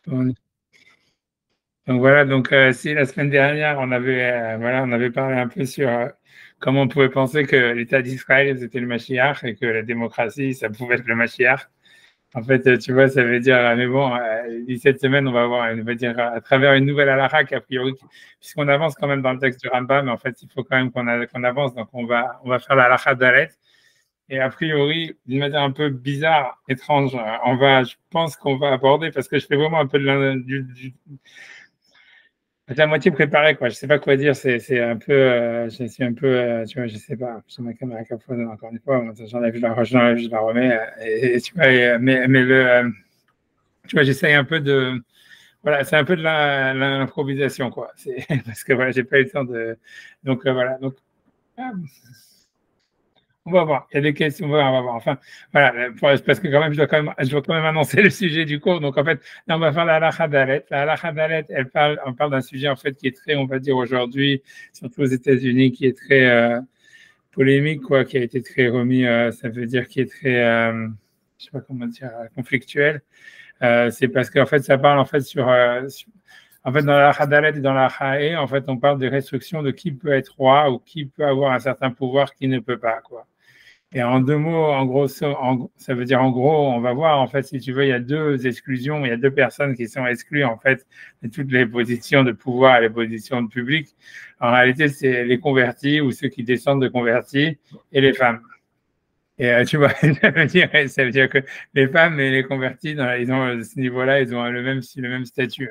On- Donc voilà, donc si la semaine dernière, voilà, on avait parlé un peu sur comment on pouvait penser que l'État d'Israël, c'était le Mashiach et que la démocratie, ça pouvait être le Mashiach. En fait, tu vois, ça veut dire, mais bon, cette semaine, on va voir, on va dire, à travers une nouvelle halakha qu'a priori, puisqu'on avance quand même dans le texte du Rambam, mais en fait, il faut quand même qu'on avance, donc on va faire la halakha d'Alet. Et a priori, d'une manière un peu bizarre, étrange, je pense qu'on va aborder, parce que je fais vraiment un peu la moitié préparé, quoi. Je sais pas quoi dire. C'est un peu, je suis un peu, tu vois, je sais pas. Sur ma caméra capote, encore une fois. Moi, j'enlève, j'enlève, je la remets. Et tu vois, mais tu vois, j'essaye un peu de, voilà, c'est un peu de l'improvisation, quoi. C'est parce que voilà, j'ai pas eu le temps de, donc voilà. Donc, ah, on va voir. Il y a des questions, on va voir. Enfin, voilà, parce que quand même, je dois quand même annoncer le sujet du cours. Donc, en fait, là, on va faire la halakha d'Alet. La halakha d'Alet, on parle d'un sujet, en fait, qui est très, on va dire, aujourd'hui, surtout aux États-Unis, qui est très polémique, quoi, qui a été très remis, ça veut dire qui est très, je sais pas comment dire, conflictuel. C'est parce qu'en fait, ça parle, en fait, en fait, dans la halakha d'Alet et dans la halakha en fait, on parle des restrictions de qui peut être roi ou qui peut avoir un certain pouvoir, qui ne peut pas, quoi. Et en deux mots, en gros, ça veut dire en gros, on va voir, en fait, si tu veux, il y a deux exclusions, il y a deux personnes qui sont exclues, en fait, de toutes les positions de pouvoir et les positions de public. En réalité, c'est les convertis ou ceux qui descendent de convertis et les femmes. Et tu vois, ça veut dire que les femmes et les convertis, ils ont ce niveau-là, ils ont le même statut.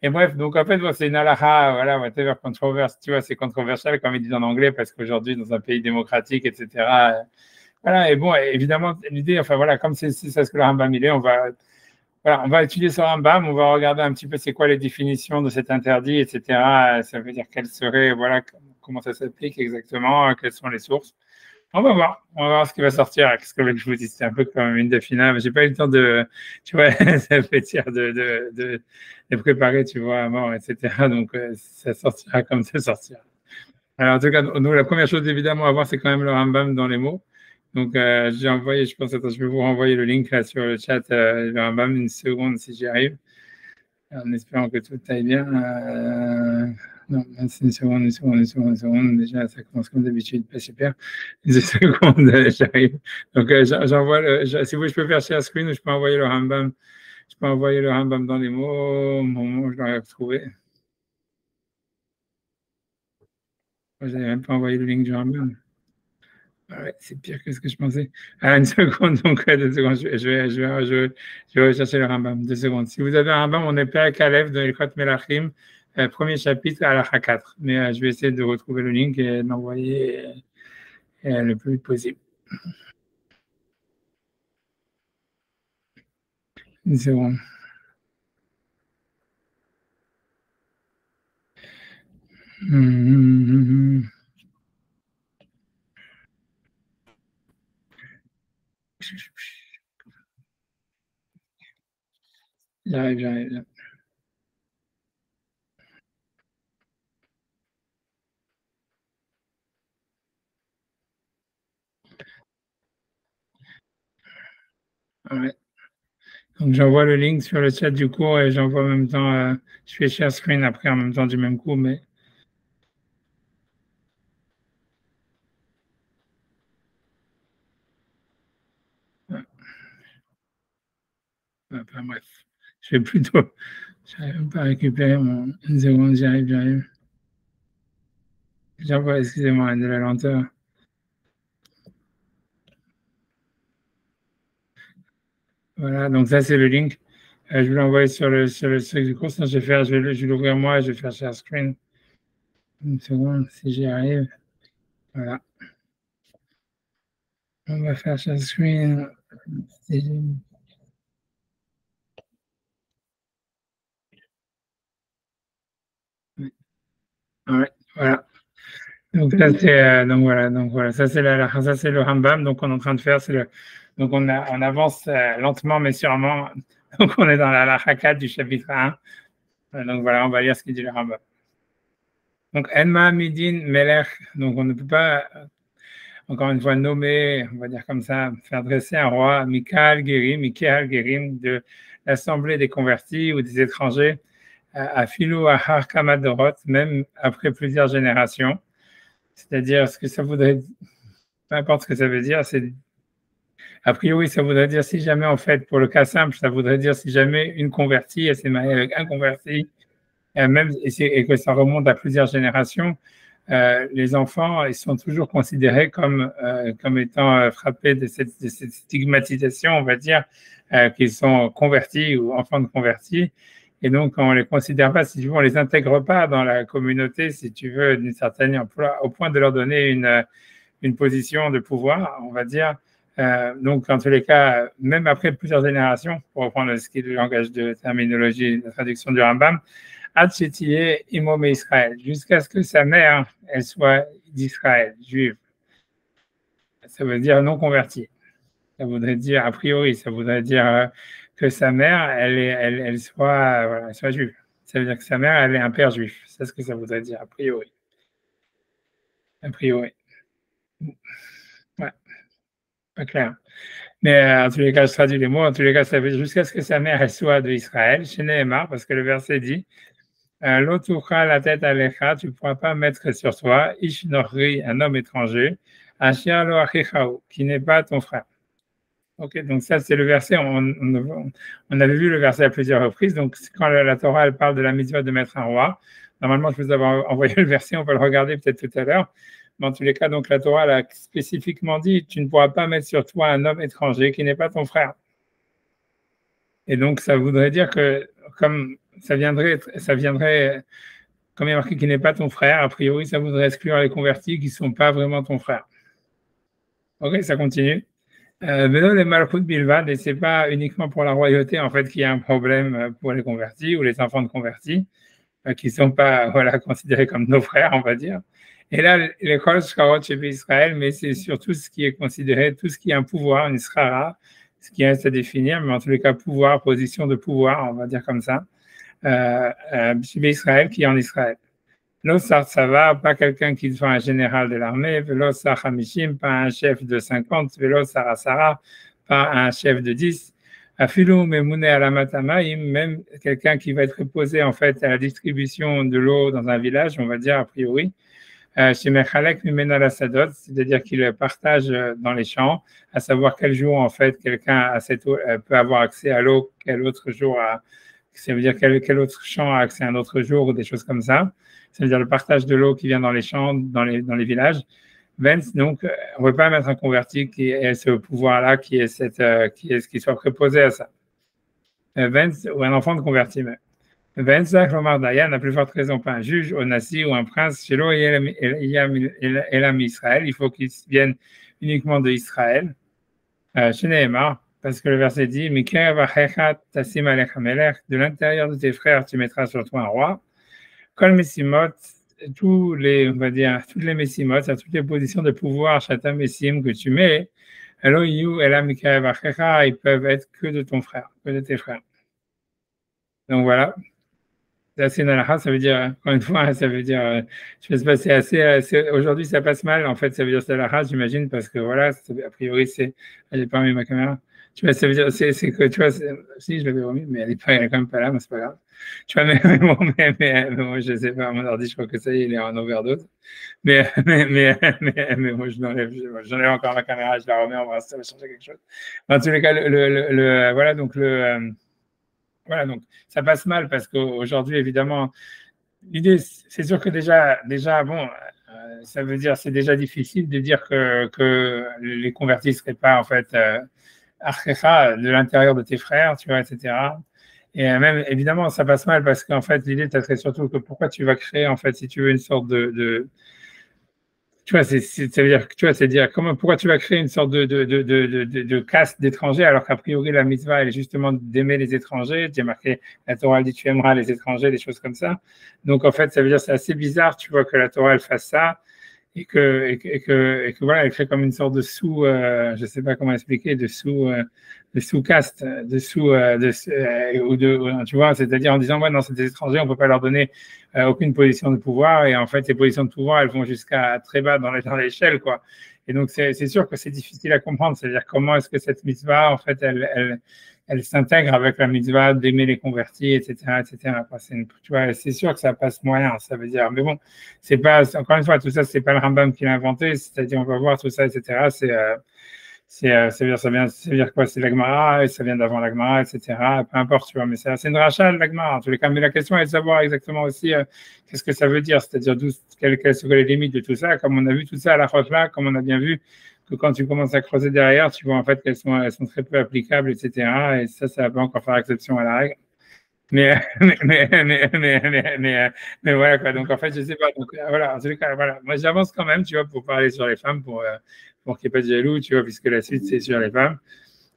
Et bref, donc en fait, bon, c'est une halakha, voilà, whatever, controverse, tu vois, c'est controversial, comme ils disent en anglais, parce qu'aujourd'hui, dans un pays démocratique, etc., voilà, et bon, évidemment, l'idée, enfin voilà, comme c'est ça ce que le Rambam il est, on va étudier ce Rambam, on va regarder un petit peu c'est quoi les définitions de cet interdit, etc. Ça veut dire quelles seraient, voilà, comment ça s'applique exactement, quelles sont les sources. On va voir ce qui va sortir. Qu'est-ce que je vous dis, c'est un peu comme une finale. J'ai pas eu le temps de, tu vois, ça fait dire de préparer, tu vois, à mort, etc. Donc, ça sortira comme ça sortira. Alors, en tout cas, nous, la première chose évidemment à voir, c'est quand même le Rambam dans les mots. Donc, j'ai envoyé, je pense, attends, je vais vous renvoyer le link là sur le chat, le Rambam, une seconde si j'y arrive, en espérant que tout aille bien. Non, c'est une seconde, une seconde, une seconde, une seconde. Déjà, ça commence comme d'habitude, pas super. Une seconde, j'arrive. Donc, j'envoie si vous voulez, je peux faire share screen ou je peux envoyer le Rambam. Je peux envoyer le Rambam dans les mots. Au moment où je l'aurais retrouvé. Moi, je n'avais même pas envoyé le link du Rambam. Ah ouais, c'est pire que ce que je pensais. Ah, une seconde, donc 2 secondes, je vais rechercher le Rambam. 2 secondes. Si vous avez un Rambam, on est pas à Caleb de Elchot Melachim, premier chapitre à la 4. Mais je vais essayer de retrouver le link et de l'envoyer le plus vite possible. Une seconde. Hum. J'arrive, j'arrive. Ouais. Donc j'envoie le link sur le chat du cours et j'envoie en même temps, je fais share screen après en même temps du même coup, mais enfin, bref. Je vais plutôt, j'arrive même pas à récupérer mon une seconde, j'arrive. J'envoie, excusez-moi, de la lenteur. Voilà, donc ça c'est le link. Je vais l'envoyer sur le truc du cours. Sinon, je vais l'ouvrir moi et je vais faire share screen. Une seconde, si j'y arrive. Voilà. On va faire share screen. Ouais, voilà. Donc ça c'est donc voilà, ça c'est le Rambam. Donc on est en train de faire, donc on avance lentement mais sûrement. Donc on est dans la halakha du chapitre 1. Donc voilà, on va lire ce qu'il dit le Rambam. Donc Enma Midin Melech. Donc on ne peut pas encore une fois nommer, on va dire comme ça, faire dresser un roi Michael Guérim de l'assemblée des convertis ou des étrangers, à Philou, à Harkamadorot, même après plusieurs générations. C'est-à-dire, ce que ça voudrait, peu importe ce que ça veut dire, c'est a priori, ça voudrait dire si jamais, en fait, pour le cas simple, ça voudrait dire si jamais une convertie, elle s'est mariée avec un converti, même, et que ça remonte à plusieurs générations, les enfants, ils sont toujours considérés comme étant frappés de cette stigmatisation, on va dire, qu'ils sont convertis ou enfants de convertis. Et donc, on ne les considère pas, si tu veux, on ne les intègre pas dans la communauté, si tu veux, d'une certaine emploi, au point de leur donner une position de pouvoir, on va dire. Donc, en tous les cas, même après plusieurs générations, pour reprendre ce qui est le langage de terminologie, la traduction du Rambam, Ad-Shetiye Imom Israël, jusqu'à ce que sa mère, elle soit d'Israël, juive. Ça veut dire non convertie. Ça voudrait dire, a priori, ça voudrait dire que sa mère, elle soit, voilà, elle soit juive. Ça veut dire que sa mère, elle est un père juif. C'est ce que ça voudrait dire, a priori. A priori. Ouais, pas clair. Mais en tous les cas, je traduis les mots. En tous les cas, ça veut dire jusqu'à ce que sa mère, elle soit d'Israël. Chez Nehemar, parce que le verset dit l'autoukha la tête à l'écha, tu ne pourras pas mettre sur toi, Ish Nohri, un homme étranger, Ashia lo achichao, qui n'est pas ton frère. Ok, donc ça c'est le verset, on avait vu le verset à plusieurs reprises, donc quand la Torah elle parle de la mitzvah de mettre un roi, normalement je vous avais envoyé le verset, on va le regarder peut-être tout à l'heure, mais en tous les cas, donc la Torah elle a spécifiquement dit, tu ne pourras pas mettre sur toi un homme étranger qui n'est pas ton frère. Et donc ça voudrait dire que comme ça viendrait, comme il y a marqué qui n'est pas ton frère, a priori ça voudrait exclure les convertis qui ne sont pas vraiment ton frère. Ok, ça continue. Maintenant, les Malchut Bilvad, et ce n'est pas uniquement pour la royauté en fait qu'il y a un problème pour les convertis ou les enfants de convertis, qui ne sont pas voilà, considérés comme nos frères, on va dire. Et là, l'école Shkarot chez Israël, mais c'est surtout ce qui est considéré, tout ce qui est un pouvoir, une Shrara, ce qui reste à définir, mais en tous les cas, pouvoir, position de pouvoir, on va dire comme ça, chez Israël, qui est en Israël. L'Ossar Sava, pas quelqu'un qui soit un général de l'armée, L'Ossar Hamishim, pas un chef de 50, L'Ossar Asara, pas un chef de 10. Afilou Memouné Alamatamaim, même quelqu'un qui va être posé en fait à la distribution de l'eau dans un village, on va dire a priori. Chez Mechalek Mimena la Sadot, c'est-à-dire qu'il partage dans les champs, à savoir quel jour en fait quelqu'un a cette eau, peut avoir accès à l'eau, quel autre jour ça veut dire quel autre champ a accès à un autre jour ou des choses comme ça. Ça veut dire le partage de l'eau qui vient dans les champs, dans les villages. Vence, donc, on ne peut pas mettre un converti qui ait ce pouvoir-là, qui soit préposé à ça. Vence, ou un enfant de converti même. Vence, Omar Dayan, la plus forte raison, pas un juge, un nasi ou un prince, chez l'eau Elam Israël, il faut qu'il vienne uniquement de Israël. Chez Nehemar, parce que le verset dit, de l'intérieur de tes frères, tu mettras sur toi un roi. Kol Messimot, on va dire, toutes les Messimot, toutes les positions de pouvoir, Chata Messim que tu mets, ils peuvent être que de ton frère, que de tes frères. Donc voilà. C'est une ça veut dire, encore une fois, ça veut dire, je sais pas, c'est assez, aujourd'hui ça passe mal, en fait, ça veut dire c'est la j'imagine, parce que voilà, a priori, j'ai pas mis ma caméra. Tu vois, ça veut dire, c'est que, tu vois, si je l'avais remis, mais elle est quand même pas là, mais c'est pas grave. Tu vois, mais moi, je sais pas, mon ordi, je crois que ça y est, il est en overdose. Mais moi, j'enlève encore ma caméra, je la remets, on va voir si ça va changer quelque chose. En tous les cas, voilà, donc voilà, donc ça passe mal parce qu'aujourd'hui, évidemment, l'idée, c'est sûr que déjà bon, ça veut dire, c'est déjà difficile de dire que les convertis ne seraient pas, en fait, archecha de l'intérieur de tes frères, tu vois, etc. Et même, évidemment, ça passe mal parce qu'en fait, l'idée, ça serait surtout que pourquoi tu vas créer, en fait, si tu veux, une sorte tu vois, ça veut dire, tu vois, c'est dire pourquoi tu vas créer une sorte de caste d'étrangers alors qu'a priori la mitzvah elle est justement d'aimer les étrangers. J'ai marqué la Torah dit tu aimeras les étrangers, des choses comme ça. Donc en fait, ça veut dire c'est assez bizarre, tu vois, que la Torah elle fasse ça et que voilà, elle crée comme une sorte de je sais pas comment expliquer, de sous-caste, tu vois, c'est-à-dire en disant ouais non c'est des étrangers, on peut pas leur donner aucune position de pouvoir et en fait les positions de pouvoir elles vont jusqu'à très bas dans l'échelle quoi. Et donc c'est sûr que c'est difficile à comprendre, c'est-à-dire comment est-ce que cette mitzvah en fait elle s'intègre avec la mitzvah d'aimer les convertis, etc., etc. Tu vois, c'est sûr que ça passe moyen, ça veut dire. Mais bon, c'est pas, encore une fois, tout ça, c'est pas le Rambam qui l'a inventé, c'est-à-dire, on va voir tout ça, etc. Ça veut dire quoi? C'est l'Agmara, et ça vient d'avant l'Agmara, etc. Peu importe, tu vois, mais c'est une rachat de l'Agmara, en tous les cas. Mais la question est de savoir exactement aussi qu'est-ce que ça veut dire, c'est-à-dire quelles sont les limites de tout ça. Comme on a vu tout ça à la là, comme on a bien vu que quand tu commences à creuser derrière, tu vois en fait elles sont très peu applicables, etc. Et ça va pas encore faire exception à la règle. Mais, mais voilà quoi. Donc en fait, je sais pas. Donc voilà, en tous les cas, voilà. Moi, j'avance quand même, tu vois, pour parler sur les femmes, pour qu'il n'y ait pas de jaloux, tu vois, puisque la suite, c'est sur les femmes.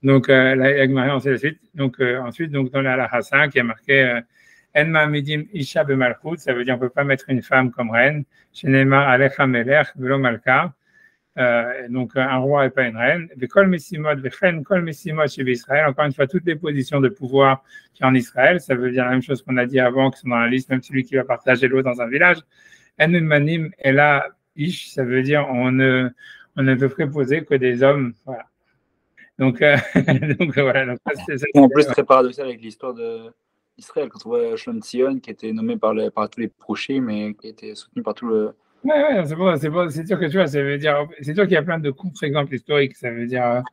Donc, avec Marion, c'est la suite. Donc, ensuite, donc, dans la halakha 5, il y a marqué En ma'amidim isha b'malchut, ça veut dire on ne peut pas mettre une femme comme reine. Shenema alecha melech velo malka. Donc, un roi et pas une reine. Kol mesimot v'chen kol mesimot chez Israël. Encore une fois, toutes les positions de pouvoir qui en Israël, ça veut dire la même chose qu'on a dit avant, qui sont dans la liste, même celui qui va partager l'eau dans un village. En manim ela ish, ça veut dire on ne peut préposer que des hommes. Voilà. Donc, donc voilà. Donc, en plus, très paradoxal avec l'histoire d'Israël, quand on voit Shlom Tzion, qui était nommé par tous les prochets, mais qui était soutenu par tout le. Ouais, c'est sûr que tu vois, ça veut dire, c'est sûr qu'il y a plein de contre-exemples historiques. Ça veut dire,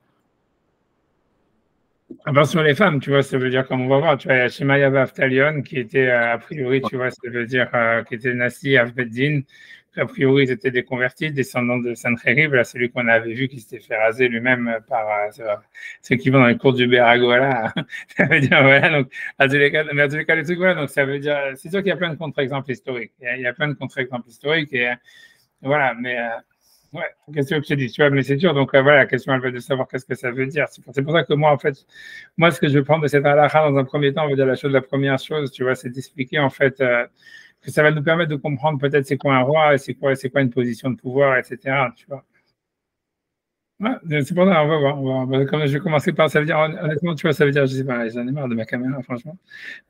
sur les femmes, tu vois, ça veut dire, comme on va voir, tu vois, il y a Shemaya Baftalion qui était, a priori, tu vois, ça veut dire, qui était Nassi Avbeddin. A priori, ils étaient des convertis, descendants de Sancheriv, là, celui qu'on avait vu qui s'était fait raser lui-même par ceux qui vont dans les cours du Bérago, là. Ça veut dire, voilà, donc, à tous les cas, mais à tous les cas, les trucs, voilà, donc ça veut dire, c'est sûr qu'il y a plein de contre-exemples historiques. Il y a plein de contre-exemples historiques et voilà, mais ouais, qu'est-ce que je te dis, tu vois, mais c'est dur, donc voilà, la question, elle va de savoir qu'est-ce que ça veut dire. C'est pour ça que moi, en fait, moi, ce que je veux prendre de cette halakha dans un premier temps, on va dire la première chose, tu vois, c'est d'expliquer, en fait, que ça va nous permettre de comprendre peut-être c'est quoi un roi, c'est quoi une position de pouvoir, etc. Tu vois. Ouais, c'est pour ça, on va voir. Comme je vais commencer par, ça veut dire, honnêtement, tu vois, ça veut dire, je sais pas, j'en ai marre de ma caméra, franchement.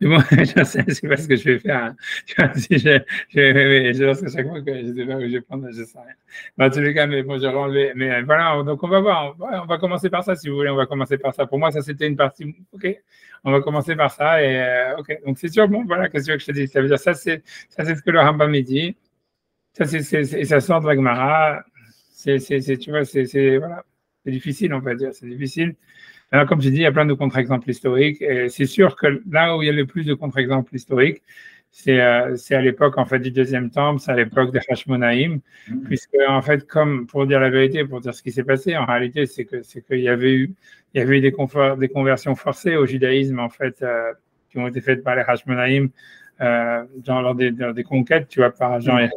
Mais bon, je sais pas ce que je vais faire. Hein. Tu vois, si je pense qu'à chaque fois que je sais pas où je vais prendre, je sais rien. Mais en tous les cas, mais bon, j'aurais enlevé. Mais voilà, donc on va voir. On va commencer par ça, si vous voulez, on va commencer par ça. Pour moi, ça, c'était une partie. OK, on va commencer par ça. Et OK, donc c'est sûr, bon, voilà, qu'est-ce que je te dis? Ça veut dire, ça, c'est ce que le Rambam dit. Ça, et ça sort de la Gemara. Tu vois, voilà. C'est difficile, on va dire, c'est difficile. Alors, comme je dis, il y a plein de contre-exemples historiques. Et c'est sûr que là où il y a le plus de contre-exemples historiques, c'est à l'époque, en fait, du deuxième temple, c'est à l'époque des Hashmonaïm, puisque, en fait, comme, pour dire la vérité, pour dire ce qui s'est passé, en réalité, c'est qu'il y avait eu des conversions forcées au judaïsme, en fait, qui ont été faites par les Hashmonaïm, lors des conquêtes, tu vois, par Jean et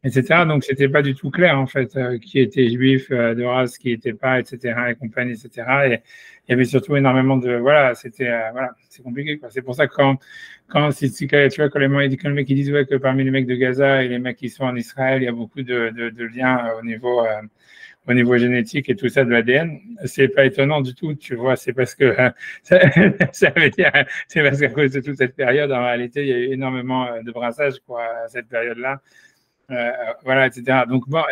etc. Donc, c'était pas du tout clair, en fait, qui était juif de race, qui était pas, etc., et compagnie, etc. Et il y avait surtout énormément de, voilà, voilà, c'est compliqué, quoi. C'est pour ça que tu vois, quand les mecs qui disent, ouais, que parmi les mecs de Gaza et les mecs qui sont en Israël, il y a beaucoup de liens au niveau génétique et tout ça de l'ADN, c'est pas étonnant du tout, tu vois, c'est parce que ça veut dire, c'est parce qu'à cause de toute cette période, en réalité, il y a eu énormément de brassage, quoi, à cette période-là. Voilà, etc. Donc bon,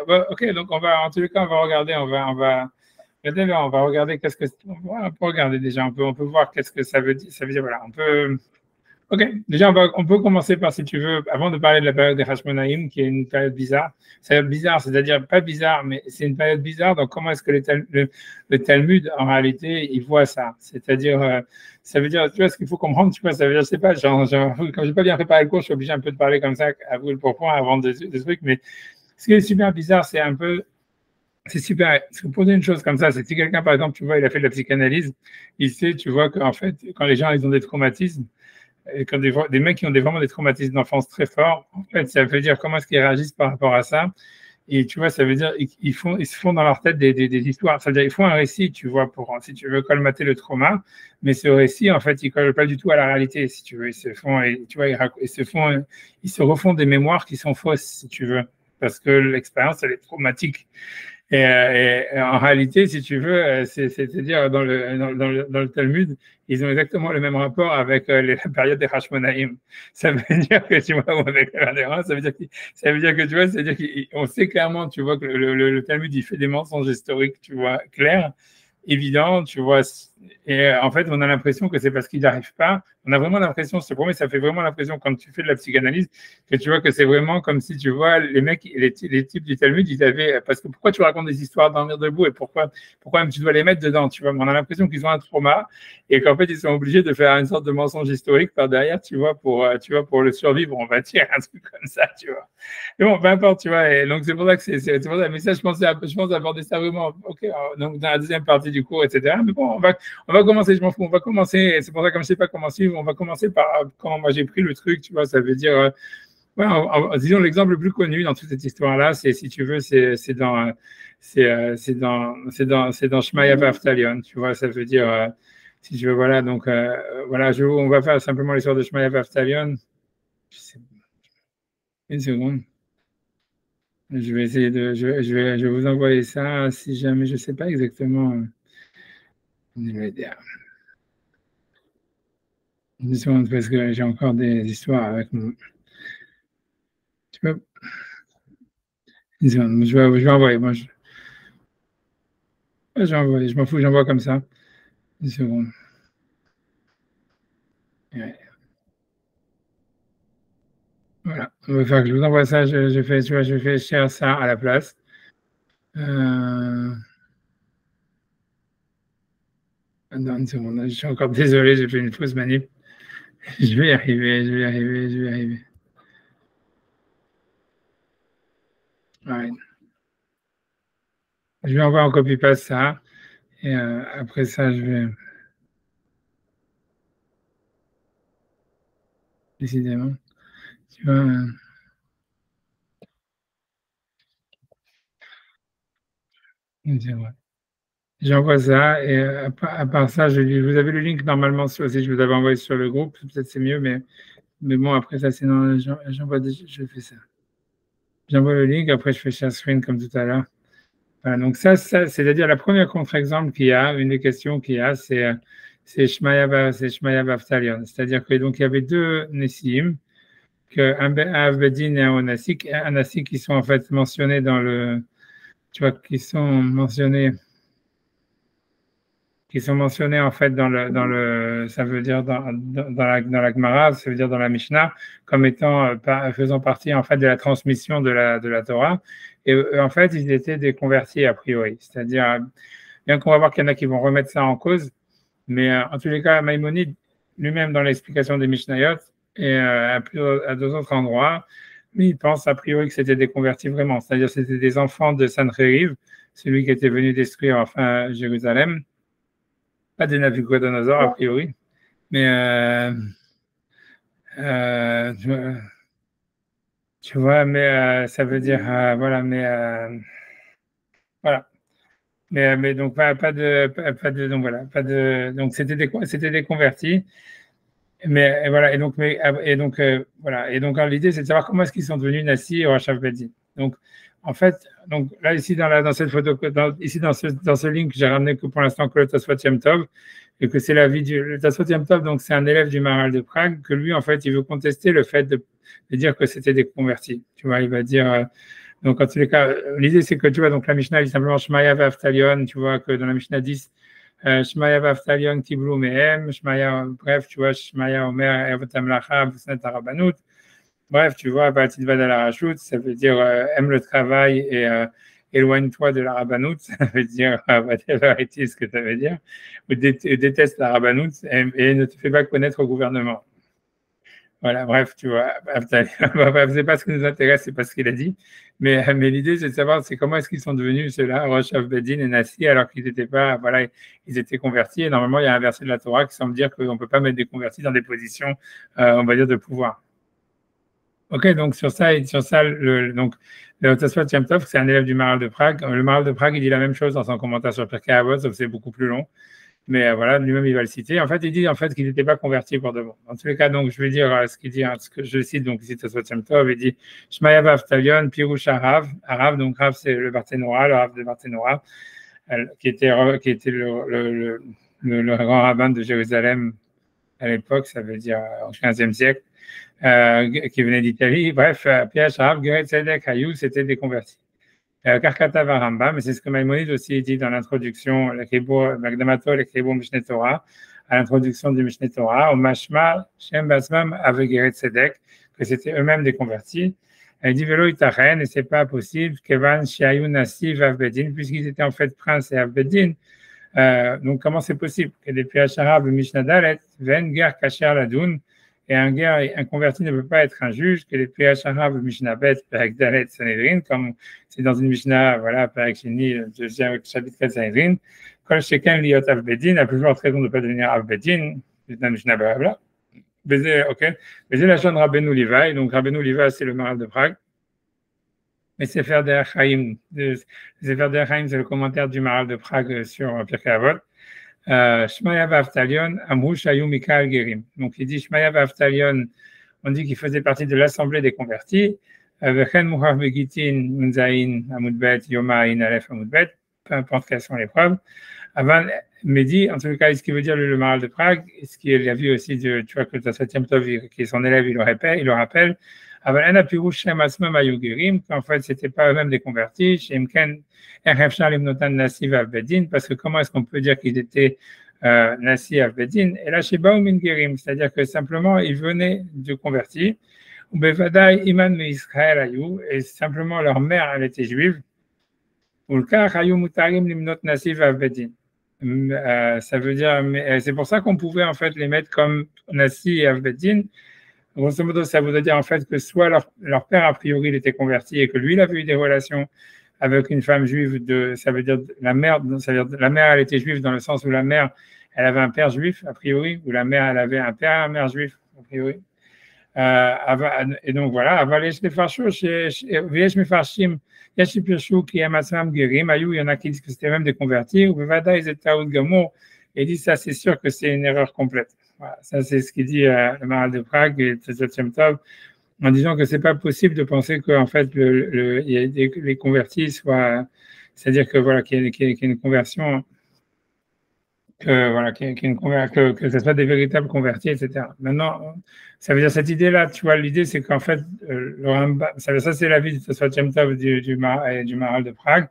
bon, ok. Donc on va, en tous les cas, on va regarder, on va regarder qu'est-ce que, on peut regarder déjà, on peut voir qu'est-ce que ça veut dire. Ça veut dire, voilà, on peut. Ok, déjà, on peut commencer par, si tu veux, avant de parler de la période des Hashmonaïm, qui est une période bizarre. C'est bizarre, c'est-à-dire pas bizarre, mais c'est une période bizarre. Donc, comment est-ce que le Talmud, en réalité, il voit ça? C'est-à-dire, ça veut dire, tu vois, ce qu'il faut comprendre, tu vois, ça veut dire, je sais pas, quand j'ai pas bien préparé le cours, je suis obligé un peu de parler comme ça, à vous le pourpoint, avant des trucs, mais ce qui est super bizarre, c'est super. Parce que poser une chose comme ça, c'est que si quelqu'un, par exemple, tu vois, il a fait de la psychanalyse, il sait, tu vois, qu'en fait, quand les gens, ils ont des traumatismes, et quand des mecs qui ont vraiment des traumatismes d'enfance très forts, en fait, ça veut dire comment est-ce qu'ils réagissent par rapport à ça. Et tu vois, ça veut dire ils se font dans leur tête des histoires. C'est-à-dire ils font un récit, tu vois, pour, si tu veux, colmater le trauma. Mais ce récit, en fait, il colle pas du tout à la réalité, si tu veux. Ils se font, et, tu vois, ils se refont des mémoires qui sont fausses, si tu veux. Parce que l'expérience, elle est traumatique. Et en réalité, si tu veux, c'est-à-dire dans le Talmud, ils ont exactement le même rapport avec la période des Hashmonaïm. Ça veut dire que tu vois, ou avec la Radéra, ça veut dire que tu vois, c'est-à-dire qu'on sait clairement, tu vois, que le Talmud, il fait des mensonges historiques, tu vois, clairs, évident, tu vois. Et en fait, on a l'impression que c'est parce qu'ils n'arrivent pas. On a vraiment l'impression, je te promets, ça fait vraiment l'impression quand tu fais de la psychanalyse, que tu vois que c'est vraiment comme si tu vois les mecs, les types du Talmud, ils avaient, parce que pourquoi tu racontes des histoires dormir debout et pourquoi même tu dois les mettre dedans, tu vois. Mais on a l'impression qu'ils ont un trauma et qu'en fait, ils sont obligés de faire une sorte de mensonge historique par derrière, tu vois, pour le survivre, on va dire, un truc comme ça, tu vois. Mais bon, peu importe, tu vois. Et donc, c'est pour ça que c'est pour ça. Mais ça, je pense aborder ça vraiment, ok, donc dans la deuxième partie du cours, etc. Mais bon, on va commencer, je m'en fous, on va commencer. C'est pour ça, comme je sais pas comment suivre, on va commencer par comment moi j'ai pris le truc, tu vois. Ça veut dire, ouais, disons l'exemple le plus connu dans toute cette histoire-là, c'est, si tu veux, c'est dans Shmaya Vaftalion, tu vois. Ça veut dire, si tu veux, voilà. Donc, voilà, on va faire simplement l'histoire de Shmaya Vaftalion. Une seconde. Je vais essayer de, je vais vous envoyer ça si jamais, je sais pas exactement. Je vais dire. Une seconde, parce que j'ai encore des histoires avec mon. Tu peux. Une seconde, je vais envoyer. Moi, ouais, je vais envoyer. Je m'en fous, j'envoie comme ça. Une seconde. Ouais. Voilà. On va faire que je vous envoie ça. Je fais, tu vois, je fais share ça à la place. Euh... Attends une seconde. Je suis encore désolé, j'ai fait une fausse manip. Je vais y arriver, je vais y arriver, je vais y arriver. Ouais. Je vais envoyer en copy-paste ça. Et après ça, je vais. Décidément. Tu vois, c'est vrai. J'envoie ça et à part ça, vous avez le link normalement si je vous avais envoyé sur le groupe, peut-être c'est mieux, mais bon, après ça, sinon, j'envoie je fais ça. J'envoie le link, après je fais share screen comme tout à l'heure. Voilà, donc c'est-à-dire la première contre-exemple qu'il y a, une des questions qu'il y a, c'est Shmaya Baftalion. C'est-à-dire que donc il y avait deux Nessim, un Avbedin et un Onassi qui sont en fait mentionnés dans le, tu vois, qui sont mentionnés en fait ça veut dire dans la Gemara, ça veut dire dans la Mishnah, comme étant faisant partie en fait de la transmission de la Torah. Et en fait, ils étaient des convertis a priori. C'est-à-dire, bien qu'on va voir qu'il y en a qui vont remettre ça en cause, mais en tous les cas, Maïmonide lui-même dans l'explication des Mishnayot et à deux autres endroits, mais il pense a priori que c'était des convertis vraiment. C'est-à-dire que c'était des enfants de Sancheriv, celui qui était venu détruire enfin Jérusalem. Pas des Nabucodonosor, a priori. Mais euh, tu, vois, tu vois, mais ça veut dire, voilà, mais voilà. Mais donc pas de, donc voilà, pas de, donc c'était des convertis. Mais et voilà, et donc voilà, et donc l'idée c'est de savoir comment est-ce qu'ils sont devenus Nassi et Rachav Bedin. Donc en fait, donc là ici dans cette photo, ici dans ce link, j'ai ramené que pour l'instant que le Tosfot Yom Tov et que c'est la vie le Tosfot Yom Tov, donc c'est un élève du Maharal de Prague que lui en fait il veut contester le fait de dire que c'était des convertis. Tu vois, il va dire donc en tous les cas, l'idée c'est que tu vois donc la Mishnah dit simplement Shmaya Vaftalion, tu vois que dans la Mishnah 10 Shmaya Vaftalion Tiblou Mehem, Shmaya, bref, tu vois, Shmaya Omer Evotam Lacha, Vusnet Arabanut. Bref, tu vois, Batidvad à la rajoute, ça veut dire aime le travail et éloigne-toi de la rabanout, ça veut dire whatever it is que ça veut dire, ou déteste la rabanout et ne te fais pas connaître au gouvernement. Voilà, bref, tu vois, c'est pas ce qui nous intéresse, c'est pas ce qu'il a dit, mais l'idée c'est de savoir c'est comment est-ce qu'ils sont devenus ceux-là, Rosh Bedin et Nassi, alors qu'ils n'étaient pas, voilà, ils étaient convertis. Et normalement, il y a un verset de la Torah qui semble dire qu'on ne peut pas mettre des convertis dans des positions, on va dire, de pouvoir. Ok, donc sur ça, donc le Tosfot Yom Tov, c'est un élève du Maharal de Prague. Le Maharal de Prague, il dit la même chose dans son commentaire sur Pirkei Avot, sauf que c'est beaucoup plus long. Mais voilà, lui-même, il va le citer. En fait, il dit en fait qu'il n'était pas converti pour de bon. En tous les cas, donc, je vais dire ce qu'il dit, ce que je cite, donc ici, Tosfot Yom Tov, il dit Shmaya Vaftalion, Pirush Arav. Arav, donc Rav, c'est le Barthénora, le Rav de Barthénora, qui était le grand rabbin de Jérusalem à l'époque, ça veut dire au XVe siècle. Qui venait d'Italie. Bref, Pierre Rav, Gueret Tzedek, Hayou, c'était des convertis. Karkata Varamba, mais c'est ce que Maïmonide aussi dit dans l'introduction, Magdamato, le Kribo Mishneh Torah, à l'introduction du Mishneh Torah, au Mashma, Shem Basmam, Avegeret Tzedek, que c'était eux-mêmes des convertis. Elle dit Velo Itachen, et c'est pas possible, Kevan, Shiayu, Nasi, Avbedin, puisqu'ils étaient en fait princes et Avbedin. Donc, comment c'est possible que depuis Hacharab, Mishnah Dalet, Ven, Ger, Kacher, Ladoun, et un converti ne peut pas être un juge, que depuis Hacharab, Mishnah Bet, Perek Dalet, Sanhedrin, comme c'est dans une Mishnah, voilà, Perek Sheni, le deuxième chapitre 4 Sanhedrin, Kol Sheken Liot Avbedin, la plus forte raison de ne pas devenir Avbedin, c'est une Mishnah Blabla. Ok. Bézé la chaîne Rabbeinu Levi, donc Rabbeinu Levi, c'est le Maral de Prague. Mais Sefer der Chaim, Sefer der Chaim, c'est le commentaire du Maral de Prague sur Pirkei Avot. Shmaya Vaftalion, Amru Shayu Mikael Gerim. Donc il dit Shmaya Vaftalion, on dit qu'il faisait partie de l'assemblée des convertis. Vechen Muhar Begitin, Unzain, Amudbet, Yoma, Inalef, Amudbet, peu importe quelles sont les preuves. Avant, Mehdi, en tout cas, ce qui veut dire le Maral de Prague, ce qu'il a vu aussi, tu vois, que le septième Tov, qui est son élève, il le rappelle. Avant, en fait, c'était pas eux-mêmes des convertis. Parce que comment est-ce qu'on peut dire qu'ils étaient Nasi Avbedin? Et là, chez Baoumin Gerim, c'est-à-dire que simplement, ils venaient de convertir. Et simplement, leur mère, elle était juive. Ça veut dire, c'est pour ça qu'on pouvait en fait les mettre comme Nasi et Avbedin. Grosso modo, ça voudrait dire en fait que soit leur père a priori il était converti et que lui il avait eu des relations avec une femme juive, ça veut dire la mère elle était juive dans le sens où la mère elle avait un père juif a priori, ou la mère elle avait un père et une mère juif a priori. Et donc voilà, il y en a qui disent que c'était même des convertis, ou et dit ça c'est sûr que c'est une erreur complète. Voilà, ça c'est ce qu'il dit le Maral de Prague et Tzemtov Tov, en disant que c'est pas possible de penser que en fait les convertis soient, c'est-à-dire que voilà qu'il y ait une conversion, que ce soit des véritables convertis, etc. Maintenant, ça veut dire cette idée-là, tu vois, l'idée c'est qu'en fait, le Rambam, ça c'est l'avis de Tzemtov Tov du Maral de Prague.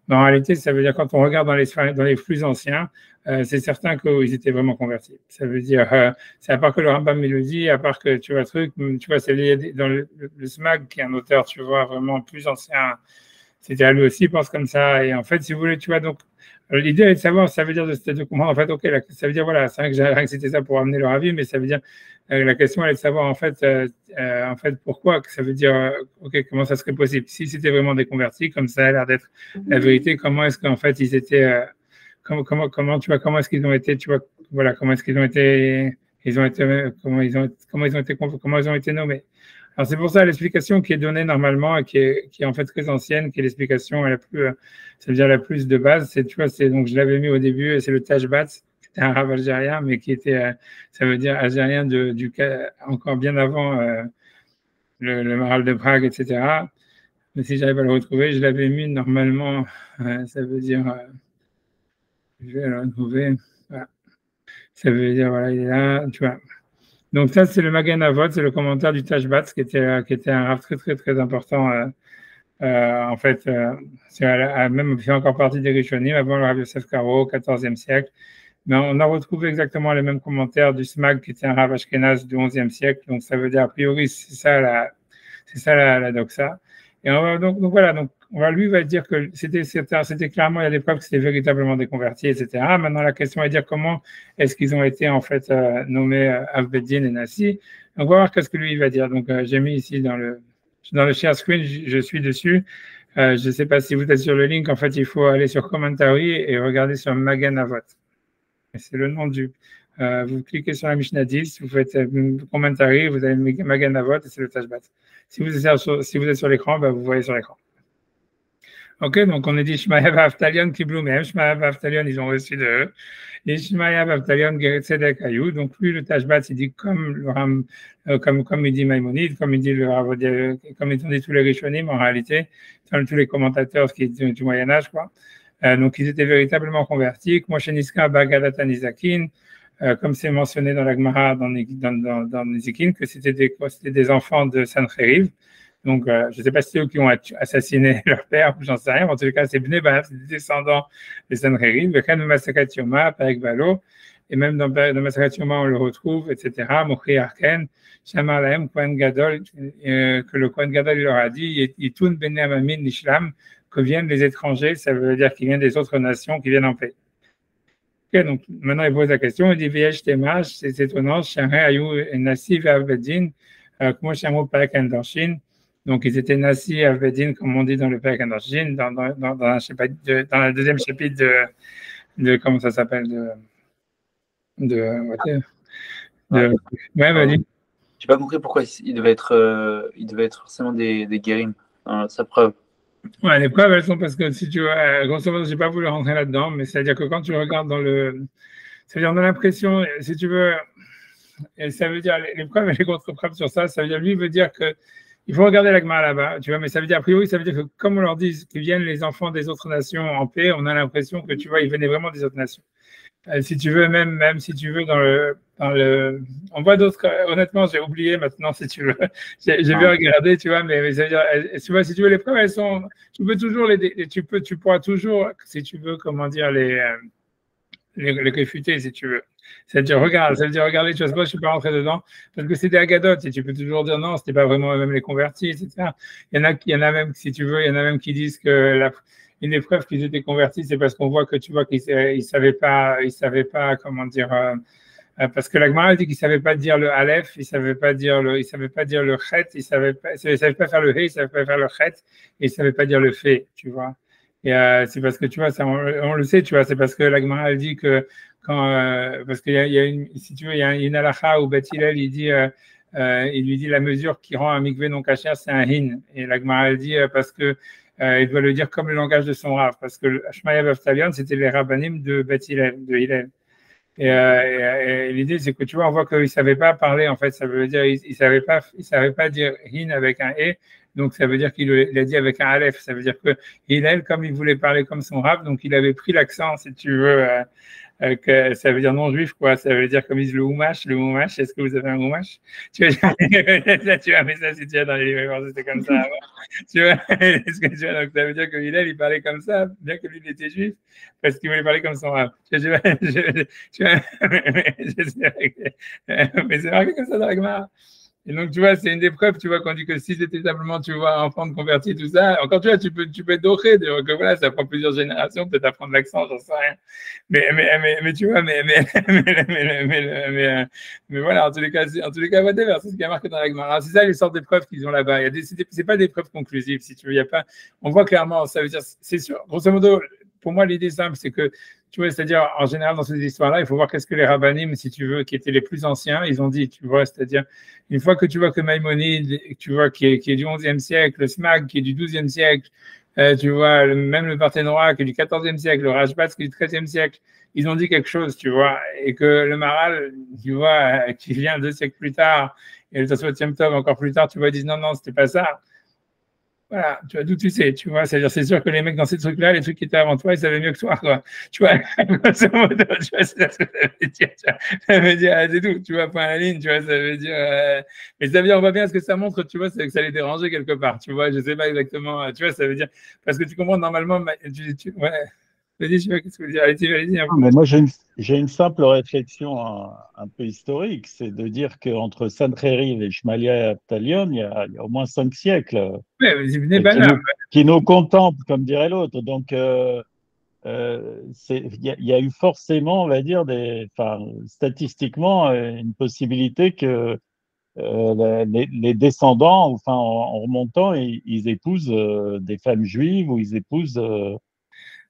Mais en réalité, ça veut dire quand on regarde dans les flux anciens, c'est certain qu'ils étaient vraiment convertis. Ça veut dire, c'est à part que le Rambam il le dit, à part que tu vois truc, tu vois, c'est dans le Smag qui est un auteur, tu vois, vraiment plus ancien. C'était à lui aussi, il pense comme ça. Et en fait, si vous voulez, tu vois, donc l'idée est de savoir, ça veut dire de comprendre, en fait, ok, ça veut dire voilà, c'est vrai que j'ai rien que c'était ça pour amener leur avis, mais ça veut dire la question elle est de savoir en fait pourquoi, que ça veut dire ok, comment ça serait possible si c'était vraiment des convertis, comme ça a l'air d'être la vérité, comment est-ce qu'en fait ils étaient comment tu vois, comment est-ce qu'ils ont été, tu vois, voilà, comment est-ce qu'ils ont été comment ils ont été nommés. Alors c'est pour ça l'explication qui est donnée normalement et qui est en fait très ancienne, qui est l'explication la plus, ça veut dire la plus de base, c'est, tu vois, c'est, donc je l'avais mis au début, c'est le Tashbat, c'était un arabe algérien, mais qui était, ça veut dire algérien encore bien avant le Maral de Prague, etc. Mais si j'arrive à le retrouver, je l'avais mis normalement, ça veut dire, je vais le retrouver, voilà. Ça veut dire, voilà, il est là, tu vois. Donc ça, c'est le Magen Avot, c'est le commentaire du Tashbat, qui était un rave très, très, très important. En fait, c'est même fait encore partie des Rishonim, avant le Rav Yosef Karo, au XIVe siècle. Mais on a retrouvé exactement les mêmes commentaires du Smag, qui était un Rav Ashkenaz du XIe siècle. Donc ça veut dire, a priori, c'est ça la doxa. Et donc voilà, donc lui va dire que c'était clairement, il y a des preuves que c'était véritablement des convertis, etc. Maintenant, la question est de dire comment est-ce qu'ils ont été en fait nommés Avbedin et Nasi. Donc, on va voir qu'est-ce que lui il va dire. Donc, j'ai mis ici dans le share screen, je suis dessus. Je ne sais pas si vous êtes sur le link. En fait, il faut aller sur Commentary et regarder sur Magen Avot. C'est le nom du. Vous cliquez sur la Mishnah 10, vous faites Commentary, vous avez Magen Avot et c'est le Tashbat. Si vous êtes sur l'écran, ben, vous voyez sur l'écran. Ok, donc on a dit Shmaya Vaftalion Kiblu Mehem, Shmaya Vaftalion, ils ont reçu de eux. Et Shmaya Vaftalion Geretzedek Ayou, donc lui, le Tashbat, il dit comme il dit Maïmonide, comme il dit comme ils ont dit tous les Rishonim, en réalité, tous les commentateurs du Moyen-Âge, quoi. Donc ils étaient véritablement convertis. Moshe Niska Bagadatan Nizakin, comme c'est mentionné dans la Gemara, dans Nizikin, que c'était des enfants de Sancheriv. Donc, je ne sais pas si c'est eux qui ont assassiné leur père, j'en sais rien. En tout cas, c'est Bnei Banav, c'est des descendants des Sancheriv, le cas de Masakat Yoma, Perek Valo, et même dans Masakat Yoma, on le retrouve, etc. Mochi Arken, Shamar Lahem, Kohen Gadol, que le Kohen Gadol leur a dit, Yitun Bnei Amamin Nishlam, que viennent les étrangers, ça veut dire qu'ils viennent des autres nations qui viennent en paix. Okay, donc maintenant il pose la question, il dit Viesh Temach, c'est étonnant, Shamre Ayou Nasi Ve'Avedin, comment Shamo Perek Andarshin. Donc ils étaient Nasi Avedin, comme on dit dans le Perek Andarshin, dans la deuxième chapitre de comment ça s'appelle, ouais, vas-y. J'ai pas compris pourquoi il devait être forcément des guérim, sa preuve. Ouais, les preuves, elles sont parce que si tu vois, grosso modo, j'ai pas voulu rentrer là-dedans, mais c'est-à-dire que quand tu regardes c'est-à-dire on a l'impression, si tu veux, et ça veut dire les preuves et les contre-preuves sur ça, ça veut dire lui veut dire que il faut regarder la Gemara là-bas, tu vois, mais ça veut dire a priori, ça veut dire que comme on leur dit qu'ils viennent les enfants des autres nations en paix, on a l'impression que tu vois, ils venaient vraiment des autres nations. Si tu veux, même si tu veux, on voit d'autres, honnêtement, j'ai oublié maintenant, si tu veux, j'ai vu regarder, tu vois, mais ça veut dire, tu vois, si tu veux, les preuves, elles sont, tu peux toujours tu pourras toujours, si tu veux, comment dire, les réfuter, si tu veux. C'est-à-dire, regardez, tu vois, je ne suis pas rentré dedans, parce que c'est des agadotes, et tu peux toujours dire non, c'était pas vraiment même les convertis, etc. Il y en a même, si tu veux, il y en a même qui disent que une des preuves qu'ils étaient convertis, c'est parce qu'on voit que tu vois qu'ils savaient pas, comment dire, parce que la Gemara dit qu'ils savaient pas dire le Aleph, ils savaient pas dire le Chet, ils savaient pas faire le He, ils savaient pas faire le Chet, et ils savaient pas dire le Fait, tu vois. Et c'est parce que tu vois, ça, on le sait, tu vois, c'est parce que la Gemara elle dit que parce qu'il y a une, si tu veux, il y a une halakha où Beth Hillel, il lui dit la mesure qui rend un mikvé non kasher, c'est un hin. Et la Gemara elle dit parce que il doit le dire comme le langage de son rave, parce que le Shmaya Baftalion, c'était les rabbanim de Beth Hillel, de Hillel. Et l'idée, c'est que tu vois, on voit qu'il ne savait pas parler, en fait, ça veut dire il ne savait pas dire hin avec un e, donc ça veut dire qu'il a dit avec un aleph, ça veut dire que Hillel, comme il voulait parler comme son rave, donc il avait pris l'accent, si tu veux, que ça veut dire non juif, quoi, ça veut dire comme ils disent le houmash, est-ce que vous avez un houmash? Tu vois, tu vois, mais ça, si tu vois, dans les livres, c'était comme ça avant. Tu vois, donc ça veut dire que Hillel, il parlait comme ça, bien que lui, il était juif, parce qu'il voulait parler comme son rave. Mais c'est marqué comme ça dans la Gemara. Et donc, tu vois, c'est une des preuves, tu vois, qu'on dit que si c'était simplement, tu vois, enfant de converti, tout ça, encore, tu vois, tu peux être doré, que voilà, ça prend plusieurs générations, peut-être apprendre l'accent, j'en sais rien. Mais tu vois, mais voilà, en tous les cas, whatever, c'est ce qui a marqué dans la Gemara. C'est ça les sortes de preuves qu'ils ont là-bas. C'est pas des preuves conclusives, si tu veux, il y a pas, on voit clairement, ça veut dire, c'est sûr, grosso modo, pour moi, l'idée simple, c'est que, tu vois, c'est-à-dire, en général, dans ces histoires-là, il faut voir qu'est-ce que les rabbinim, si tu veux, qui étaient les plus anciens, ils ont dit, tu vois, c'est-à-dire, une fois que tu vois que Maïmonide, tu vois, qui est du 11e siècle, le Smag, qui est du 12e siècle, tu vois, même le Parthénora, qui est du 14e siècle, le Rajbat, qui est du 13e siècle, ils ont dit quelque chose, tu vois, et que le Maral, tu vois, qui vient 2 siècles plus tard, et le Tosfot Yom Tov encore plus tard, tu vois, ils disent non, c'était pas ça. Voilà, tu vois, d'où tu sais, tu vois, c'est-à-dire, c'est sûr que les mecs dans ces trucs-là, les trucs qui étaient avant toi, ils savaient mieux que toi, quoi. Tu vois, grosso modo, tu vois, c'est ça que ça veut dire, tu vois. Ça veut dire, c'est tout, tu vois, point à la ligne, tu vois, ça veut dire, mais ça veut dire, on voit bien ce que ça montre, tu vois, c'est que ça les dérangeait quelque part, tu vois, je sais pas exactement, tu vois, ça veut dire, parce que tu comprends, normalement, ouais, vas-y, je sais pas qu'est-ce que tu veux dire, allez-y. Mais moi, j'ai une simple réflexion un peu historique, c'est de dire qu'entre Sancheriv et Shmalia et Abtalion, il y a au moins 5 siècles Ouais, mais c'est banal. qui nous contemplent, comme dirait l'autre. Donc, il y a eu forcément, on va dire, statistiquement, une possibilité que les descendants, enfin, en remontant, ils épousent des femmes juives ou ils épousent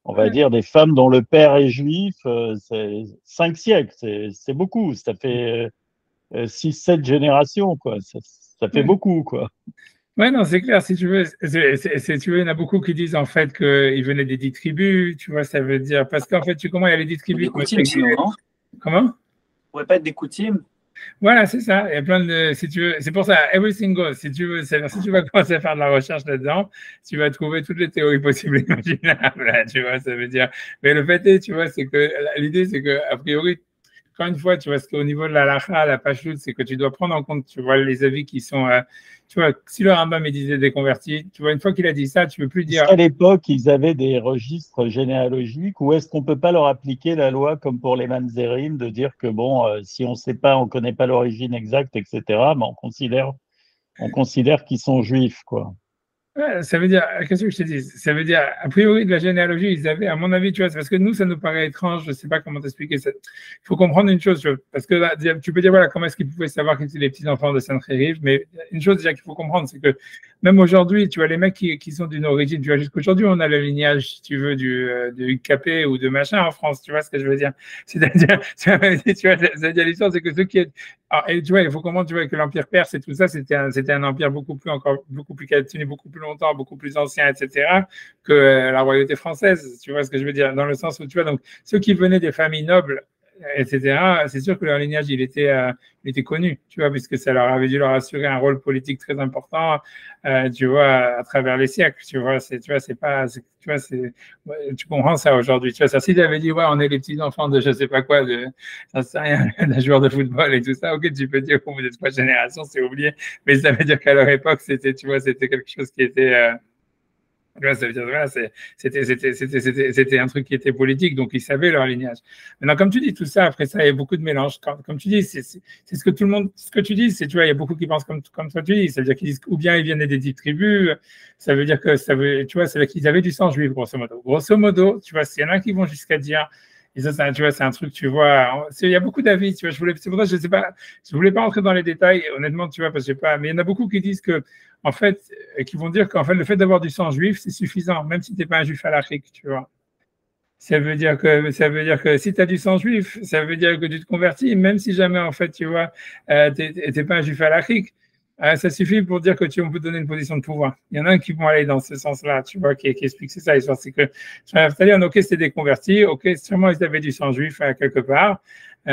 on va dire, des femmes dont le père est juif, c'est 5 siècles, c'est beaucoup. Ça fait 6-7 générations, quoi. Ça fait beaucoup, quoi. Ouais, non, c'est clair, si tu veux, tu veux, il y en a beaucoup qui disent en fait qu'ils venaient des 10 tribus, tu vois, ça veut dire, parce qu'en fait, comment il y a les 10 tribus? Des coutumes, sinon, non? Comment? Ça pourrait pas être des coutumes? Voilà, c'est ça. Il y a plein de, si tu veux, c'est pour ça, everything goes. Si tu veux, si tu vas commencer à faire de la recherche là-dedans, tu vas trouver toutes les théories possibles et imaginables, là, tu vois, ça veut dire. Mais le fait est, tu vois, c'est que l'idée, c'est que, a priori, encore une fois, tu vois, ce qu'au niveau de la halakha, la pachout, c'est que tu dois prendre en compte, tu vois, les avis qui sont, tu vois, si le Rambam il disait des convertis, tu vois, une fois qu'il a dit ça, tu peux plus Est-ce dire. qu'à l'époque, ils avaient des registres généalogiques ou est-ce qu'on peut pas leur appliquer la loi comme pour les mamzerim de dire que bon, si on sait pas, on connaît pas l'origine exacte, etc., mais on considère qu'ils sont juifs, quoi. Ouais, ça veut dire, qu'est-ce que je te dis? Ça veut dire, a priori, de la généalogie, ils avaient, à mon avis, tu vois, c'est parce que nous, ça nous paraît étrange, je sais pas comment t'expliquer ça. Il faut comprendre une chose, tu vois, parce que là, tu peux dire, voilà, comment est-ce qu'ils pouvaient savoir qu'ils étaient les petits-enfants de Sainte-Rive, mais une chose déjà qu'il faut comprendre, c'est que même aujourd'hui, tu vois, les mecs qui sont d'une origine, tu vois, jusqu'aujourd'hui, on a le lignage, si tu veux, du UKP ou de machin en France, tu vois ce que je veux dire? C'est-à-dire, tu vois, c'est-à-dire l'histoire, c'est que ceux qui, alors, et tu vois, il faut comprendre, tu vois, que l'Empire perse et tout ça, c'était un empire beaucoup plus, encore, beaucoup plus, qui a tenu beaucoup plus longtemps, beaucoup plus ancien, etc., que la royauté française. Tu vois ce que je veux dire? Dans le sens où, tu vois, donc, ceux qui venaient des familles nobles, etc., c'est sûr que leur lignage, il était connu, tu vois, puisque ça leur avait dû leur assurer un rôle politique très important, tu vois, à travers les siècles, tu vois, c'est pas, tu vois, ouais, tu comprends ça aujourd'hui, tu vois, ça, s'ils avaient dit, ouais, on est les petits-enfants de je sais pas quoi, ça sert à rien, d'un joueur de football et tout ça, ok, tu peux dire qu'on vous êtes pas génération, c'est oublié, mais ça veut dire qu'à leur époque, c'était, tu vois, c'était quelque chose qui était, ouais, ça veut dire, voilà, c'était un truc qui était politique, donc ils savaient leur lignage. Maintenant, comme tu dis, tout ça, après ça, il y a beaucoup de mélange. Comme tu dis, c'est ce que tout le monde, ce que tu dis, c'est, tu vois, il y a beaucoup qui pensent comme toi tu dis. Ça veut dire qu'ils disent, ou bien ils viennent des 10 tribus, ça veut dire que ça veut, tu vois, ça veut dire qu'ils avaient du sang juif, grosso modo. Grosso modo, tu vois, s'il y en a qui vont jusqu'à dire, et ça, tu vois, c'est un truc, tu vois, il y a beaucoup d'avis, tu vois, c'est pour ça que je sais pas, je voulais pas entrer dans les détails, honnêtement, tu vois, parce que je sais pas, mais il y en a beaucoup qui disent que, en fait, qui vont dire qu'en fait, le fait d'avoir du sang juif, c'est suffisant, même si tu n'es pas un juif halachique, tu vois. Ça veut dire que si tu as du sang juif, ça veut dire que tu te convertis, même si jamais, en fait, tu vois, tu n'es pas un juif halachique, ça suffit pour dire que on peut donner une position de pouvoir. Il y en a qui vont aller dans ce sens-là, tu vois, qui expliquent c'est ça l'histoire. C'est que, c'est-à-dire, ok, c'était des convertis, ok, sûrement ils avaient du sang juif quelque part. Tu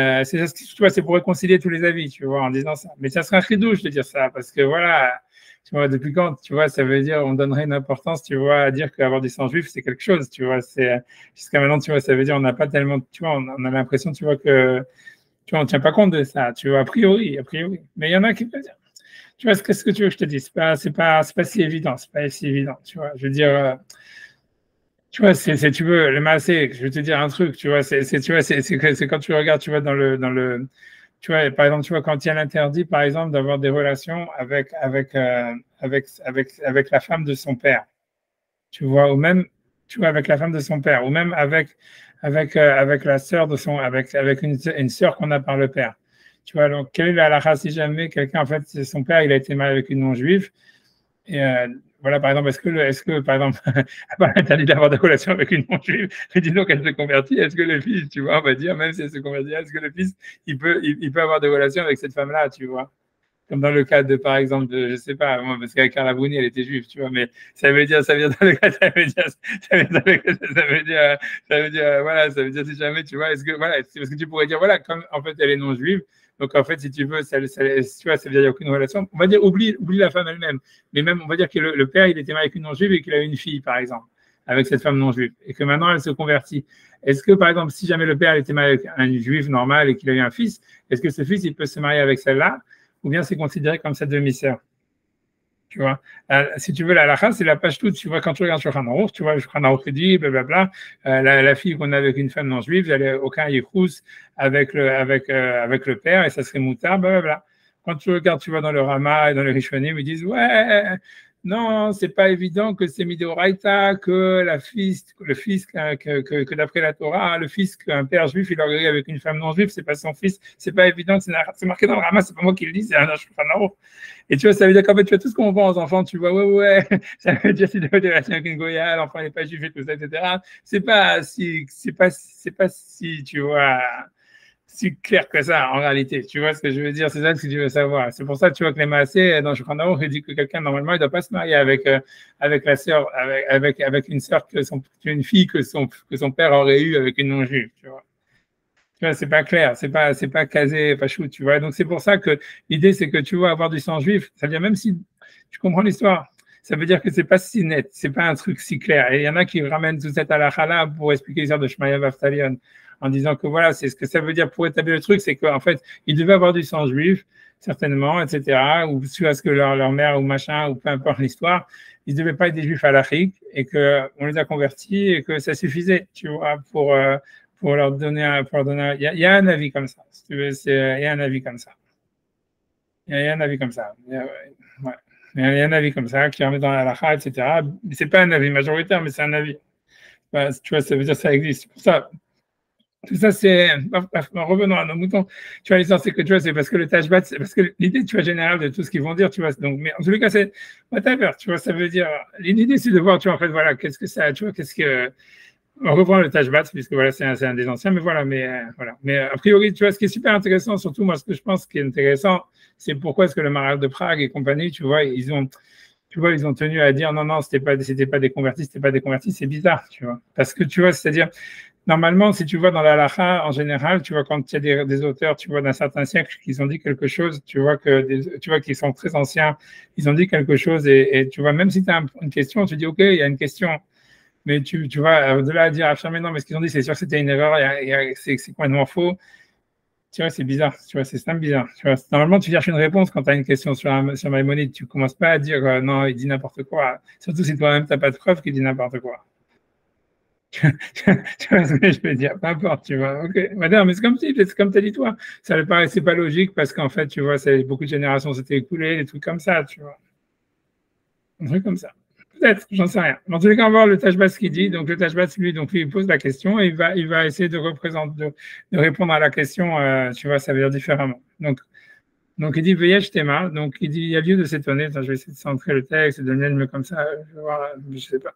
vois, c'est pour réconcilier tous les avis, tu vois, en disant ça. Mais ça serait un chidouche de dire ça, parce que voilà, tu vois, depuis quand, tu vois, ça veut dire, on donnerait une importance, tu vois, à dire qu'avoir du sang juif, c'est quelque chose, tu vois, jusqu'à maintenant, tu vois, ça veut dire, on n'a pas tellement, tu vois, on a l'impression, tu vois, tu vois, on ne tient pas compte de ça, tu vois, a priori. Mais il y en a qui peuvent dire, tu vois, ce que tu veux que je te dise, c'est pas si évident, c'est pas si évident, tu vois, je veux dire, tu vois, tu veux, le massé, je vais te dire un truc, tu vois, tu vois, c'est quand tu regardes, tu vois, tu vois, par exemple, tu vois, quand il y a l'interdit, par exemple, d'avoir des relations avec la femme de son père, tu vois, ou même, tu vois, avec la femme de son père, ou même avec la sœur avec une sœur qu'on a par le père. Tu vois, donc, quelle est la halakha si jamais quelqu'un, en fait, son père, il a été marié avec une non-juive, et voilà, par exemple, par exemple, interdit d'avoir des relations avec une non-juive, mais disons qu'elle se convertit, est-ce que le fils, tu vois, on va dire, même si elle se convertit, est-ce que le fils, il peut avoir des relations avec cette femme-là, tu vois? Comme dans le cas de, par exemple, je sais pas, moi, parce qu'avec Carla Bruni, elle était juive, tu vois, mais ça veut dire dans le cas, voilà, ça veut dire si jamais, tu vois, voilà, parce que tu pourrais dire, voilà, comme, en fait, elle est non juive, donc, en fait, si tu veux, tu vois, ça veut dire qu'il n'y a aucune relation. On va dire, oublie la femme elle-même. Mais même, on va dire que le père, il était marié avec une non-juive et qu'il a eu une fille, par exemple, avec cette femme non-juive, et que maintenant, elle se convertit. Est-ce que, par exemple, si jamais le père était marié avec un juif normal et qu'il a eu un fils, est-ce que ce fils, il peut se marier avec celle-là, ou bien c'est considéré comme sa demi-sœur? Tu vois, si tu veux, la halakha, c'est la page toute. Tu vois, quand tu regardes sur Hanaour, tu vois, sur Hanaour dit, blablabla, la fille qu'on a avec une femme non juive, elle n'a aucun yichus avec le père, et ça serait moutard, blablabla. Quand tu regardes, tu vois, dans le Rama et dans le Rishonim, ils disent, ouais, non, c'est pas évident que c'est Midoraita, que le fils, que d'après la Torah, le fils qu'un père juif, il aurait eu avec une femme non juive, c'est pas son fils, c'est pas évident, c'est marqué dans le Rama, c'est pas moi qui le dis, c'est un Hanaour. Et tu vois, ça veut dire qu'en fait, tu vois, tout ce qu'on voit aux enfants, tu vois, ouais, ça veut dire si tu as des relations avec une Goya, l'enfant n'est pas juif et tout ça, etc. C'est pas si, tu vois, si clair que ça, en réalité. Tu vois ce que je veux dire? C'est ça ce que tu veux savoir. C'est pour ça, tu vois, que les Maasé, dans Shulchan Aruch, il dit que quelqu'un, normalement, il ne doit pas se marier avec la sœur, avec une sœur une fille que son père aurait eu avec une non-juive, tu vois. Tu vois, c'est pas clair, c'est pas casé, pas chou, tu vois. Donc, c'est pour ça que l'idée, c'est que tu vas avoir du sang juif. Ça veut dire, même si tu comprends l'histoire, ça veut dire que c'est pas si net, c'est pas un truc si clair. Et il y en a qui ramènent tout cette halakha-là pour expliquer l'histoire de Shmaya Vaftalion, en disant que voilà, c'est ce que ça veut dire pour établir le truc, c'est qu'en fait, ils devaient avoir du sang juif, certainement, etc., ou soit ce que leur mère ou machin, ou peu importe l'histoire, ils ne devaient pas être des juifs halachiques et qu'on les a convertis et que ça suffisait, tu vois, pour leur donner il y a un avis comme ça, si tu veux, il y a un avis comme ça. Il y a un avis comme ça. Ouais. Il y a un avis comme ça qui remet dans la halakha, etc. C'est pas un avis majoritaire, mais c'est un avis. Tu vois, ça veut dire que ça existe. Pour ça, tout ça, c'est. Revenons à nos moutons. Tu vois, l'histoire, c'est que tu vois, c'est parce que le tashbat, c'est parce que l'idée, tu vois, générale de tout ce qu'ils vont dire, tu vois. Donc, mais en tous les cas, c'est whatever, tu vois, ça veut dire. L'idée, c'est de voir, tu vois, en fait, voilà, qu'est-ce que ça, tu vois, qu'est-ce que. On reprend le tashbat, puisque voilà, c'est un des anciens, mais voilà, voilà. Mais a priori, tu vois, ce qui est super intéressant, surtout, moi, ce que je pense qui est intéressant, c'est pourquoi est-ce que le Maharal de Prague et compagnie, tu vois, ils ont tenu à dire non, c'était pas des convertis, c'est bizarre, tu vois. Parce que tu vois, c'est-à-dire, normalement, si tu vois dans la halakha, en général, tu vois, quand il y a des auteurs, tu vois, d'un certain siècle, qui ont dit quelque chose, tu vois, qu'ils sont très anciens, ils ont dit quelque chose, et tu vois, même si tu as une question, tu dis, OK, il y a une question, mais tu vois, de là à dire, affirmer, non, mais ce qu'ils ont dit, c'est sûr que c'était une erreur, c'est complètement faux. Tu vois, c'est bizarre, tu vois, c'est simple bizarre. Tu vois, normalement, tu cherches une réponse quand tu as une question sur Maïmonide. Tu ne commences pas à dire non, il dit n'importe quoi. Surtout si toi-même, tu n'as pas de preuve qu'il dit n'importe quoi. Tu vois ce que je veux dire? Peu importe, tu vois. Ok, madame, mais c'est comme tu as dit toi. Ça ne paraissait pas logique parce qu'en fait, tu vois, beaucoup de générations s'étaient écoulées, des trucs comme ça, tu vois. Un truc comme ça. Peut-être, j'en sais rien. En tous les cas, on va voir le Tashbat ce qu'il dit. Donc, le Tashbat, lui, il pose la question et il va essayer de répondre à la question, tu vois, ça veut dire différemment. Donc il dit Veyesh Tema. Donc, il dit il y a lieu de s'étonner. Attends, je vais essayer de centrer le texte et de le mettre comme ça. Je vais voir, je sais pas.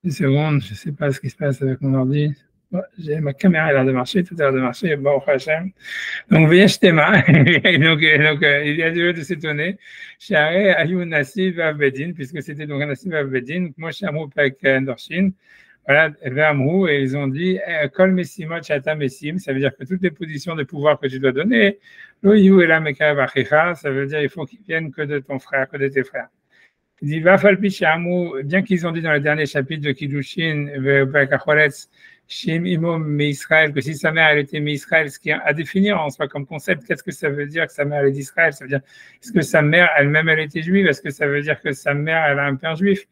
Une seconde, je sais pas ce qui se passe avec mon ordi. Ouais, ma caméra a l'air de marcher, tout a l'air de marcher. Bon, Hachem. Donc, Veyesh Tema. donc, il y a lieu de s'étonner. Share Ayou Nassib Avbedin, puisque c'était donc un Nassib Avbedin. Moi, Shamou Pek Endorshin. Voilà, et ils ont dit Kol Messimot Shata Messim, ça veut dire que toutes les positions de pouvoir que tu dois donner, Loyu et la Meka Vachicha, ça veut dire il faut qu'ils viennent que de ton frère, que de tes frères. Il dit Vafal Pishamou, bien qu'ils ont dit dans le dernier chapitre de Kiddushin, Bekachoretz, Shim Imom Israël, que si sa mère elle était Israël, ce qui est à définir en soi comme concept, qu'est-ce que ça veut dire que sa mère elle est d'Israël? Ça veut dire est-ce que sa mère elle-même elle était juive? Est-ce que ça veut dire que sa mère elle a un père juif?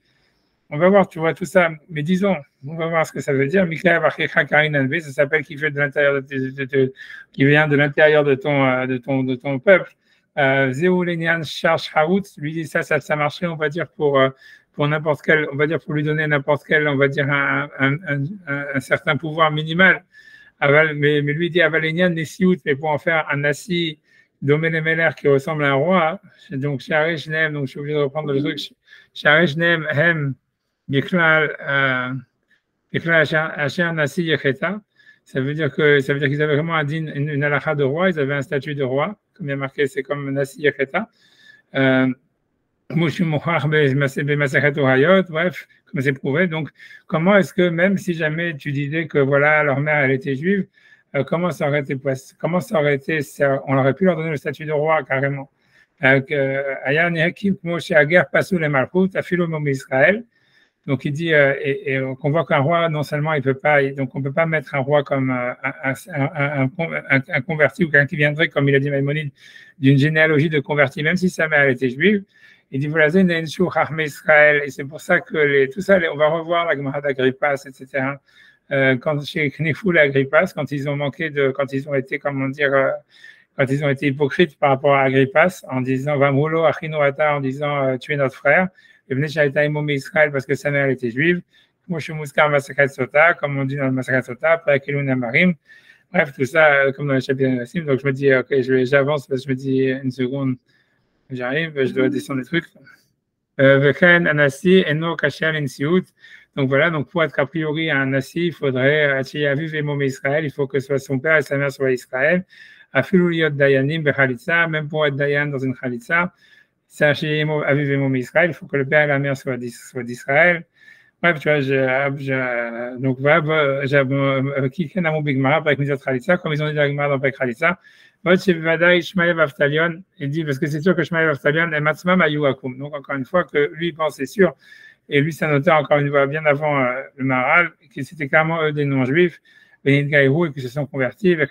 On va voir, tu vois, tout ça. Mais disons, on va voir ce que ça veut dire. Mikael Vachicha Karin Anbe, ça s'appelle qui vient de l'intérieur de ton peuple. Zéoulenian Charge Haout, lui dit ça marcherait, on va dire, pour n'importe quel, on va dire, pour lui donner n'importe quel, on va dire, un certain pouvoir minimal. Mais lui dit Avalenian Nessiout, mais pour en faire un Nassi Domenemeler qui ressemble à un roi. Donc, Sharish Nem, donc je suis obligé de reprendre le truc. Sharish Nem, Hem, ça veut dire qu'ils avaient vraiment une halakha de roi, ils avaient un statut de roi, comme il y a marqué, c'est comme Nasi Yecheta. Bref, comme c'est prouvé. Donc, comment est-ce que même si jamais tu disais que voilà, leur mère, elle était juive, comment ça aurait été, on aurait pu leur donner le statut de roi carrément. Israël. Donc il dit et qu'on voit qu'un roi non seulement il peut pas, donc on peut pas mettre un roi comme un converti ou quelqu'un qui viendrait, comme il a dit Maïmonide, d'une généalogie de convertis, même si sa mère était juive. Il dit voilà, Israël, et c'est pour ça que tout ça, on va revoir la Gemara d'Agrippas, etc. Quand chez Knifou l'Agrippas, quand ils ont été, comment dire, quand ils ont été hypocrites par rapport à Agrippas, en disant Vamroulo Achinoata, en disant tu es notre frère. Et venez chez Israël parce que sa mère était juive. Moi, je suis Mouskar Masakhat Sota, comme on dit dans le Masakhat Sota, après Kelun Amarim. Bref, tout ça, comme dans le chapitre de Nassim. Donc, je me dis, OK, j'avance parce que je me dis, une seconde, j'arrive, je dois descendre les trucs. Veken Anassi, Eno Kachel Insiout. Donc, voilà, donc pour être a priori un Nassi, il faudrait, Achiyaviv et Mom Israël, il faut que soit son père et sa mère soient Israël. Afiluliot Dayanim, Bechalitza, même pour être Dayan dans une Khalitza. Il faut que le père et la mère soient d'Israël. Bref, tu vois, donc voilà, avec Mizot Khalitza, comme ils ont dit dans la Gemara dans Pek Khalitza, il dit, parce que c'est sûr que Shmaï Vaftalion est Matzmam Ayuakum. Donc, encore une fois, que lui, il pense, c'est sûr, et lui, c'est un auteur, encore une fois, bien avant le Maharal, que c'était clairement eux des non-juifs. et qui se sont convertis, tu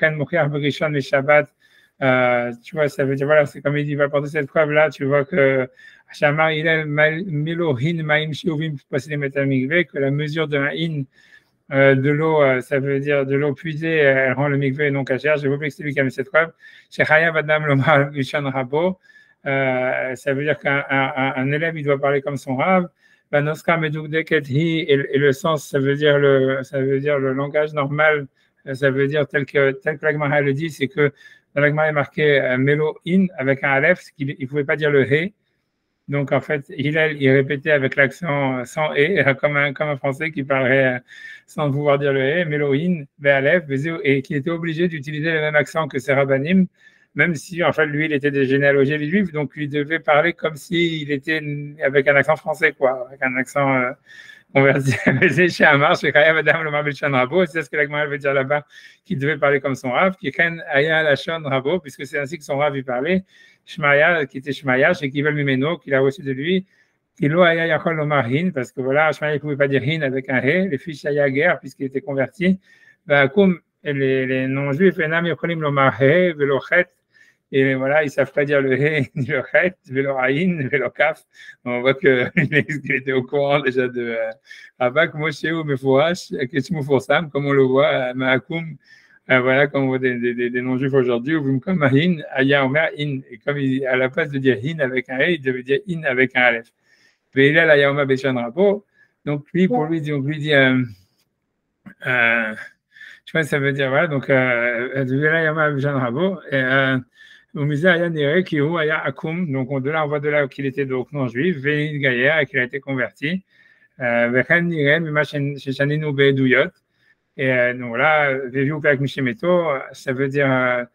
vois, ça veut dire, voilà, c'est comme il dit, va porter cette preuve-là, tu vois que Shamar Hillel Melohin Maim Shiovim que la mesure de un in de l'eau, ça veut dire de l'eau puisée, elle rend le mikvé non cachère. J'ai oublié que c'est lui qui a mis cette preuve. Chez Chaya Badam Lomar Vishan Rabo, ça veut dire qu'un élève, il doit parler comme son rave. Banoska Medugdeket Hi, et le sens, ça veut dire le langage normal, ça veut dire tel que la Gemara le dit, c'est que dans la Gemara est marqué Melo In avec un Aleph, il ne pouvait pas dire le He. Donc, en fait, il répétait avec l'accent sans « comme un Français qui parlerait sans pouvoir dire le « et », Méloïn, Béalef, et qui était obligé d'utiliser le même accent que ses rabbinim, même si, en fait, lui, il était des généalogies juifs, donc il devait parler comme s'il était avec un accent français, quoi, avec un accent converti. Chez Amar, chez Chaya Madame le Marbelchan Rabo, c'est ce que la Gemara veut dire là-bas, qu'il devait parler comme son rave, qui ken Aya Lachon Rabo, puisque c'est ainsi que son rave, il parlait. Shmaya, qui était Shmaya, chez Kivel Mimeno, qu'il a reçu de lui, Kilo Aya Yachol Lomar Hin, parce que voilà, Shmaya ne pouvait pas dire Hin avec un He, les fils Shaya Ger, puisqu'il était converti. Comme les non-juifs, Enam Yocholim Lomar He, Velochet, et voilà, ils ne savent pas dire le He, ni le Chet, Velo Aïn, Velo Kaf. On voit qu'il était au courant déjà de Abak Moshe ou Mefourash, Ketchmou Forsam, comme on le voit à Maakoum. Voilà, comme on voit des non-juifs aujourd'hui, ou comme Hin, Aya Omer In. Et comme à la place de dire Hin avec un E, il devait dire In avec un Aleph. Veila Aya Omer Beshan Rabo. Donc lui, pour lui, tu vois, ça veut dire, voilà, donc Veila Aya Omer Beshan Rabo. Au musée Aya Nere, qui est Aya Akum. Donc on voit de là qu'il était donc non-juif, Vénid Gaïa, et qu'il a été converti. Vechen Nire, Mima Shechaninu Be'eduyot. Et donc voilà, Véviou avec Mishimeto, c'est-à-dire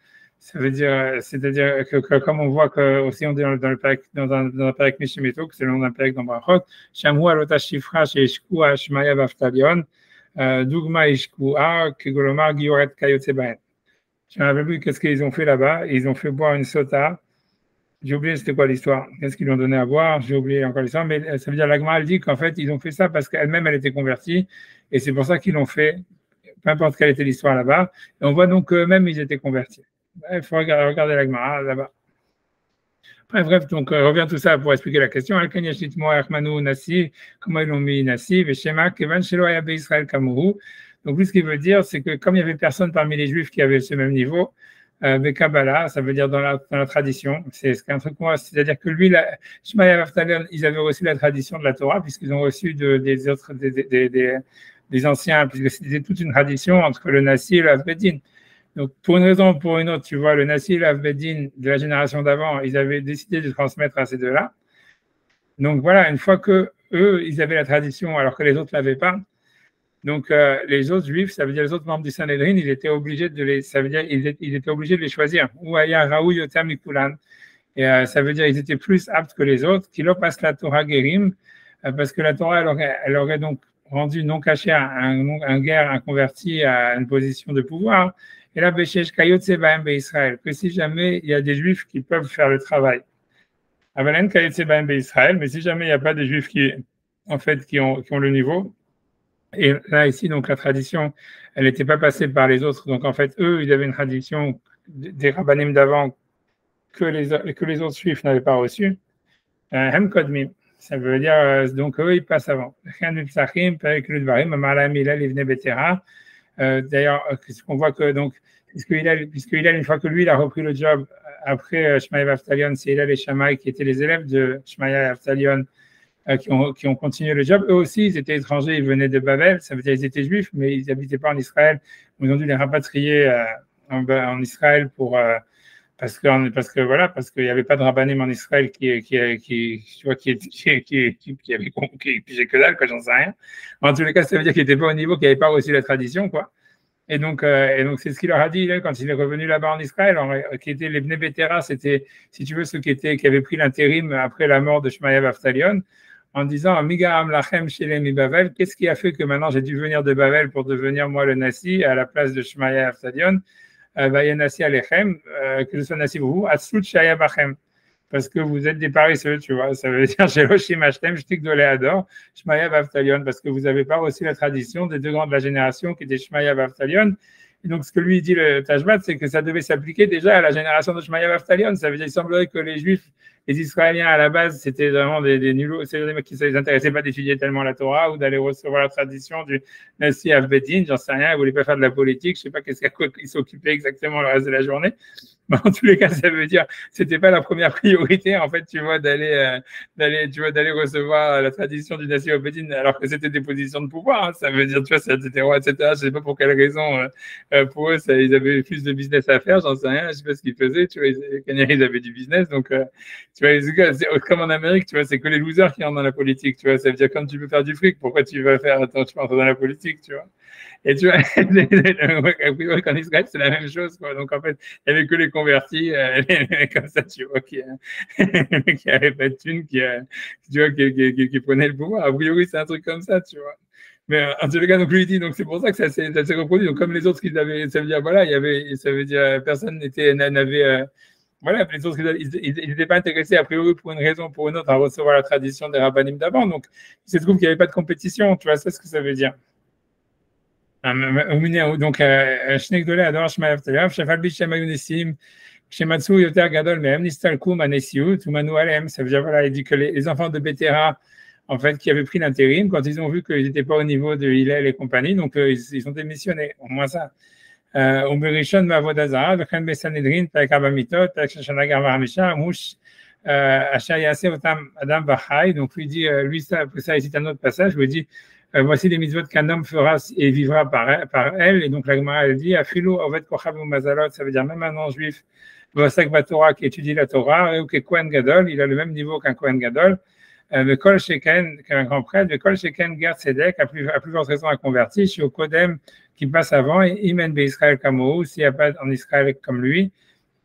que comme on voit que aussi on dit dans le Perek Mishimeto, que c'est le nom d'un Perek dans Brachot, Shamhu alota shifra sheishkua shmaya vaftalion, dugma ishkua kegolomar gioret kayotse baen. Je me rappelle plus qu'est-ce qu'ils ont fait là-bas. Ils ont fait boire une sota. J'ai oublié c'était quoi l'histoire. Qu'est-ce qu'ils lui ont donné à boire? J'ai oublié encore l'histoire. Mais ça veut dire, la Gemara dit qu'en fait, ils ont fait ça parce qu'elle-même, elle était convertie. Et c'est pour ça qu'ils l'ont fait. Peu importe quelle était l'histoire là-bas. Et on voit donc qu'eux-mêmes, ils étaient convertis. Il faut regarder la Gemara là-bas. Bref, donc revient tout ça pour expliquer la question. Comment ils l'ont mis Nassi, Veshema, Kevan Shelo Ayabe Israël Kamoru. Donc lui, ce qu'il veut dire, c'est que comme il n'y avait personne parmi les Juifs qui avait ce même niveau, Kabbalah, ça veut dire dans la tradition. C'est un truc moi, c'est-à-dire que lui, Shmaya Vaftalion, ils avaient reçu la tradition de la Torah puisqu'ils ont reçu des anciens, puisque c'était toute une tradition entre le Nassi et le Avbedin. Donc, pour une raison ou pour une autre, tu vois, le Nassi et le Avbedin de la génération d'avant, ils avaient décidé de transmettre à ces deux-là. Donc, voilà, une fois que eux, ils avaient la tradition alors que les autres ne l'avaient pas, donc les autres juifs, ça veut dire les autres membres du Sanhedrin, ils étaient obligés de les choisir. Ou Aya Raou Yotam Mikulan. Et ça veut dire qu'ils étaient plus aptes que les autres, qui leur passent la Torah Gerim, parce que la Torah, elle aurait donc rendu non caché un guerre, un converti à une position de pouvoir. Et là, Beshesh Kayotse Baem Israël, que si jamais il y a des juifs qui peuvent faire le travail. Avalen Kayotse Baem Israël, mais si jamais il n'y a pas des juifs qui ont le niveau. Et là, ici, donc, la tradition, elle n'était pas passée par les autres. Donc, en fait, eux, ils avaient une tradition des rabbanim d'avant que les autres juifs n'avaient pas reçue. Hem Kodmim, ça veut dire, donc, eux, ils passent avant. D'ailleurs, on voit que, donc, puisque Hillel, une fois que lui, il a repris le job après Shmaya Vaftalion, c'est Hillel et Shammai qui étaient les élèves de Shmaya Vaftalion, qui ont continué le job. Eux aussi, ils étaient étrangers, ils venaient de Babel, ça veut dire qu'ils étaient juifs, mais ils n'habitaient pas en Israël. Ils ont dû les rapatrier en Israël parce qu'il n'y avait pas de rabbanim en Israël qui avait pigé que dalle, quoi, j'en sais rien. En tous les cas, ça veut dire qu'ils n'étaient pas au niveau, qu'ils n'avaient pas reçu la tradition, quoi. Et donc, c'est ce qu'il leur a dit là, quand il est revenu là-bas en Israël, qui étaient les Bnei Betera, c'était, si tu veux, ceux qui avaient pris l'intérim après la mort de Shmaya Vaftalion, en disant Migaam Lachem Shelem Bavel, qu'est-ce qui a fait que maintenant j'ai dû venir de Bavel pour devenir moi le Nassi à la place de Shmaya Vaftalion, Vayanassi Alechem, que je sois Nassi vous, Atslut Shaya Bachem. parce que vous êtes des paresseux, tu vois. Ça veut dire Sheloshim Hashem, Shtik Doléador, Shmaya Bavtalion, parce que vous n'avez pas reçu la tradition des deux grands de la génération qui étaient Shmaya Bavtalion. Et donc, ce que lui dit le Tashbat, c'est que ça devait s'appliquer déjà à la génération de Shmaya Bavtalion. Ça veut dire, il semblerait que les Juifs, les Israéliens à la base, c'était vraiment des nulos, c'est des mecs qui ne les intéressaient pas d'étudier tellement la Torah ou d'aller recevoir la tradition du Nassi Avbedin, j'en sais rien, ils ne voulaient pas faire de la politique, je ne sais pas qu'est-ce qu'ils s'occupaient exactement le reste de la journée. Mais en tous les cas, ça veut dire, c'était pas la première priorité, en fait, tu vois, d'aller recevoir la tradition du Nassi Avbedin, alors que c'était des positions de pouvoir, hein. Ça veut dire, tu vois, c'était roi, etc. Je ne sais pas pour quelle raison, pour eux, ils avaient plus de business à faire, j'en sais rien, je ne sais pas ce qu'ils faisaient, tu vois, ils avaient du business, donc, tu vois, comme en Amérique, tu vois, c'est que les losers qui entrent dans la politique, tu vois. Ça veut dire, quand tu veux faire du fric, pourquoi tu vas faire, attends, tu vas entrer dans la politique, tu vois. Et tu vois, qu'en Israël, c'est la même chose, quoi. Donc, en fait, il n'y avait que les convertis, comme ça, tu vois, qui n'avaient pas de thunes, qui prenaient le pouvoir. A priori, c'est un truc comme ça, tu vois. Mais en tout cas, donc lui dit, donc c'est pour ça que ça s'est reproduit. Donc, comme les autres, ils avaient, ça veut dire, voilà, ça veut dire, personne n'avait, voilà, les autres, ils n'étaient pas intéressés a priori pour une raison ou pour une autre à recevoir la tradition des rabbinim d'avant. Donc, il se trouve qu'il n'y avait pas de compétition. Tu vois, c'est ce que ça veut dire. Donc, Shnek Dolé adore Shmaev Telev, Shafal Bichem Ayunesim, Shematsu Yoter Gadol, Mehem Nistalkum Anesiut, ou Manu Alem. Ça veut dire, voilà, il dit que les enfants de Bétéra, en fait, qui avaient pris l'intérim, quand ils ont vu qu'ils n'étaient pas au niveau de Hillel et compagnie, donc ils ont démissionné, au moins ça. וברishon מעבודה זרה, וכן בסנהדרין, פרק 4 מיתות, פרק של שנה גרמה חמישה, מוש אשר יעשה אותם אדם וחי. Donc lui dit, ça ici un autre passage, lui dit, voici les mitzvot qu'un homme fera et vivra par elle. Et donc la Gemara, elle dit, afilou ovet kochav umazalot, ça veut dire même un non-juif, vasak Torah qui étudie la Torah, ou que Kohen Gadol, il a le même niveau qu'un Kohen Gadol. Le kol sheken, qu'un grand prêtre, le kol sheken ger tzedek, à plus forte raison à convertir, chez au kodem qui passe avant, et imen be Israël kamou, s'il n'y a pas en Israël comme lui,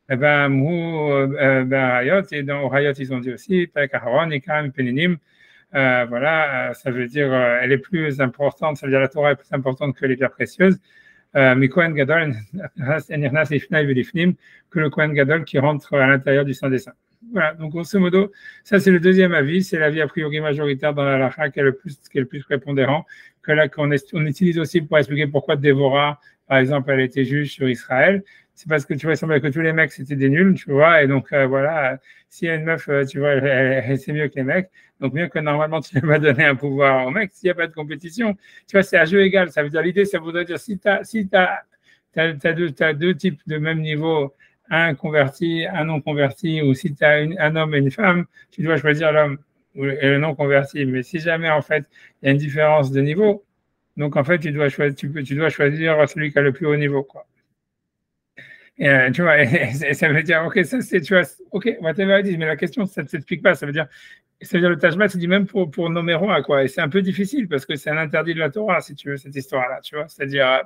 eh ben, mou, ben, Hayot, et dans Hayot, ils ont dit aussi, pek aharon, ikram, peninim, voilà, ça veut dire, elle est plus importante, ça veut dire la Torah est plus importante que les pierres précieuses, mais Kohen Gadol, que le Kohen Gadol qui rentre à l'intérieur du Saint des Saints. Voilà, donc grosso modo, ça c'est le deuxième avis, c'est l'avis a priori majoritaire dans la halakha qui est le plus prépondérant, que là qu'on utilise aussi pour expliquer pourquoi Dévorah, par exemple, elle était juge sur Israël. C'est parce que tu vois, il semblait que tous les mecs c'était des nuls, tu vois, et donc voilà, s'il y a une meuf, tu vois, elle c'est mieux que les mecs, donc mieux que normalement tu vas donner un pouvoir aux mecs s'il n'y a pas de compétition. Tu vois, c'est à jeu égal, ça veut dire l'idée, ça voudrait dire si t'as deux types de même niveau, un converti, un non converti, ou si tu as un homme et une femme, tu dois choisir l'homme et le non converti. Mais si jamais, en fait, il y a une différence de niveau, donc en fait, tu dois choisir celui qui a le plus haut niveau, quoi. Et, tu vois, ça veut dire, ok, ça c'est, tu vois, ok, whatever it is, mais la question, ça ne s'explique pas. Ça veut dire le Tashbat, c'est dit même pour nommer roi, quoi. Et c'est un peu difficile parce que c'est un interdit de la Torah, si tu veux, cette histoire-là, tu vois. C'est-à-dire,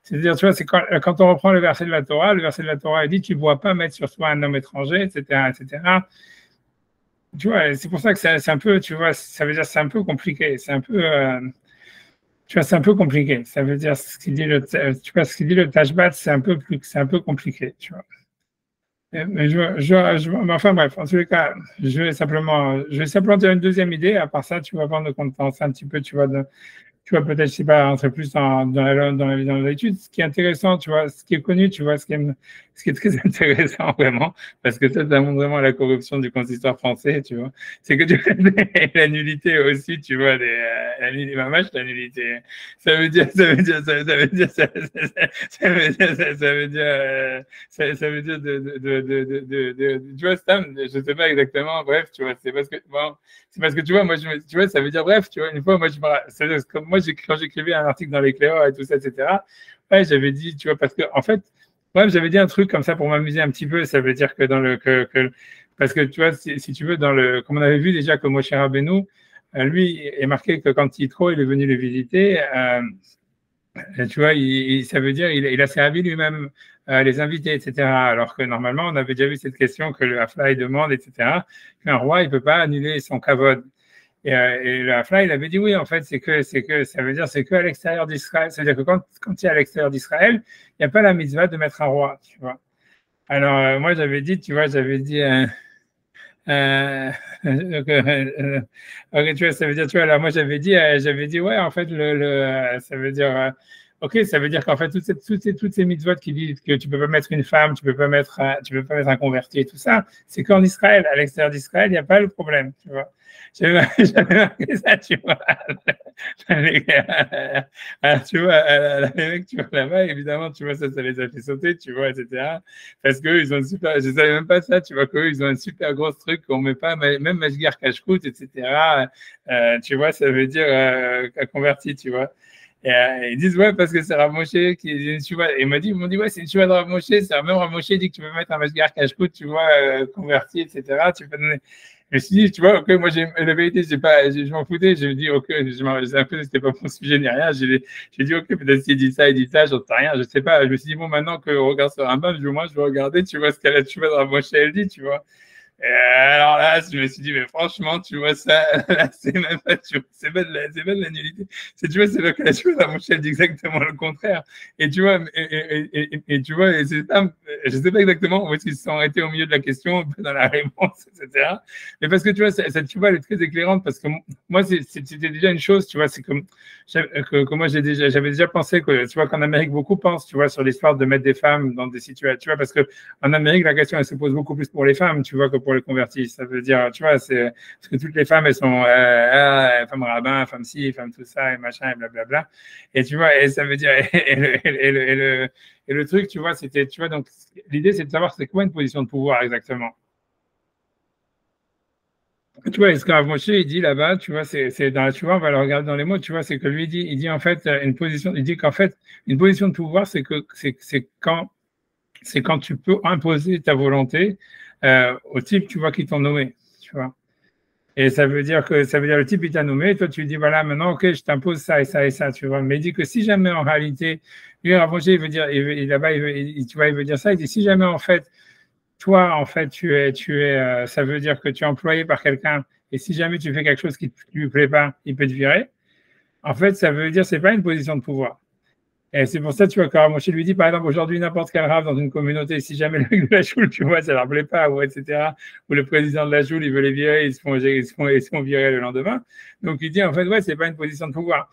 tu vois, c'est quand on reprend le verset de la Torah, il dit, tu ne dois pas mettre sur toi un homme étranger, etc., etc. Tu vois, c'est pour ça que c'est un peu, tu vois, ça veut dire c'est un peu compliqué, c'est un peu, tu vois, c'est un peu compliqué. Ça veut dire ce qu'il dit le Tashbat, c'est un peu compliqué, tu vois. Mais enfin bref, en tous les cas, je vais simplement dire une deuxième idée. À part ça, tu vas voir de penser un petit peu, tu vois, peut-être, je sais pas, entrer plus dans l'étude. Ce qui est intéressant, tu vois, ce qui est connu, tu vois, ce qui est très intéressant vraiment, parce que ça montre vraiment la corruption du consistoire français, tu vois. C'est que la nullité aussi, tu vois, la nullité. Ça veut dire, tu vois, Stam, je sais pas exactement, bref, tu vois, c'est parce que tu vois, moi, tu vois, ça veut dire, bref, tu vois, une fois, moi, quand j'écrivais un article dans l'Éclair et tout ça, etc., ouais, j'avais dit, tu vois, parce que, en fait, bref, j'avais dit un truc comme ça pour m'amuser un petit peu, ça veut dire que parce que, tu vois, si tu veux, comme on avait vu déjà que Moshe Rabbeinu, lui, est marqué que quand Yitro, il est venu le visiter, tu vois, ça veut dire il a servi lui-même les invités, etc. Alors que normalement, on avait déjà vu cette question que le Hafla demande, etc. Qu'un roi, il ne peut pas annuler son kavod. Et le Hafla, il avait dit oui, en fait, ça veut dire c'est que à l'extérieur d'Israël. C'est-à-dire que quand tu es à l'extérieur d'Israël, il n'y a pas la mitzvah de mettre un roi, tu vois. Alors moi, j'avais dit, tu vois, Ok, tu vois, ça veut dire, tu vois, là, moi, j'avais dit, ouais, en fait, ça veut dire, ok, ça veut dire qu'en fait, toutes ces mitzvot qui disent que tu peux pas mettre une femme, tu peux pas mettre un converti et tout ça, c'est qu'en Israël, à l'extérieur d'Israël, il n'y a pas le problème, tu vois. J'avais marqué ça, tu vois. Tu vois, les mecs, tu vois, là-bas, évidemment, tu vois, ça les a fait sauter, tu vois, etc. Parce qu'eux, ils ont je savais même pas ça, tu vois, qu'eux, ils ont un super gros truc qu'on met pas, même Mashgiach Kashrut, etc. Tu vois, ça veut dire converti, tu vois. Et, ils disent, ouais, parce que c'est Rav Moshe qui est une chouva. Et ils m'ont dit, ouais, c'est une chouva de Rav Moshe. C'est même Rav Moshe dit que tu peux mettre un Mashgiach Kashrut, tu vois, converti, etc. Tu peux donner. Je me suis dit, tu vois, ok, moi, la vérité, je m'en foutais. Je me dis, ok, c'était pas mon sujet ni rien. J'ai dit, ok, peut-être qu'il dit ça, j'en sais rien, je sais pas. Je me suis dit, bon, maintenant qu'on regarde sur un bas, moi, je vais regarder, tu vois, ce qu'elle a tu vois dans Rav Moshe, elle dit, tu vois. Et alors là, je me suis dit, mais franchement, tu vois, ça, là, c'est même pas, tu vois, c'est pas de la nullité. Tu vois, c'est là que la chose à mon chef dit exactement le contraire. Et tu vois, tu vois, je sais pas exactement où est-ce qu'ils se sont arrêtés au milieu de la question, dans la réponse, etc. Mais parce que tu vois, cette tu vois, elle est très éclairante parce que moi, c'était déjà une chose, tu vois, c'est comme, que moi, j'avais déjà pensé que, tu vois, qu'en Amérique, beaucoup pensent, tu vois, sur l'histoire de mettre des femmes dans des situations, tu vois, parce que en Amérique, la question, elle se pose beaucoup plus pour les femmes, tu vois, que pour les convertis. Ça veut dire, tu vois, c'est parce que toutes les femmes, elles sont femmes rabbins, femmes ci, femmes tout ça, et machin, et blablabla. Et tu vois, et ça veut dire, et le truc, tu vois, c'était, tu vois, donc l'idée, c'est de savoir c'est quoi une position de pouvoir exactement. Tu vois, et ce qu'Rav Moshe, il dit là-bas, tu vois, tu vois, on va le regarder dans les mots, tu vois, c'est que lui, il dit en fait, il dit qu'en fait, une position de pouvoir, c'est quand tu peux imposer ta volonté au type, tu vois, qui t'ont nommé, tu vois. Et ça veut dire le type, il t'a nommé, et toi, tu lui dis, voilà, maintenant, ok, je t'impose ça et ça et ça, tu vois. Mais il dit que si jamais, en réalité, lui, Ravonger, il veut dire, là-bas, tu vois, il veut dire ça, il dit, si jamais, en fait, toi, en fait, ça veut dire que tu es employé par quelqu'un, et si jamais tu fais quelque chose qui ne lui plaît pas, il peut te virer. En fait, ça veut dire, c'est pas une position de pouvoir. Et c'est pour ça, tu vois, quand Moshe lui dit, par exemple, aujourd'hui, n'importe quel rave dans une communauté, si jamais le mec de la choule, tu vois, ça leur plaît pas, ou etc., ou le président de la choule, il veut les virer, ils se font virer le lendemain. Donc, il dit, en fait, ouais, c'est pas une position de pouvoir.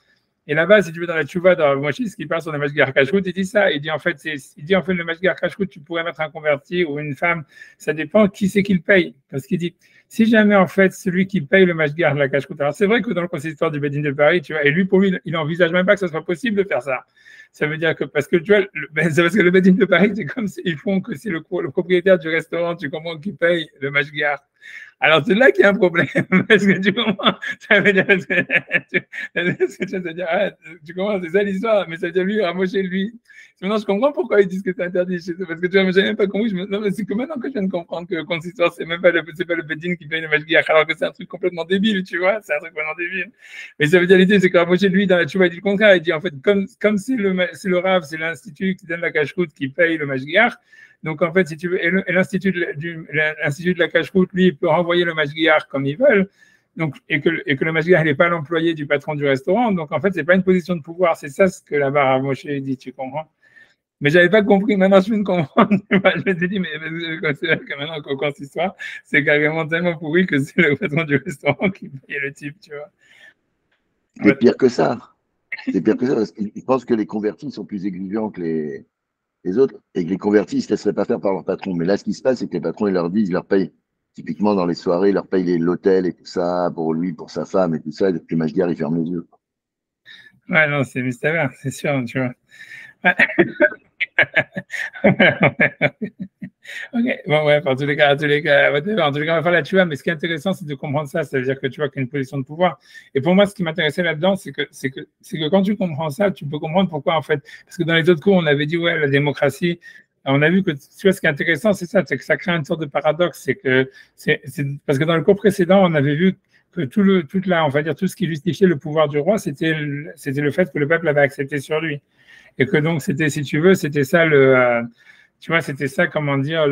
Et là-bas, si tu veux, dans la tchouva, dans Moshe, ce qui passe sur le Mashgiach Kashrut, il dit ça. Il dit, en fait, le Mashgiach Kashrut, tu pourrais mettre un converti ou une femme. Ça dépend qui c'est qui le paye. Parce qu'il dit, si jamais, en fait, celui qui paye le Mashgiach de la Kashrut, alors c'est vrai que dans le consistoire du Bedin de Paris, tu vois, et lui, pour lui, il n'envisage même pas que ce soit possible de faire ça. Ça veut dire que, parce que tu vois, c'est parce que le Bedin de Paris, c'est comme s'ils font que c'est le propriétaire du restaurant, tu comprends, qui paye le Mashgiach. Alors, c'est là qu'il y a un problème. Parce que tu comprends, ça veut dire, tu comprends, c'est ça l'histoire. Mais ça veut dire, lui, Ramosher, lui. Maintenant, je comprends pourquoi ils disent que c'est interdit chez eux. Parce que tu vois, mais j'avais même pas compris. Non, mais c'est que maintenant que je viens de comprendre que le consistoire, c'est pas le Bedin qui paye le Mashgiach, alors que c'est un truc complètement débile, tu vois. C'est un truc complètement débile. Mais ça veut dire, l'idée, c'est que Ramosher, lui, dans la Tchouva, il dit le contraire. Il dit, en fait, comme c'est le Rav, c'est l'institut qui donne la cache-route qui paye le Mashgiach. Donc, en fait, si tu veux, et l'Institut de la cache-route, lui, peut renvoyer le Mashgiach comme ils veulent. Donc, et que le Mashgiach n'est pas l'employé du patron du restaurant. Donc, en fait, c'est pas une position de pouvoir. C'est ça ce que là-bas Rav Moshe dit, tu comprends? Mais j'avais pas compris. Maintenant, je viens de comprendre. Je me suis dit, mais je considère que maintenant, qu'au consistoire, c'est carrément tellement pourri que c'est le patron du restaurant qui paye le type, tu vois. C'est pire que ça. C'est pire que ça, parce qu'ils pensent que les convertis sont plus exigeants que les autres, et que les convertis ne se laisseraient pas faire par leur patron. Mais là, ce qui se passe, c'est que les patrons, ils leur disent, ils leur payent, typiquement dans les soirées, ils leur payent l'hôtel et tout ça, pour lui, pour sa femme et tout ça, et depuis le Mashgiach, il ferme les yeux. Ouais, non, c'est mystérieux, c'est sûr, tu vois. Ouais. Ok, bon, ouais, en tous les cas, on va faire la tu vois, mais ce qui est intéressant, c'est de comprendre ça. Ça veut dire que tu vois qu'il y a une position de pouvoir. Et pour moi, ce qui m'intéressait là-dedans, c'est que quand tu comprends ça, tu peux comprendre pourquoi, en fait. Parce que dans les autres cours, on avait dit, ouais, la démocratie, on a vu que, tu vois, ce qui est intéressant, c'est ça, c'est que ça crée une sorte de paradoxe. Parce que dans le cours précédent, on avait vu que on va dire, tout ce qui justifiait le pouvoir du roi, c'était le fait que le peuple avait accepté sur lui. Et que donc, c'était, si tu veux, c'était ça tu vois, c'était ça, comment dire,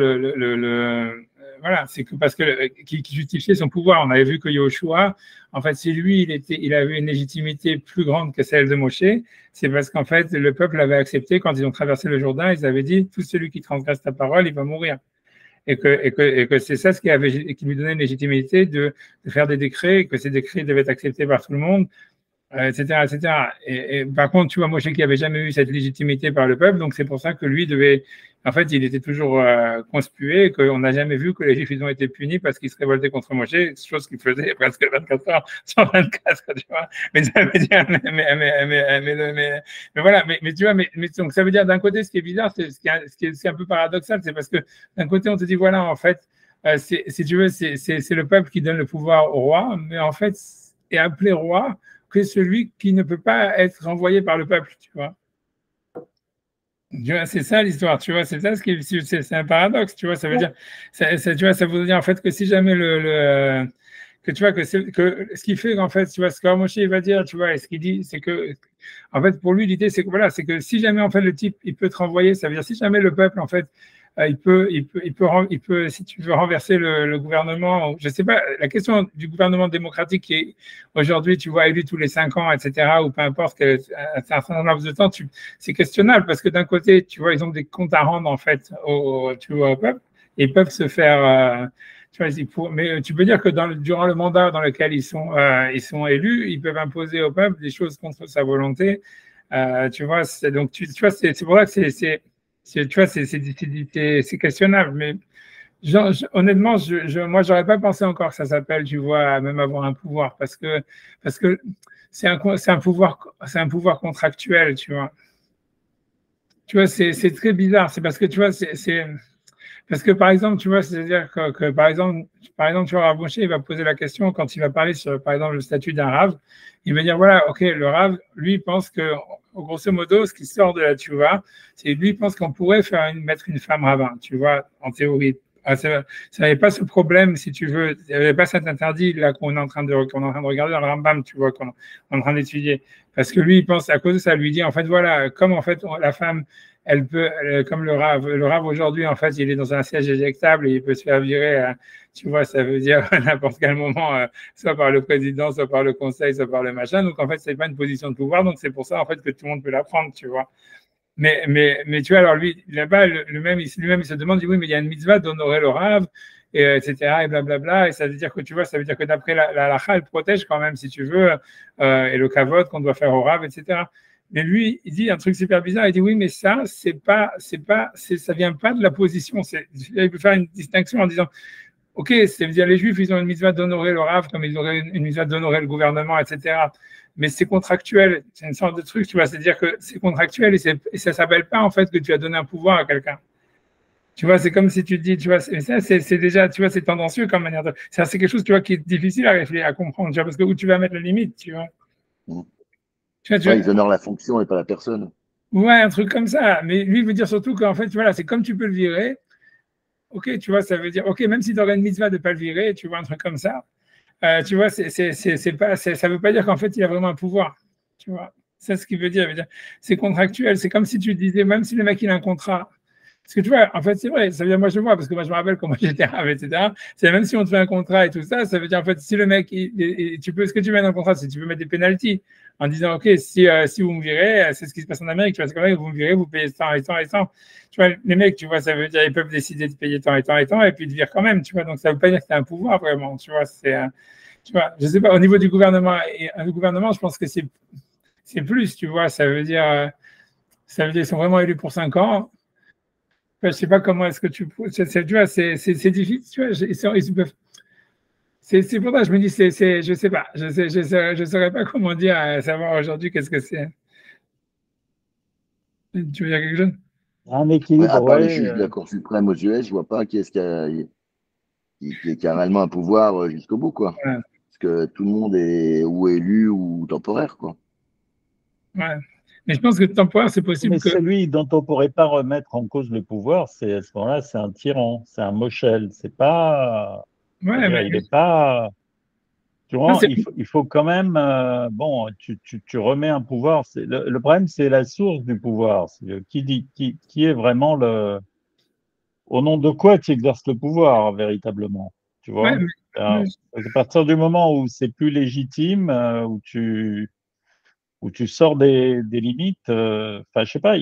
voilà, c'est que parce que qui justifiait son pouvoir. On avait vu que Yoshua, en fait, si lui, il avait une légitimité plus grande que celle de Moshe, c'est parce qu'en fait, le peuple avait accepté quand ils ont traversé le Jourdain, ils avaient dit, tout celui qui transgresse ta parole, il va mourir. et que c'est ça ce qui lui donnait une légitimité de faire des décrets, et que ces décrets devaient être acceptés par tout le monde, etc., etc. Et par contre, tu vois, Moshe qui avait jamais eu cette légitimité par le peuple, donc c'est pour ça que lui devait, en fait, il était toujours conspué, et qu'on n'a jamais vu que les Juifs ils ont été punis parce qu'ils se révoltaient contre Moshe, chose qu'ils faisaient presque 24 heures sur 24, tu vois. Mais ça veut dire, mais voilà, mais tu vois, mais donc ça veut dire d'un côté, ce qui est bizarre, c'est un peu paradoxal, c'est parce que d'un côté, on te dit, voilà, en fait, si tu veux, c'est le peuple qui donne le pouvoir au roi, mais en fait, est appelé roi que celui qui ne peut pas être renvoyé par le peuple, tu vois. C'est ça l'histoire, tu vois, c'est ça c'est un paradoxe, tu vois, ça veut dire, tu vois, ça veut dire en fait que si jamais que tu vois que ce qui fait en fait, tu vois, ce que Moshe va dire, tu vois, et ce qu'il dit, c'est que en fait pour lui l'idée c'est que voilà, c'est que si jamais en fait le type il peut te renvoyer, ça veut dire si jamais le peuple en fait il peut, si tu veux renverser le gouvernement, je sais pas, la question du gouvernement démocratique qui est aujourd'hui, tu vois, élu tous les 5 ans, etc., ou peu importe, un certain laps de temps, c'est questionnable parce que d'un côté, tu vois, ils ont des comptes à rendre, en fait, tu vois, au peuple, et ils peuvent se faire, tu vois, mais tu peux dire que durant le mandat dans lequel ils sont élus, ils peuvent imposer au peuple des choses contre sa volonté. Tu vois, donc, tu vois, c'est pour ça que tu vois, c'est questionnable, mais honnêtement, moi, j'aurais pas pensé encore que ça s'appelle, tu vois, même avoir un pouvoir, parce que c'est un pouvoir contractuel, tu vois. Tu vois, c'est très bizarre. C'est parce que, tu vois, parce que, par exemple, tu vois, c'est-à-dire que, par exemple, tu vois, Rav Moshe, il va poser la question quand il va parler sur, par exemple, le statut d'un Rav. Il va dire, voilà, OK, le Rav, lui, pense que, grosso modo, ce qui sort de la Tchouva, c'est lui, pense qu'on pourrait mettre une femme rabbin, tu vois, en théorie. Ça n'avait pas ce problème, si tu veux, il n'y avait pas cet interdit là qu'on est en train de regarder dans le Rambam, tu vois, qu'on est en train d'étudier. Parce que lui, il pense, à cause de ça, lui dit, en fait, voilà, comme en fait, la femme, elle peut, comme le Rav aujourd'hui, en fait, il est dans un siège éjectable et il peut se faire virer, tu vois, ça veut dire à n'importe quel moment, soit par le président, soit par le conseil, soit par le machin. Donc, en fait, c'est pas une position de pouvoir. Donc, c'est pour ça, en fait, que tout le monde peut la prendre, tu vois. Mais tu vois, alors lui, là-bas, lui-même, il se demande, il dit, oui, mais il y a une mitzvah d'honorer le Rav, etc., et blablabla. Et ça veut dire que, tu vois, ça veut dire que d'après la halakha, elle protège quand même, si tu veux, et le kavod qu'on doit faire au Rav, etc. Mais lui, il dit un truc super bizarre. Il dit, oui, mais ça ça vient pas de la position. Il peut faire une distinction en disant, OK, c'est-à-dire les Juifs, ils ont une mitzvah d'honorer le Rav comme ils auraient une mitzvah d'honorer le gouvernement, etc. Mais c'est contractuel, c'est une sorte de truc, tu vois, c'est-à-dire que c'est contractuel et ça ne s'appelle pas en fait que tu as donné un pouvoir à quelqu'un. Tu vois, c'est comme si tu te dis, tu vois, ça, c'est déjà, tu vois, c'est tendancieux comme manière de. C'est quelque chose, tu vois, qui est difficile à réfléchir, à comprendre, tu vois, parce que où tu vas mettre la limite, tu vois. Ouais, ils honorent la fonction et pas la personne. Ouais, un truc comme ça. Mais lui, il veut dire surtout qu'en fait, voilà, c'est comme tu peux le virer. OK, tu vois, ça veut dire, OK, même si tu aurais une mitzvah de ne pas le virer, tu vois, un truc comme ça. Tu vois, ça veut pas dire qu'en fait, il a vraiment un pouvoir. Tu vois, c'est ce qu'il veut dire. Il veut dire, c'est contractuel. C'est comme si tu disais, même si le mec, il a un contrat. Parce que tu vois, en fait, c'est vrai, ça veut dire, moi, je vois, parce que moi, je me rappelle comment j'étais rave, etc. C'est même si on te fait un contrat et tout ça, ça veut dire, en fait, si le mec, ce que tu mets dans le contrat, c'est que tu peux mettre des pénalties en disant, OK, si vous me virez, c'est ce qui se passe en Amérique, tu vois, c'est comme ça, vous me virez, vous payez tant et tant et tant. Tu vois, les mecs, tu vois, ça veut dire, ils peuvent décider de payer tant et tant et tant, et puis ils te virent quand même, tu vois. Donc, ça veut pas dire que tu as un pouvoir, vraiment, tu vois. Tu vois, je sais pas, au niveau du gouvernement, je pense que c'est plus, tu vois, ça veut dire qu'ils sont vraiment élus pour 5 ans. Je sais pas comment est-ce que tu vois, c'est difficile, tu vois, ils peuvent. C'est pour ça que je me dis, je sais pas, je saurais pas comment dire, savoir aujourd'hui qu'est-ce que c'est. Tu veux dire quelque chose? Un Ouais, équilibre, à part les ouais. juges de la Cour suprême aux US, je vois pas qui est-ce qui a réellement un pouvoir jusqu'au bout, quoi. Ouais, Parce que tout le monde est ou élu ou temporaire, quoi. ouais. Mais je pense que temporaire, c'est possible Mais que. celui dont on ne pourrait pas remettre en cause le pouvoir, c'est à ce moment-là, c'est un tyran, c'est un moshel. C'est pas, Ouais, c'est-à-dire, mais il n'est pas. Tu ça, vois, il faut quand même. Bon, tu remets un pouvoir. Le problème, c'est la source du pouvoir. Qui est vraiment le. Au nom de quoi tu exerces le pouvoir véritablement? Tu ouais, vois? mais- À partir du moment où c'est plus légitime, où tu sors des limites, enfin, je sais pas,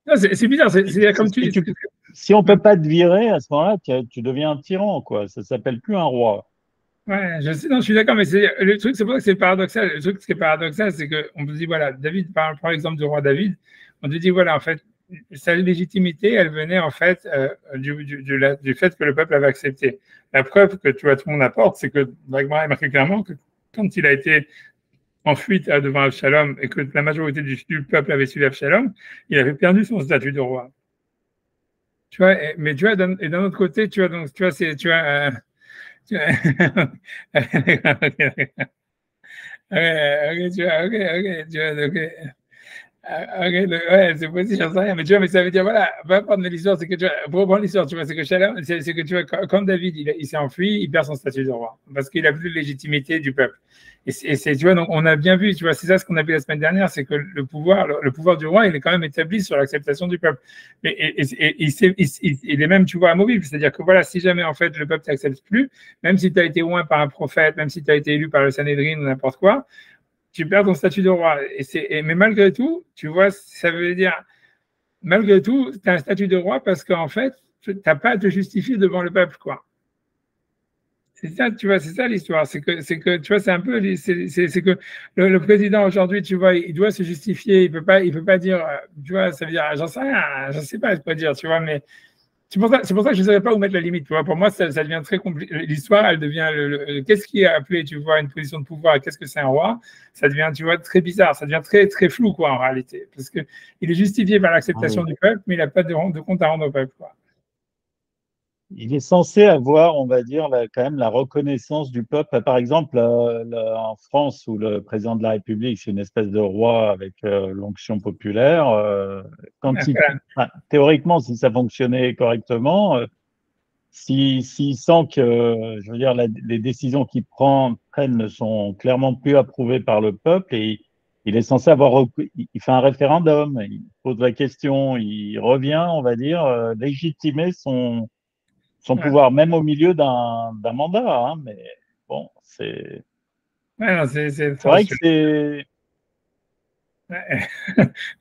Non, c'est bizarre, c'est comme tu dis. Si on peut pas te virer, à ce moment-là, tu deviens un tyran, quoi. Ça s'appelle plus un roi. Ouais, je sais, non, je suis d'accord, mais le truc, c'est pour ça que c'est paradoxal. Le truc, ce qui est paradoxal, c'est qu'on te dit, voilà, David, par l'exemple du roi David, on te dit, voilà, en fait, sa légitimité, elle venait, en fait, du fait que le peuple avait accepté. La preuve que, tu vois, tout le monde apporte, c'est que, Dagmar est marqué clairement que quand il a été en fuite devant Absalom et que la majorité du peuple avait suivi Absalom, il avait perdu son statut de roi. Tu vois, mais tu vois, et d'un autre côté, tu vois, donc, tu vois, tu vois, ok, tu vois, ok, tu vois, ok. Ok, ouais, c'est possible, j'en sais rien, mais tu vois, mais ça veut dire, voilà, va prendre l'histoire, c'est que tu vois, pour prendre l'histoire, tu vois, c'est que Shalom, c'est que tu vois, quand David, il s'est enfui, il perd son statut de roi, parce qu'il a plus de légitimité du peuple. Et c'est, tu vois, donc on a bien vu, tu vois, c'est ça ce qu'on a vu la semaine dernière, c'est que le pouvoir du roi, il est quand même établi sur l'acceptation du peuple. Il est même, tu vois, amovible, c'est-à-dire que voilà, si jamais, en fait, le peuple t'accepte plus, même si tu as été oint par un prophète, même si tu as été élu par le Sanhédrin ou n'importe quoi, tu perds ton statut de roi. Mais malgré tout, tu vois, ça veut dire, malgré tout, tu as un statut de roi parce qu'en fait, tu n'as pas à te justifier devant le peuple, quoi. C'est ça, tu vois, c'est ça l'histoire. Tu vois, c'est un peu, c'est que le président aujourd'hui, tu vois, il doit se justifier. Il peut pas dire, tu vois, ça veut dire, j'en sais rien, je sais pas quoi dire, tu vois, mais c'est pour ça que je ne savais pas où mettre la limite. Tu vois. Pour moi, ça devient très compliqué. L'histoire, elle devient qu'est-ce qui est appelé, tu vois, une position de pouvoir et qu'est-ce que c'est un roi. Ça devient, tu vois, très bizarre. Ça devient très, très flou, quoi, en réalité. Parce que il est justifié par l'acceptation du peuple, mais il n'a pas de compte à rendre au peuple, quoi. Il est censé avoir, on va dire, quand même la reconnaissance du peuple. Par exemple, en France, où le président de la République, c'est une espèce de roi avec l'onction populaire, théoriquement, si ça fonctionnait correctement, s'il sent que, je veux dire, les décisions qu'il prennent ne sont clairement plus approuvées par le peuple, et il est censé avoir, il fait un référendum, il pose la question, il revient, on va dire, légitimer son pouvoir, même au milieu d'un mandat. Hein, mais bon, c'est vrai que c'est.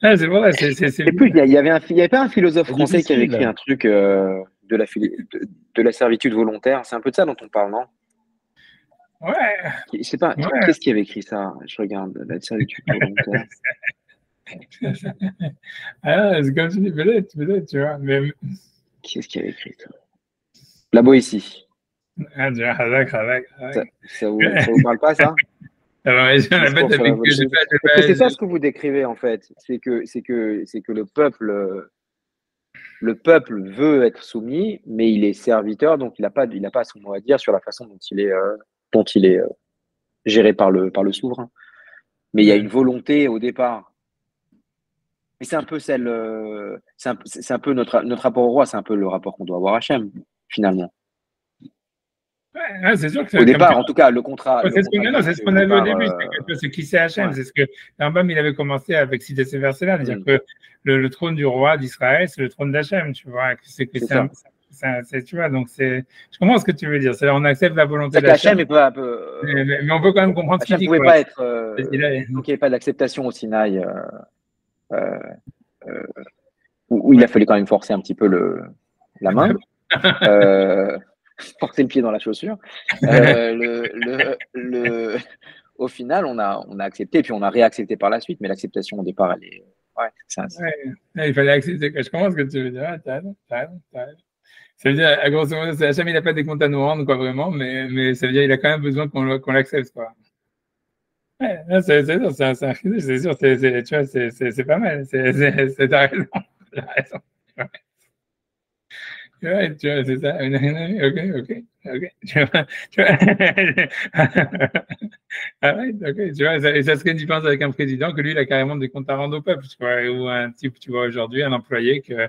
C'est vrai, c'est. Et puis, il y avait pas un philosophe français qui avait écrit un truc de la servitude volontaire. C'est un peu de ça dont on parle, non? Ouais. Je sais pas, ouais. Qu'est-ce qui avait écrit ça? Je regarde, la servitude volontaire. C'est comme tu dis, peut-être, tu vois. Mais... Qui est-ce qui avait écrit ça? La Boétie. Ah, Ça vous parle pas, ça? Alors, c'est ça ce que vous décrivez, en fait. C'est que le peuple veut être soumis, mais il est serviteur, donc il n'a pas son mot à dire sur la façon dont il est géré par le souverain. Mais il y a une volonté au départ. Et c'est un peu c'est un peu notre rapport au roi, c'est un peu le rapport qu'on doit avoir à Hachem, finalement. Ouais, c'est sûr que au départ, en tout cas, le contrat. C'est ce qu'on a vu au début, c'est qui c'est Hachem. Ouais. C'est ce que Rambam il avait commencé avec citer ces versets-là, dire que le trône du roi d'Israël, c'est le trône d'Hachem, tu vois. Tu vois, donc je comprends ce que tu veux dire. On accepte la volonté d'Hachem. Mais on peut quand même comprendre ce qu'il dit. Hachem ne pouvait pas être. Donc il n'y avait pas d'acceptation au Sinaï. Où il a fallu quand même forcer un petit peu la main. Forcer le pied dans la chaussure. Au final, on a accepté, puis on a réaccepté par la suite, mais l'acceptation au départ, elle est. Il fallait accepter. Je comprends ce que tu veux dire. Ça veut dire, à grosso modo, Hachem, il n'a pas des comptes à nous rendre, quoi, vraiment, mais ça veut dire qu'il a quand même besoin qu'on l'accepte, quoi. Ouais, c'est sûr, c'est sûr, tu vois, c'est pas mal. T'as raison. Ouais, tu vois, c'est ça. Ok. Tu vois. Ok. Tu vois, et ça serait une différence avec un président que lui, il a carrément des comptes à rendre au peuple, tu vois, ou un type, tu vois, aujourd'hui, un employé qu'il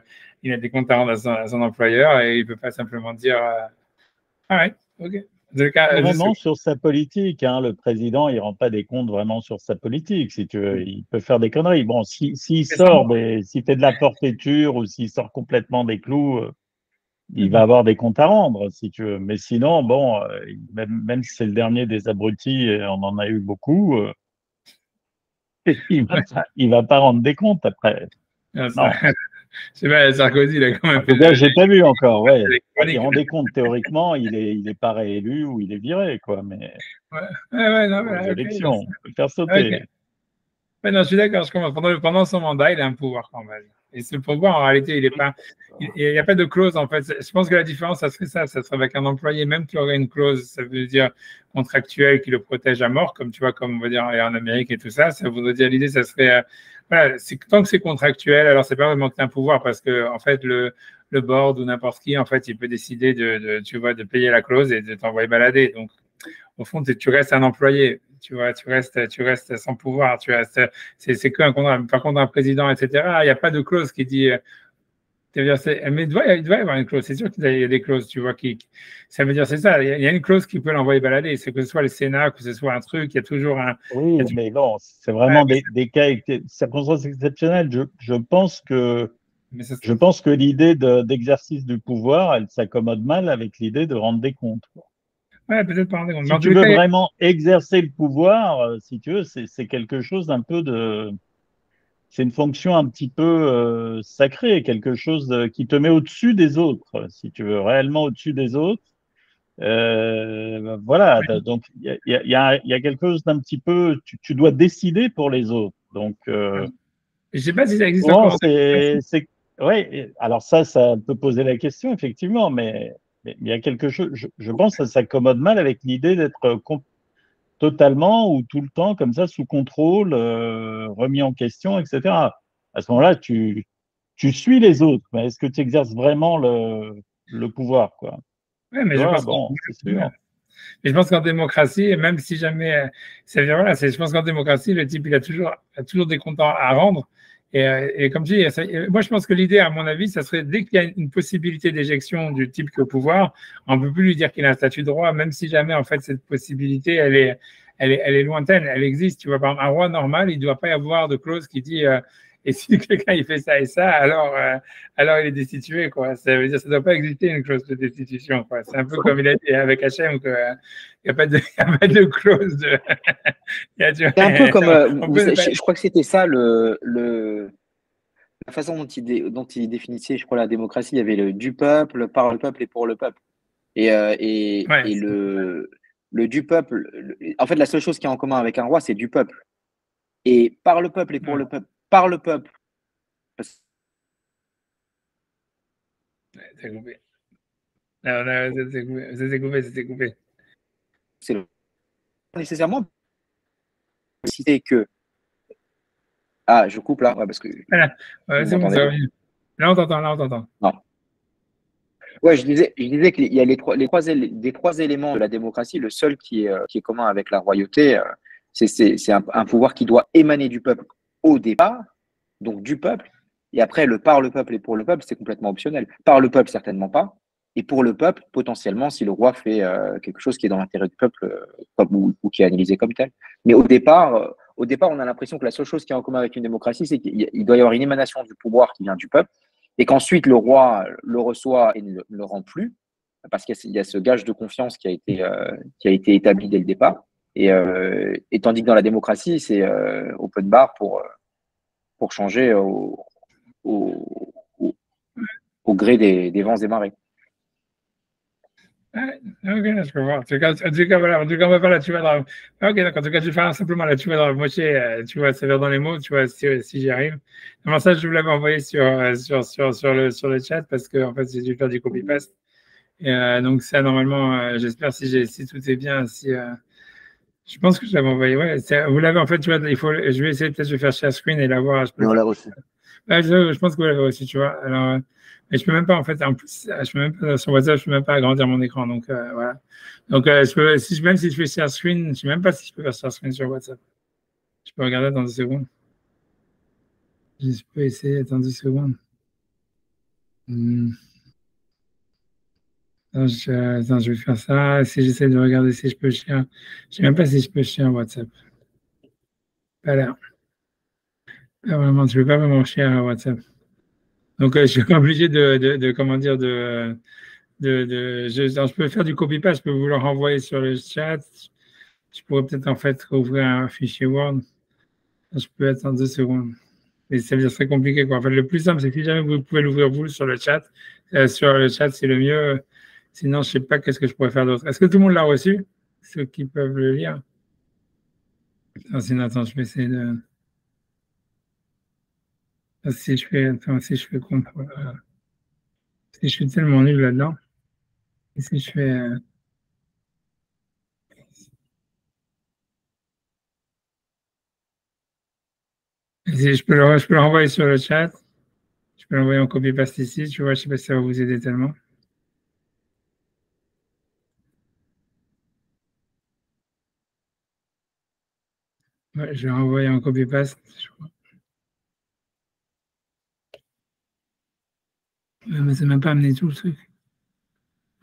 a des comptes à rendre à son employeur et il peut pas simplement dire, ok. Vraiment sur sa politique, hein, le président, il rend pas des comptes vraiment sur sa politique, si tu veux. Il peut faire des conneries. Bon, s'il sort, s'il fait de la forfaiture ou s'il sort complètement des clous, il va avoir des comptes à rendre, si tu veux. Mais sinon, bon, même si c'est le dernier des abrutis, et on en a eu beaucoup, il va pas rendre des comptes après. Non. sais pas, Sarkozy, il a quand même fait. Là, j'ai pas vu encore, ouais. Il rendait compte, théoriquement, il est pas réélu ou il est viré, quoi, mais Ouais, non, aux mais, élections, on peut le faire ok. sauter. Ouais, non, je suis d'accord, je comprends. Pendant son mandat, il a un pouvoir quand même. Et ce pouvoir, en réalité, il n'y a pas de clause, en fait. Je pense que la différence, ça serait avec un employé, même qui aurait une clause, ça veut dire contractuelle, qui le protège à mort, comme tu vois, comme on va dire en Amérique et tout ça. Ça voudrait dire, l'idée, ça serait, voilà, tant que c'est contractuel, alors c'est pas vraiment que tu as un pouvoir, parce que, en fait, le board ou n'importe qui, en fait, il peut décider tu vois, de payer la clause et de t'envoyer balader. Donc, au fond, tu restes un employé, tu vois, tu restes sans pouvoir, c'est qu'un contrat. Par contre, un président, etc., il n'y a pas de clause qui dit, mais il doit y avoir une clause, c'est sûr qu'il y a des clauses, tu vois, ça veut dire, c'est ça, il y a une clause qui peut l'envoyer balader, c'est que ce soit le Sénat, que ce soit un truc, il y a toujours un. Oui, mais bon, c'est vraiment des cas, circonstances exceptionnelles. Je pense que l'idée d'exercice du pouvoir, elle s'accommode mal avec l'idée de rendre des comptes. Ouais, peut-être pas rendre compte. Si tu veux vraiment exercer le pouvoir, si tu veux, c'est quelque chose d'un peu c'est une fonction un petit peu sacrée, quelque chose qui te met au-dessus des autres, si tu veux, réellement au-dessus des autres. Voilà, donc il y a quelque chose d'un petit peu, tu dois décider pour les autres. Donc, je sais pas si ça existe bon, encore. ouais, alors ça peut poser la question, effectivement, mais il y a quelque chose, je pense que ça s'accommode mal avec l'idée d'être totalement ou tout le temps comme ça sous contrôle, remis en question, etc. À ce moment-là, tu suis les autres, mais est-ce que tu exerces vraiment le pouvoir, quoi? Ouais, mais Tu vois, bon, c'est sûr. mais je pense qu'en démocratie, même si jamais, voilà, je pense qu'en démocratie, le type, il a toujours des comptes à rendre. Et comme tu dis, moi, je pense que l'idée, à mon avis, ça serait dès qu'il y a une possibilité d'éjection du type qui est au pouvoir, on ne peut plus lui dire qu'il a un statut de roi, même si jamais, en fait, cette possibilité, elle est lointaine, elle existe. Tu vois, par exemple, un roi normal, il ne doit pas y avoir de clause qui dit et si quelqu'un il fait ça et ça, alors il est destitué, quoi. Ça veut dire ça ne doit pas exister une clause de destitution, quoi. C'est un peu comme il a dit avec Hachem, qu'il n'y a pas de clause de. C'est un peu comme, je crois que c'était ça la façon dont il définissait, je crois, la démocratie. Il y avait le du peuple, par le peuple et pour le peuple. Et le du peuple, en fait, la seule chose qui est en commun avec un roi, c'est du peuple. Et par le peuple et pour le peuple, par le peuple. C'est coupé. Non, c'est coupé. C'est nécessairement citer que. Ah, je coupe là, ouais, parce que. Voilà. C'est bon, ça revient. Là, on t'entend. Non. Ouais, je disais qu'il y a des trois éléments de la démocratie. Le seul qui est commun avec la royauté, c'est un pouvoir qui doit émaner du peuple au départ, donc du peuple. Et après, le par le peuple et pour le peuple, c'est complètement optionnel. Par le peuple, certainement pas. Et pour le peuple, potentiellement, si le roi fait quelque chose qui est dans l'intérêt du peuple ou qui est analysé comme tel. Mais au départ, on a l'impression que la seule chose qui est en commun avec une démocratie, c'est qu'il doit y avoir une émanation du pouvoir qui vient du peuple et qu'ensuite le roi le reçoit et ne le rend plus, parce qu'il y a ce gage de confiance qui a été établi dès le départ. Et tandis que dans la démocratie, c'est open bar pour changer au gré des vents et marées. Ok, je peux voir. En tout cas, voilà, on va faire la tu vas dans. Ok, d'accord. En tout cas, je vais faire simplement la tu vas dans la moitié, tu vois, c'est vers dans les mots, tu vois, si j'y arrive. Normalement, ça, je vous l'avais envoyé sur le chat parce que, en fait, j'ai dû faire du copy-paste. Et donc, ça, normalement, j'espère si tout est bien, je pense que je l'avais envoyé. Ouais, vous l'avez, en fait, tu vois, je vais essayer peut-être de faire share screen et l'avoir. Mais on l'a reçu. Ouais, je pense que vous l'avez reçu, tu vois. Alors, mais je peux même pas, en fait, en plus, je peux même pas, sur WhatsApp, je peux même pas agrandir mon écran. Donc, voilà. Donc, même si je fais share screen, je ne sais même pas si je peux faire share screen sur WhatsApp. Je peux regarder dans 2 secondes. Je peux essayer dans 10 secondes. Attends, je vais faire ça. Si j'essaie de regarder si je peux share. Je ne sais même pas si je peux share WhatsApp. Pas l'air. Pas vraiment, je ne peux pas vraiment share WhatsApp. Donc, je suis obligé comment dire, je peux faire du copy-paste, je peux vous le renvoyer sur le chat. Je pourrais peut-être en fait ouvrir un fichier Word. Je peux attendre 2 secondes. mais ça veut dire très compliqué, quoi. En fait, le plus simple, c'est que si jamais vous pouvez l'ouvrir vous sur le chat, c'est le mieux. Sinon, je sais pas qu'est-ce que je pourrais faire d'autre. Est-ce que tout le monde l'a reçu? Ceux qui peuvent le lire? Attends, je vais essayer de. Si je fais, attends, si je fais contrôle, si je suis tellement nul là-dedans, et si je fais, si je peux le renvoyer sur le chat, je peux l'envoyer en copie-paste ici, tu vois, je sais pas si ça va vous aider tellement. Ouais, je vais renvoyer en copie-paste, je crois. Ouais, mais c'est même pas amené tout le truc.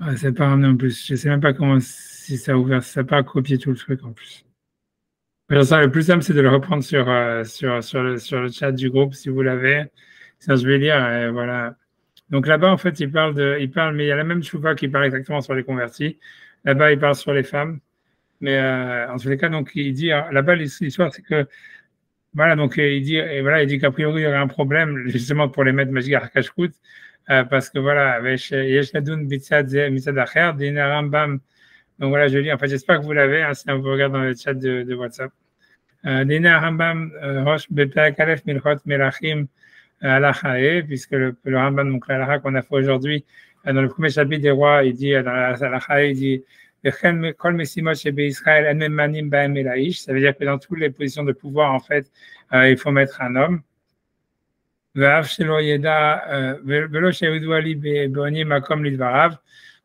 Ouais, c'est pas ramené en plus. Je sais même pas comment, si ça a ouvert, si ça n'a pas copié tout le truc en plus. Alors ça, le plus simple, c'est de le reprendre sur le chat du groupe si vous l'avez. Ça, je vais lire, voilà. Donc là-bas, en fait, il parle, mais il y a la même chouva qui parle exactement sur les convertis. Là-bas, il parle sur les femmes. Mais en tous les cas, donc il dit, là-bas, l'histoire, c'est que, voilà, donc il dit qu'a priori, il y aurait un problème, justement, pour les mettre Mashiach Kashrut, parce que voilà, Yesh Ladun Bitzad Acher, Dina Rambam. Donc voilà, je lis, enfin, j'espère que vous l'avez, hein, sinon vous regardez dans le chat de WhatsApp. Dina Rambam, Rosh Beperak Aleph Milchot Melachim, Alachae, puisque le Rambam, donc l'Alacha qu'on a fait aujourd'hui, dans le premier chapitre des rois, il dit, dans l'Alachae, il dit, ça veut dire que dans toutes les positions de pouvoir, en fait, il faut mettre un homme.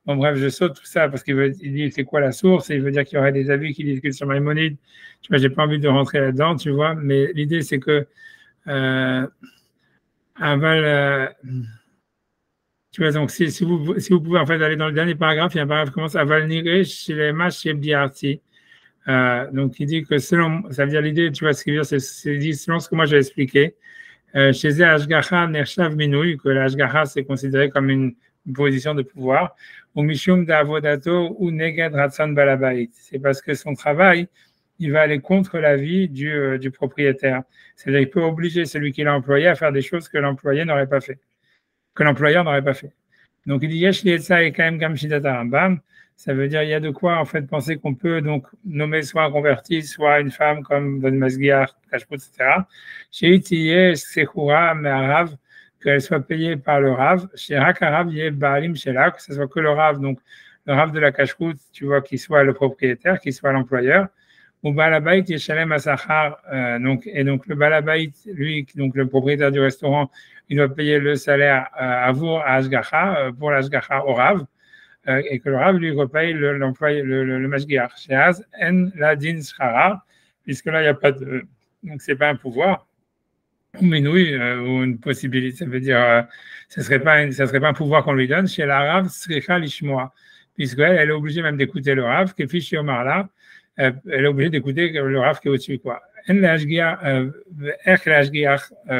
Bon, bref, je saute tout ça parce qu'il dit c'est quoi la source, et il veut dire qu'il y aurait des avis qui discutent sur Maïmonide. Tu vois, j'ai pas envie de rentrer là-dedans, tu vois, mais l'idée c'est que tu vois, donc si vous pouvez en fait aller dans le dernier paragraphe, il y a un paragraphe qui commence à Valnire chez les matchs chez Biarti. Donc il dit que selon, ça veut dire l'idée, tu vois, ce qu'il veut dire, c'est dit selon ce que moi j'ai expliqué. Chez Ashgacha Nershav Minouy, que l'Ashgacha c'est considéré comme une position de pouvoir, ou Mishum Davodato ou Neged Ratsan Balabait. C'est parce que son travail, il va aller contre l'avis du propriétaire. C'est-à-dire qu'il peut obliger celui qui l'a employé à faire des choses que l'employé n'aurait pas fait, que l'employeur n'aurait pas fait. Donc il dit Yesh Lietza et Kaem Gam Shidata Rambam. Ça veut dire il y a de quoi en fait penser qu'on peut donc nommer soit un converti, soit une femme comme Don Masguiar, Kashput, etc. Chez Itiye Sechura Me'arav, qu'elle soit payée par le Rav. Chez Hakarav Ye Baalim Shela, que ce soit que le Rav, donc le Rav de la Kashput, tu vois, qui soit le propriétaire, qui soit l'employeur. Ou Balabait Yeshalem Asachar, donc le Balabait, lui, donc le propriétaire du restaurant, il doit payer le salaire à vous, à Ashgacha, pour l'Ashgacha au Rav. Et que le Rav lui repaye l'employé, le Mashgiach. Chez Az, En Ladin Shara, puisque là, il n'y a pas de. Donc, ce n'est pas un pouvoir. Mais oui, ou une possibilité, ça veut dire, ça serait pas un pouvoir qu'on lui donne. Chez la Rav, Sricha Lishmoa, puisqu'elle est obligée même d'écouter le Rav, qui est fiché au Marla, elle est obligée d'écouter le Rav qui est au-dessus, quoi.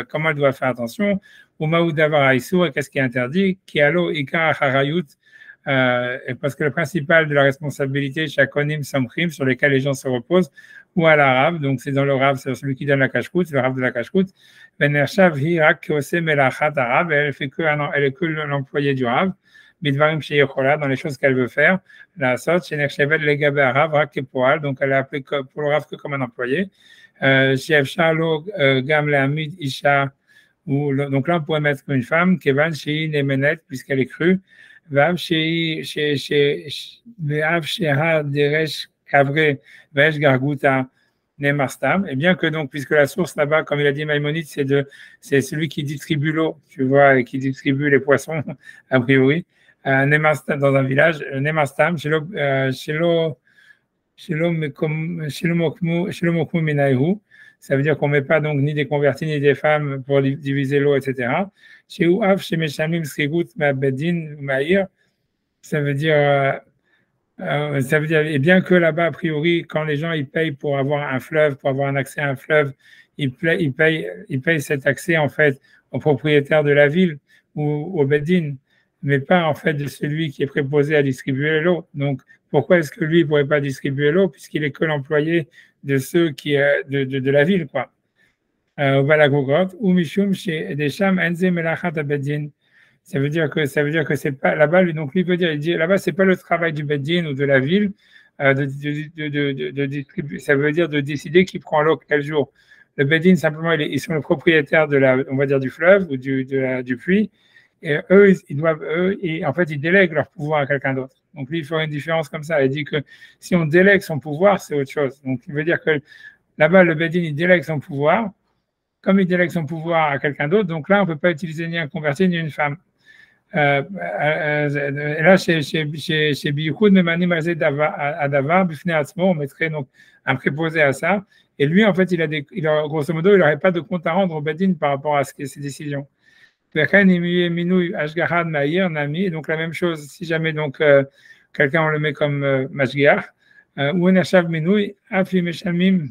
Comment elle doit faire attention, ou Maoudavar Aïsou, qu'est-ce qui est interdit, qui allo Ika Harayut, parce que le principal de la responsabilité, Shakonim Samchim, sur lesquels les gens se reposent, ou à la Rav, donc c'est dans le Rav, c'est celui qui donne la Kashrut, le Rav de la Kashrut, Venershav Hirak Kose Melachat Arav, elle est que l'employé du Rav, Bidvarim Sheyechola, dans les choses qu'elle veut faire, la Sot, Shenershevet Legabe Arav, Rak Kepoal, donc elle est appelée pour le Rav que comme un employé, Shev Shalo Gam Lehamid Isha, donc là on pourrait mettre une femme, Kevan Shei Nemenet, puisqu'elle est crue, et bien que donc, puisque la source là-bas, comme il a dit Maïmonide, c'est celui qui distribue l'eau, tu vois, et qui distribue les poissons, a priori, dans un village, Nemastam, ça veut dire qu'on ne met pas donc ni des convertis ni des femmes pour diviser l'eau, etc. Ça veut dire, et bien que là-bas, a priori, quand les gens ils payent pour avoir un fleuve, pour avoir un accès à un fleuve, ils payent cet accès en fait au propriétaire de la ville ou au Bedin, mais pas en fait de celui qui est préposé à distribuer l'eau. Donc, pourquoi est-ce que lui ne pourrait pas distribuer l'eau puisqu'il est que l'employé de ceux qui de la ville, quoi. ou Mishum chez des Sham Enze Melachat Abedin. Ça veut dire que c'est pas là-bas, donc lui veut dire, il dit là-bas, c'est pas le travail du Bedin ou de la ville de distribuer, ça veut dire de décider qui prend l'eau quel jour. Le Bedin, simplement, ils sont le propriétaire on va dire, du fleuve ou du puits, et eux, en fait, ils délèguent leur pouvoir à quelqu'un d'autre. Donc lui, il fait une différence comme ça. Il dit que si on délègue son pouvoir, c'est autre chose. Donc il veut dire que là-bas, le Bedin, il délègue son pouvoir. Comme il délègue son pouvoir à quelqu'un d'autre, donc là, on ne peut pas utiliser ni un converti ni une femme. Et là, chez Bihoud, Memani Mazé Adava, Bifne Atzmo, on mettrait donc un préposé à ça. Et lui, en fait, grosso modo, il n'aurait pas de compte à rendre au Bedin par rapport à ses décisions. Donc la même chose, si jamais donc quelqu'un on le met comme Mashgiach, ou un Achav Minoui, Afi Meshamim.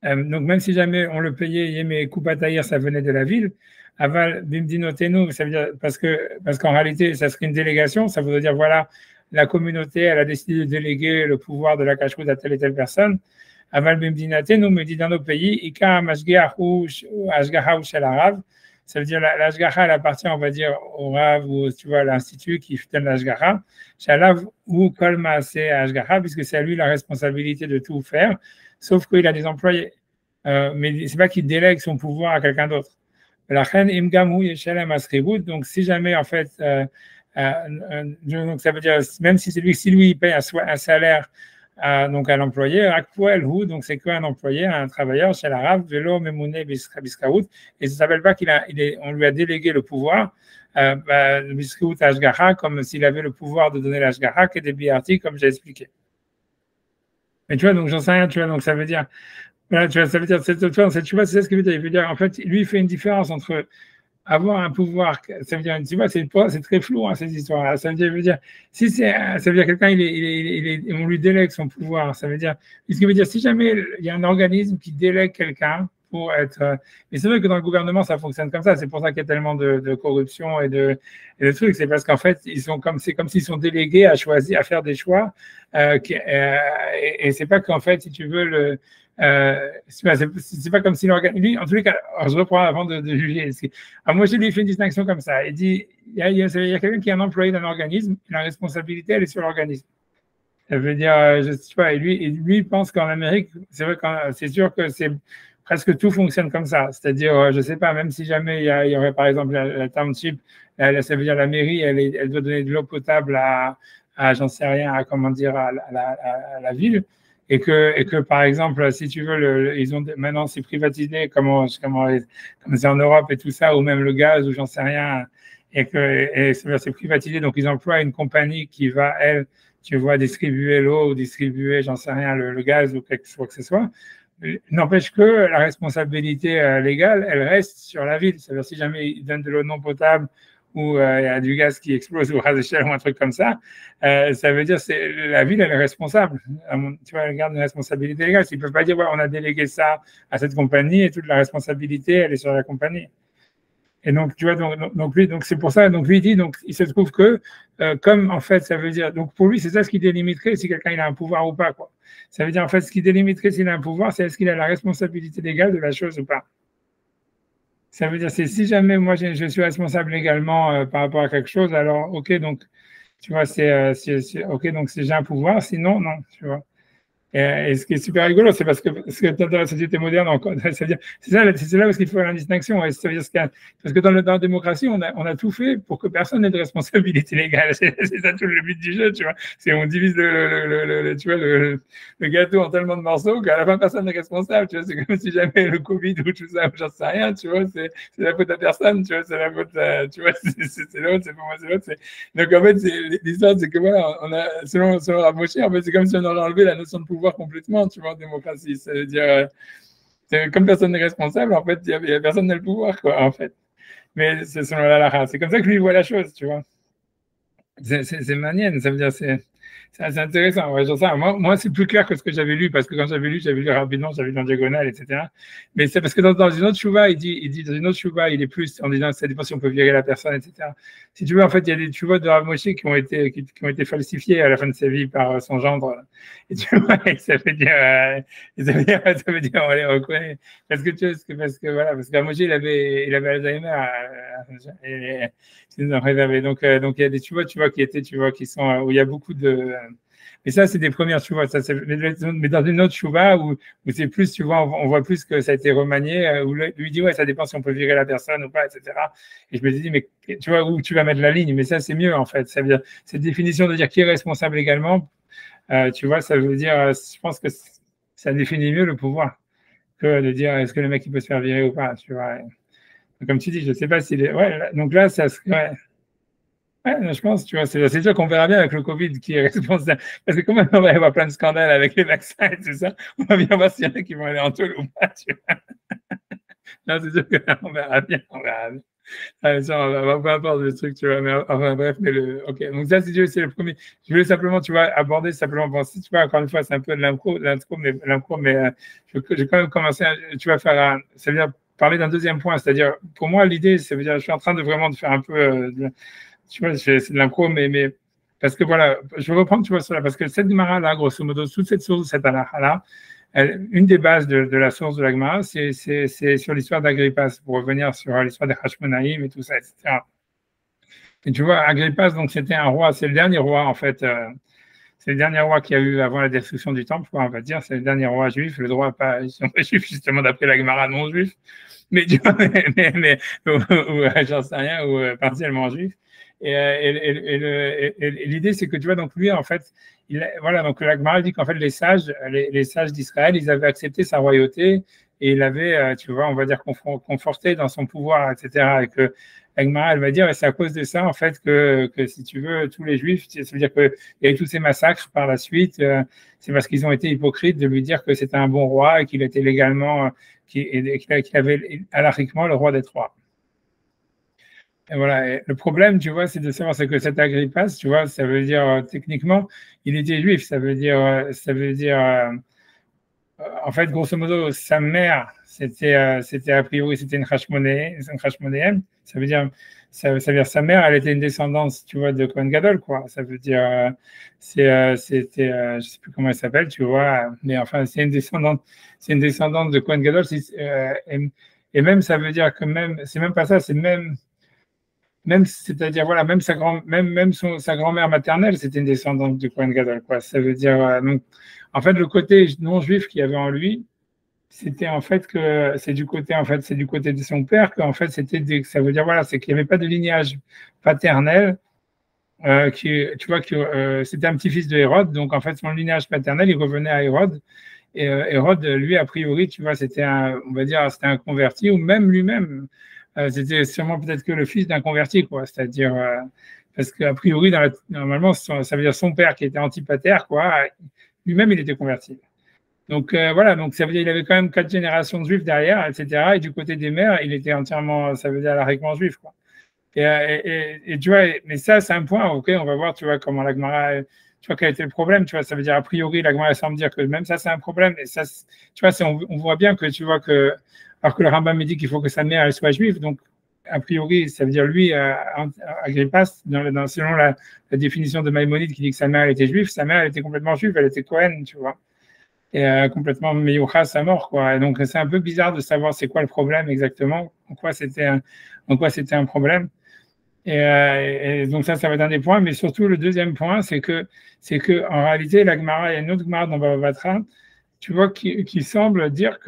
Donc même si jamais on le payait, Yémé Koupataïr, ça venait de la ville. Aval Bimdinotenu, ça veut dire parce qu'en réalité, ça serait une délégation, ça voudrait dire voilà, la communauté, elle a décidé de déléguer le pouvoir de la cacheroute à telle et telle personne. Aval Bimdinotenu me dit dans nos pays, Ika Mashgiach ou Ashgaha ou Shel Arav, ça veut dire l'Ashgaha, elle appartient, on va dire, au Rav ou tu vois, l'institut qui fait l'Ashgaha. Shalav ou Kolma, c'est Ashgaha, puisque c'est à lui la responsabilité de tout faire, sauf qu'il a des employés. Mais c'est pas qu'il délègue son pouvoir à quelqu'un d'autre. Donc, si jamais, en fait, donc ça veut dire, même si lui il paye un salaire donc à l'employé, donc c'est qu'un employé, un travailleur chez l'arabe, vélo, memouné, biskaout, et ça ne s'appelle pas on lui a délégué le pouvoir, biskaout ashgaha, comme s'il avait le pouvoir de donner l'ashgaha, que des biartis, comme j'ai expliqué. Mais tu vois, donc j'en sais rien, tu vois, donc ça veut dire. Voilà, tu vois, ça veut dire, tu vois, c'est ce que veut dire. Il veut dire, en fait, lui, il fait une différence entre avoir un pouvoir, ça veut dire, tu vois, c'est très flou, hein, ces histoires-là. Ça veut dire, si ça veut dire quelqu'un, on lui délègue son pouvoir. Ça veut dire, ce qui veut dire, si jamais il y a un organisme qui délègue quelqu'un pour être, mais c'est vrai que dans le gouvernement, ça fonctionne comme ça. C'est pour ça qu'il y a tellement de corruption et de trucs. C'est parce qu'en fait, c'est comme s'ils sont délégués à choisir, à faire des choix, et c'est pas qu'en fait, si tu veux c'est pas comme si lui, en tous les cas, alors je reprends avant de juger. Alors moi, je lui ai fait une distinction comme ça. Il dit, il y a quelqu'un qui est un employé d'un organisme, la responsabilité, elle est sur l'organisme. Ça veut dire, je sais pas, et lui, il pense qu'en Amérique, c'est vrai que c'est sûr que c'est presque tout fonctionne comme ça. C'est-à-dire, je sais pas, même si jamais il y aurait par exemple la township, ça veut dire la mairie, elle doit donner de l'eau potable j'en sais rien, comment dire, à la ville. Et que par exemple, si tu veux, maintenant c'est privatisé, comme c'est en Europe et tout ça, ou même le gaz, ou j'en sais rien, et c'est privatisé, donc ils emploient une compagnie qui va, elle, tu vois, distribuer l'eau ou distribuer, j'en sais rien, le gaz ou quelque chose que ce soit. N'empêche que la responsabilité légale, elle reste sur la ville. C'est-à-dire si jamais ils donnent de l'eau non potable ou il y a du gaz qui explose ou un truc comme ça, ça veut dire que la ville, elle est responsable. Tu vois, elle garde une responsabilité légale. Ils ne peuvent pas dire, ouais, on a délégué ça à cette compagnie et toute la responsabilité, elle est sur la compagnie. Et donc, tu vois, donc c'est pour ça, donc lui, il dit, donc il se trouve que, comme en fait, ça veut dire, donc pour lui, c'est ça ce qui délimiterait si quelqu'un il a un pouvoir ou pas, quoi. Ça veut dire, en fait, ce qui délimiterait s'il a un pouvoir, c'est est-ce qu'il a la responsabilité légale de la chose ou pas. Ça veut dire, c'est si jamais moi je suis responsable légalement par rapport à quelque chose, alors ok, donc tu vois, ok, donc j'ai un pouvoir, sinon non, tu vois. Et ce qui est super rigolo, c'est parce que dans la société moderne, c'est là où il faut faire la distinction. Parce que dans la démocratie, on a tout fait pour que personne n'ait de responsabilité légale. C'est ça tout le but du jeu, tu vois. On divise le gâteau en tellement de morceaux qu'à la fin, personne n'est responsable. Tu vois, c'est comme si jamais le Covid ou tout ça, j'en sais rien, tu vois, c'est la faute à personne, tu vois, c'est la faute, tu vois, c'est l'autre, c'est pour moi, c'est l'autre. Donc en fait, l'histoire, c'est que voilà, selon Rav Moshe, en fait, c'est comme si on aurait enlevé la notion de pouvoir complètement, tu vois, en démocratie. C'est-à-dire, comme personne n'est responsable, en fait, il y a personne qui a le pouvoir, quoi, en fait. Mais c'est selon la halakha. C'est comme ça que lui voit la chose, tu vois. C'est manienne, ça veut dire, C'est intéressant. Ouais, genre ça. Moi c'est plus clair que ce que j'avais lu, parce que quand j'avais lu rapidement, j'avais lu en diagonale, etc. Mais c'est parce que dans une autre chouva, il dit dans une autre chouva, il est plus en disant ça dépend si on peut virer la personne, etc. Si tu veux, en fait, il y a des chouva de Rav Moshe qui ont été falsifiés à la fin de sa vie par son gendre. Et tu vois, et ça veut dire, on les reconnaît. Parce que voilà, parce que Rav Moshe, il avait Alzheimer, donc il y a des tu vois, qui sont, où il y a beaucoup de, mais ça, c'est des premières, tu vois, mais dans une autre chouva où c'est plus, tu vois, on voit plus que ça a été remanié, où lui dit, ouais, ça dépend si on peut virer la personne ou pas, etc. Et je me dis, mais tu vois, où tu vas mettre la ligne, mais ça, c'est mieux, en fait. Ça veut dire, cette définition de dire qui est responsable également, tu vois, ça veut dire, je pense que ça définit mieux le pouvoir que de dire, est-ce que le mec, il peut se faire virer ou pas, tu vois. Comme tu dis, je ne sais pas s'il est. Ouais, donc là, ça serait. Ouais, je pense, tu vois, c'est sûr qu'on verra bien avec le Covid qui est responsable. Parce que comme on va y avoir plein de scandales avec les vaccins et tout ça, on va bien voir s'il y en a qui vont aller en taule ou pas, tu vois. Non, c'est sûr qu'on verra bien, on verra bien. Ça, on va peu importe le truc, tu vois, mais enfin bref, ok. Donc ça, c'est le premier. Je voulais simplement, tu vois, aborder simplement, bon, si tu vois, encore une fois, c'est un peu de l'impro, mais j'ai quand même commencé, tu vas faire ça veut dire parler d'un deuxième point, c'est-à-dire, pour moi, l'idée, ça veut dire, je suis en train de vraiment de faire un peu, tu vois, c'est de l'impro, mais parce que voilà, je vais reprendre, tu vois, cela, parce que cette Gemara là, grosso modo, toute cette source, cette halakha là, une des bases de la source de la Gemara, c'est sur l'histoire d'Agrippas, pour revenir sur l'histoire des Hashmonaïm et tout ça, etc. Et tu vois, Agrippas, donc c'était un roi, c'est le dernier roi, en fait, c'est le dernier roi qu'il y a eu avant la destruction du temple, quoi, on va dire, c'est le dernier roi juif, le droit pas juif, justement, d'après la Gemara non juif, mais tu vois, ou j'en sais rien, ou partiellement juif. Et l'idée, c'est que tu vois, donc lui, en fait, voilà, donc la Gemara dit qu'en fait, les sages d'Israël, ils avaient accepté sa royauté et il avait, tu vois, on va dire, conforté dans son pouvoir, etc. Et que la Gemara, elle va dire, et c'est à cause de ça, en fait, que si tu veux, tous les Juifs, ça veut dire qu'il y a eu tous ces massacres par la suite, c'est parce qu'ils ont été hypocrites de lui dire que c'était un bon roi et qu'il était légalement, qu'il avait halakhiquement le droit d'être roi. Et voilà. Et le problème, tu vois, c'est de savoir c'est que cet Agrippas, tu vois, ça veut dire techniquement, il était juif. Ça veut dire, en fait, grosso modo, sa mère, c'était a priori, c'était une Hashmonéenne. Ça veut dire, sa mère, elle était une descendance, tu vois, de Kohen Gadol, quoi. Ça veut dire, c'était, je sais plus comment elle s'appelle, tu vois, mais enfin, c'est une descendante de Kohen Gadol. Et même, ça veut dire que même, c'est même pas ça, c'est même, c'est-à-dire, voilà, même sa grand-mère maternelle, c'était une descendante du Kohen Gadol, quoi. Ça veut dire, donc, en fait, le côté non-juif qu'il y avait en lui, c'était en fait que c'est du côté de son père qu'en fait, ça veut dire, voilà, c'est qu'il n'y avait pas de lignage paternel, tu vois, c'était un petit-fils de Hérode, donc en fait, son lignage paternel, il revenait à Hérode. Et Hérode, lui, a priori, tu vois, c'était on va dire, c'était un converti, ou même lui-même, c'était sûrement peut-être que le fils d'un converti, quoi. C'est-à-dire, parce qu'a priori, normalement, ça veut dire son père qui était antipater, quoi. Lui-même, il était converti. Donc voilà, donc ça veut dire qu'il avait quand même 4 générations de juifs derrière, etc. Et du côté des mères, il était entièrement, ça veut dire, largement juif, quoi. Et tu vois, mais ça, c'est un point, ok, on va voir, tu vois, comment la Gemara, tu vois, quel était le problème, tu vois, ça veut dire, a priori, la Gemara semble dire que même ça, c'est un problème, et ça, tu vois, on voit bien que, tu vois, alors que le Rambam me dit qu'il faut que sa mère, elle soit juive, donc, a priori, ça veut dire, lui, Agrippas, selon la définition de Maïmonide qui dit que sa mère, elle était juive, sa mère, elle était complètement juive, elle était Cohen, tu vois, et complètement meyouchas à mort, quoi, et donc, c'est un peu bizarre de savoir c'est quoi le problème exactement, en quoi c'était un problème. Et donc ça va être un des points, mais surtout le deuxième point, c'est que en réalité, la Gemara, il y a une autre Gemara dans Baba Batra, tu vois, qui semble dire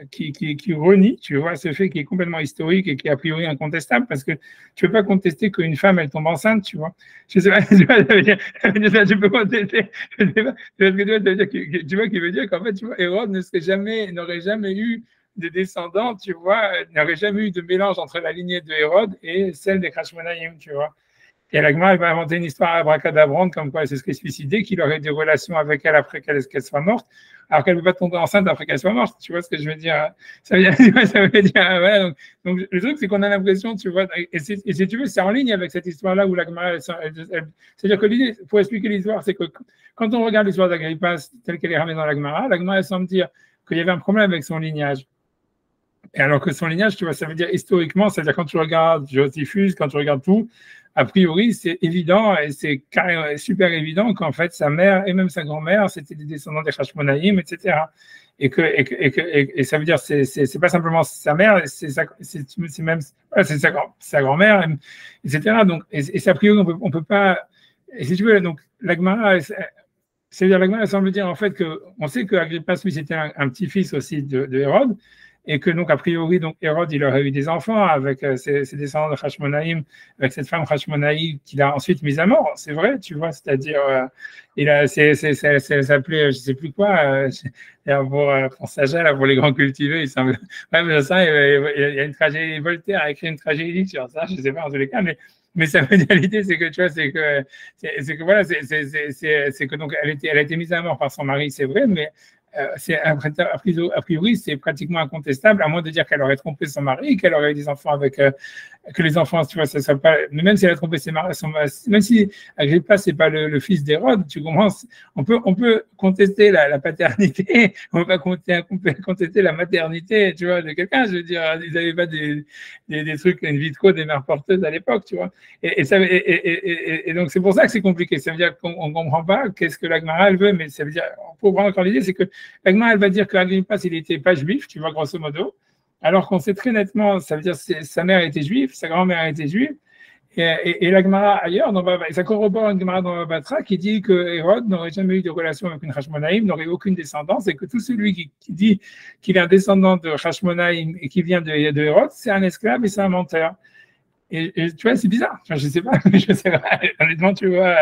qui renie, tu vois, ce fait qui est complètement historique et qui est a priori incontestable, parce que tu peux pas contester qu'une femme, elle tombe enceinte, tu vois. Je sais pas, tu peux contester, je sais pas, tu vois, qui veut dire qu'en fait, tu vois, Hérode n'aurait jamais eu de descendants, tu vois, n'aurait jamais eu de mélange entre la lignée de Hérode et celle des Hashmonaïm, tu vois. Et la Gemara, elle va inventer une histoire abracadabrante comme quoi elle se serait suicidée, qu'il aurait des relations avec elle après qu'elle soit morte, alors qu'elle ne peut pas tomber enceinte après qu'elle soit morte. Tu vois ce que je veux dire? Ça veut dire, ça veut dire voilà, donc, le truc, c'est qu'on a l'impression, tu vois, et si tu veux, c'est en ligne avec cette histoire-là où la Gemara, c'est-à-dire que l'idée, pour expliquer l'histoire, c'est que quand on regarde l'histoire d'Agrippas telle qu'elle est ramenée dans la Gemara, elle semble dire qu'il y avait un problème avec son lignage. Et alors que son lignage, tu vois, ça veut dire historiquement, c'est-à-dire quand tu regardes Joséphus, quand tu regardes tout, a priori, c'est évident et c'est super évident qu'en fait, sa mère et même sa grand-mère, c'était des descendants des Hashmonaïm, etc. Et ça veut dire, c'est pas simplement sa mère, c'est même, voilà, c'est sa grand-mère, etc. Donc, et a priori, on peut pas, et si tu veux, donc, l'Agmara, c'est-à-dire l'Agmara semble dire en fait que, on sait que Agrippas, lui, c'était un petit-fils aussi de Hérode, et que donc a priori donc Hérode il aurait eu des enfants avec ses descendants de Hashmonaïm, avec cette femme Hashmonaïm qu'il a ensuite mise à mort, c'est vrai, tu vois, c'est-à-dire il a ça s'appelait je sais plus quoi pour Sagel, pour les grands cultivés, il semble mais ça il y a une tragédie, Voltaire a écrit une tragédie sur ça, je sais pas en tous les cas, mais sa finalité, c'est que tu vois, c'est que voilà, c'est que donc elle a été mise à mort par son mari, c'est vrai, mais a priori, c'est pratiquement incontestable, à moins de dire qu'elle aurait trompé son mari, qu'elle aurait eu des enfants avec, que les enfants, tu vois, ça soit pas, mais même si elle a trompé même si Agrippa, c'est pas le fils d'Hérode, tu comprends, on peut contester la paternité, on peut pas contester la maternité, tu vois, de quelqu'un, je veux dire, ils n'avaient pas des trucs in vitro, des mères porteuses à l'époque, tu vois, et donc c'est pour ça que c'est compliqué, ça veut dire qu'on ne comprend pas qu'est-ce que l'Agmara, elle veut, mais ça veut dire, pour prendre encore l'idée, c'est que l'Agmara, elle va dire qu'Agrippa, il n'était pas juif, tu vois, grosso modo, alors qu'on sait très nettement, ça veut dire que sa mère était juive, sa grand-mère était juive, et la Gemara ailleurs, ça corrobore une Gemara dans Batra qui dit que Hérode n'aurait jamais eu de relation avec une Hashmonaïm, n'aurait aucune descendance, et que tout celui qui dit qu'il est un descendant de Hashmonaïm et qui vient de Hérode, c'est un esclave et c'est un menteur. Et tu vois, c'est bizarre. Enfin, je sais pas, je sais pas. Honnêtement, tu vois,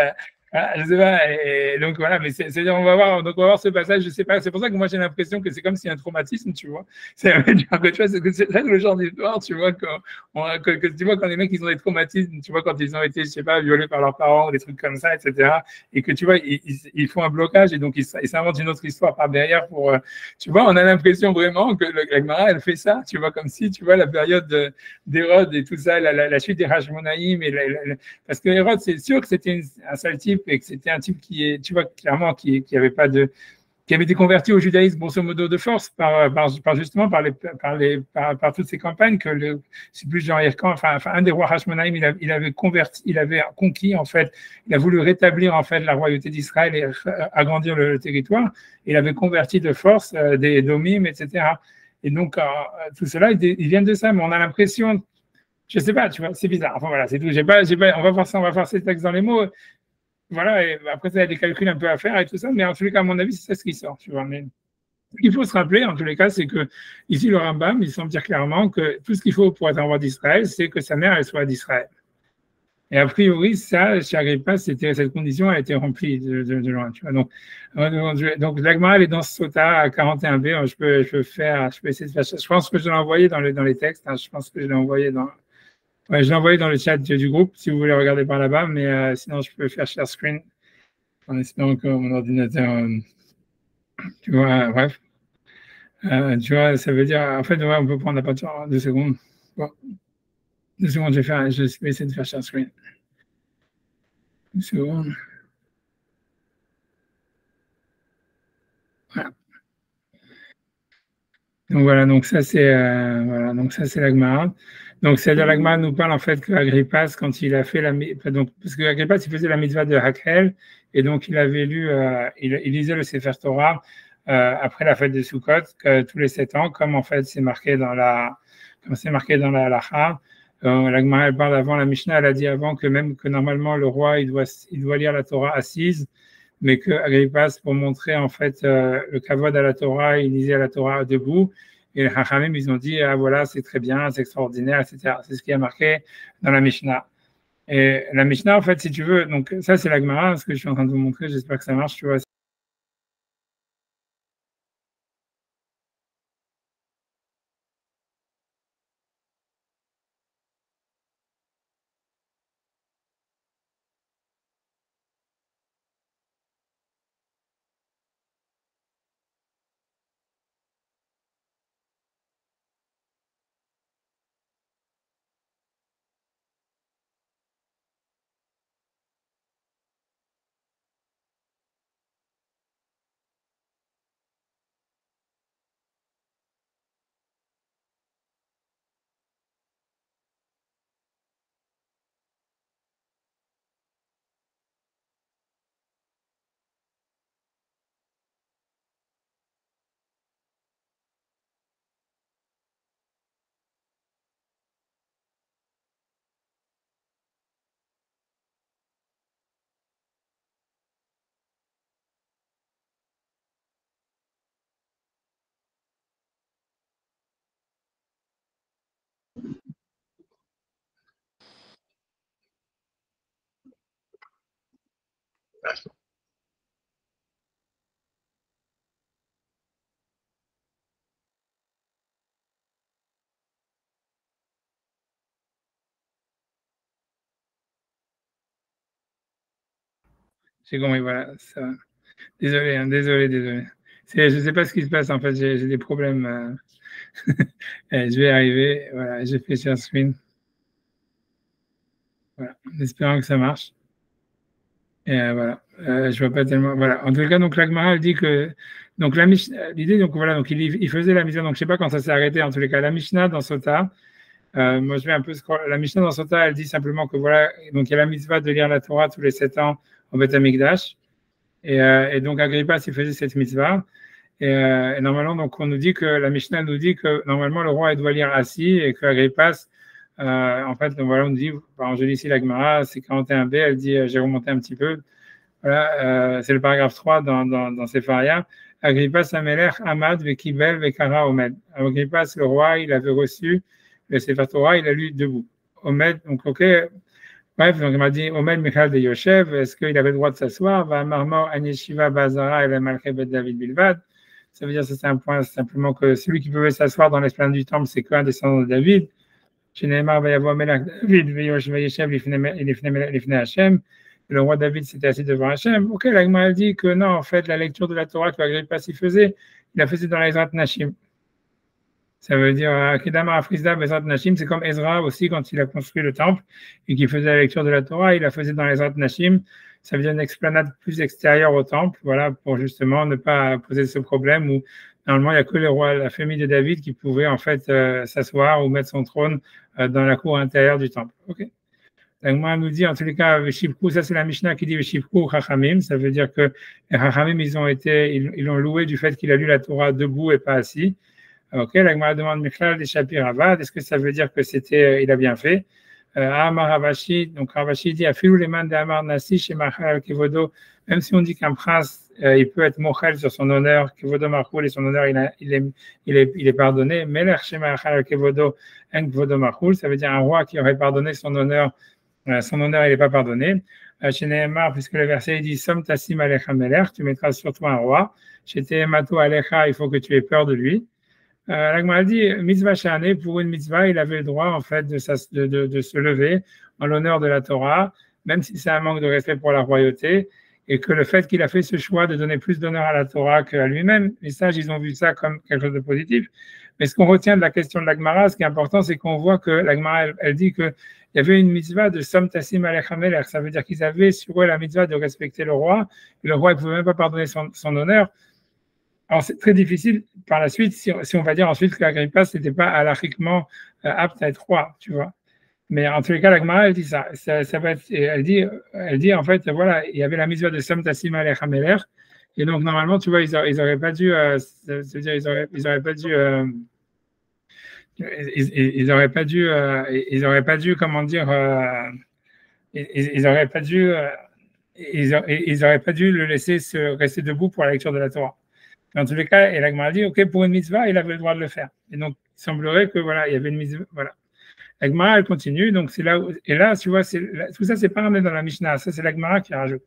je sais pas. Et donc voilà, mais on va voir, donc on va voir ce passage. Je sais pas. C'est pour ça que moi j'ai l'impression que c'est comme si un traumatisme, tu vois. C'est tu vois, c'est le genre d'histoire, tu vois, que tu vois quand les mecs ils ont des traumatismes, tu vois, quand ils ont été, je sais pas, violés par leurs parents, ou des trucs comme ça, etc. Et que tu vois, ils font un blocage et donc ils s'inventent une autre histoire par derrière pour, tu vois, on a l'impression vraiment que la Gemara elle fait ça, tu vois, comme si, tu vois, la période d'Hérode et tout ça, la chute des Hashmonaïm, parce que Hérode, c'est sûr que c'était un sale type et que c'était un type qui est, tu vois, clairement, qui avait pas de, qui avait été converti au judaïsme grosso modo de force justement par toutes ces campagnes que c'est plus Jean Hircan, enfin un des rois Hashmonaïm, il avait converti, il avait conquis en fait, il a voulu rétablir en fait la royauté d'Israël et agrandir le territoire. Il avait converti de force des Domim, etc. Et donc tout cela, ils viennent de ça, mais on a l'impression, je sais pas, tu vois, c'est bizarre. Enfin voilà, c'est tout. On va voir ça, on va voir ces textes dans les mots. Voilà, et après, ça, il y a des calculs un peu à faire et tout ça, mais en tous les cas, à mon avis, c'est ça ce qui sort, tu vois. Mais ce qu'il faut se rappeler, en tous les cas, c'est que ici, le Rambam, il semble dire clairement que tout ce qu'il faut pour être un roi d'Israël, c'est que sa mère, elle soit d'Israël. Et a priori, ça, chez Agrippa, cette condition a été remplie de loin, tu vois. Donc l'Agma, elle est dans ce sota à 41b. Je peux essayer de faire ça. Je pense que je l'ai envoyé dans les textes. Hein, je pense que je l'ai envoyé je l'ai envoyé dans le chat du groupe, si vous voulez regarder par là-bas, mais sinon, je peux faire share screen en espérant que mon ordinateur, tu vois, bref. Tu vois, ça veut dire, en fait, ouais, on peut prendre la partir 2 secondes. Bon, 2 secondes, je vais essayer de faire share screen. 2 secondes. Voilà. Donc voilà, donc ça c'est la Gemara. Donc c'est-à-dire la Gemara nous parle en fait que Agrippas quand il a fait donc parce que Agrippas il faisait la mitzvah de Hakhel et donc il avait lu il lisait le Sefer Torah après la fête de Sukkot tous les 7 ans comme en fait c'est marqué dans la Halacha. La Gemara elle parle avant, la Mishnah elle a dit avant que même que normalement le roi il doit lire la Torah assise, mais que Agrippas, pour montrer en fait le kavod à la Torah, il lisait la Torah debout. Et les Hachamim, ils ont dit, ah voilà, c'est très bien, c'est extraordinaire, etc. C'est ce qui est marqué dans la Mishnah. Et la Mishnah, en fait, si tu veux, donc ça c'est la Gemara, ce que je suis en train de vous montrer, j'espère que ça marche, tu vois. J'ai compris, voilà. Ça va. Désolé, hein, désolé. Je ne sais pas ce qui se passe, en fait, j'ai des problèmes. Je vais arriver, voilà, j'ai fait share screen. Voilà, en espérant que ça marche. Et voilà, je vois pas tellement. Voilà. En tout cas, donc l'Agmara elle dit que donc l'idée donc voilà donc il faisait la Mishnah donc je sais pas quand ça s'est arrêté en tous les cas la Mishnah dans Sota. Moi je vais un peu la Mishnah dans Sota elle dit simplement que voilà donc il y a la mitzvah de lire la Torah tous les 7 ans au Beth Amikdash et donc Agrippas il faisait cette mitzvah et normalement donc on nous dit que la Mishnah nous dit que normalement le roi il doit lire assis et que Agrippas en fait, donc voilà, on dit, je lis ici la Gemara, c'est 41b, elle dit, j'ai remonté un petit peu, voilà, c'est le paragraphe 3 dans Sepharia. Agrippas Amelech Amad Vekibel Vekara Omed. Agrippas, le roi, il avait reçu le Sefer Torah, il a lu debout. Omed, donc ok, bref, donc il m'a dit, Omed Michal de Yoshev, est-ce qu'il avait le droit de s'asseoir? Va Marmor Anyeshiva Bazara et la Malchet David Bilvad. Ça veut dire, c'est un point simplement que celui qui pouvait s'asseoir dans l'esplanade du temple, c'est qu'un descendant de David. Le roi David s'était assis devant Hachem. Ok, la Gemara dit que non, en fait, la lecture de la Torah que Agrippas y faisait, il la faisait dans la Ezrat Nashim. Ça veut dire, Kedamar Afrizda Bezrat Nashim, c'est comme Ezra aussi quand il a construit le temple et qu'il faisait la lecture de la Torah, il la faisait dans les Ezrat Nashim. Ça veut dire une explanade plus extérieure au temple, voilà, pour justement ne pas poser ce problème où normalement il n'y a que le roi, la famille de David qui pouvait en fait s'asseoir ou mettre son trône dans la cour intérieure du temple. Ok. Donc moi, nous dit en tous les cas, Veshivku, ça c'est la Mishnah qui dit Veshivku Chachamim, ça veut dire que les Chachamim ils ont loué du fait qu'il a lu la Torah debout et pas assis. Ok, la Gemara demande Michlal des Shapir Avad, est-ce que ça veut dire que il a bien fait? Amar Ravashi, donc Ravashi dit Afilou leman de Amar Nasi chez Machal Kevodo, même si on dit qu'un prince il peut être mochel sur son honneur, Kevodo Machul et son honneur il est pardonné, Melech chez Machal Kevodo en Kevodo Machul, ça veut dire un roi qui aurait pardonné son honneur il n'est pas pardonné. Chez Nehemar, puisque le verset dit Som Tassim Alecha Melech, tu mettras sur toi un roi. Chez Tehemato Alecha, il faut que tu aies peur de lui. La Gemara dit mitzvah shane, pour une mitzvah, il avait le droit en fait de se lever en l'honneur de la Torah, même si c'est un manque de respect pour la royauté, et que le fait qu'il a fait ce choix de donner plus d'honneur à la Torah qu'à lui-même, les sages ils ont vu ça comme quelque chose de positif. Mais ce qu'on retient de la question de la Gemara, ce qui est important, c'est qu'on voit que la Gemara elle dit que il y avait une mitzvah de Som Tassim Alecha Melech, ça veut dire qu'ils avaient sur eux la mitzvah de respecter le roi, et le roi ne pouvait même pas pardonner son honneur. Alors, c'est très difficile par la suite, si on va dire ensuite que Agrippas n'était pas halachiquement apte à être roi, tu vois. Mais en tous les cas, la Gemara, elle dit ça va être, elle dit en fait, voilà, il y avait la mitzvah de Som Tassim Alecha Melech, et donc normalement, tu vois, ils n'auraient pas dû, c'est-à-dire, ils auraient pas dû, ils auraient pas dû, comment dire, ils auraient pas dû, ils auraient pas dû le laisser rester debout pour la lecture de la Torah. En tous les cas, et la Gemara dit, ok, pour une mitzvah, il avait le droit de le faire. Et donc, il semblerait que voilà, il y avait une mitzvah, voilà. La Gemara, elle continue, donc c'est là où, et là, tu vois, tout ça, c'est pas ramené dans la Mishnah, ça, c'est la Gemara qui rajoute.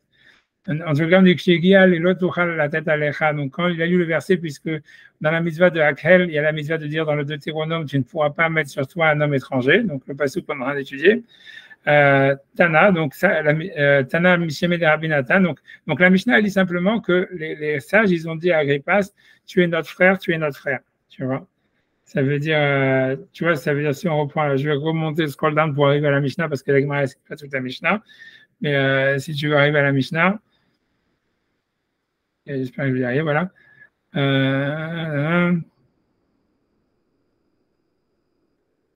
En tout cas, on dit que la tête alecha. Donc, quand il a lu le verset, puisque dans la mitzvah de Hakhel, il y a la mitzvah de dire dans le Deutéronome, tu ne pourras pas mettre sur toi un homme étranger. Donc, le passage qu'on est en train d'étudier. Tana, donc Tana Mishemé de Rabbi Nathan. Donc la Mishnah elle dit simplement que les sages ils ont dit à Agrippas, tu es notre frère, tu vois. Ça veut dire, tu vois, ça veut dire si on reprend, je vais remonter scroll down pour arriver à la Mishnah parce que la Gemara c'est pas toute la Mishnah, mais si tu veux arriver à la Mishnah, j'espère que je vais y arriver, voilà.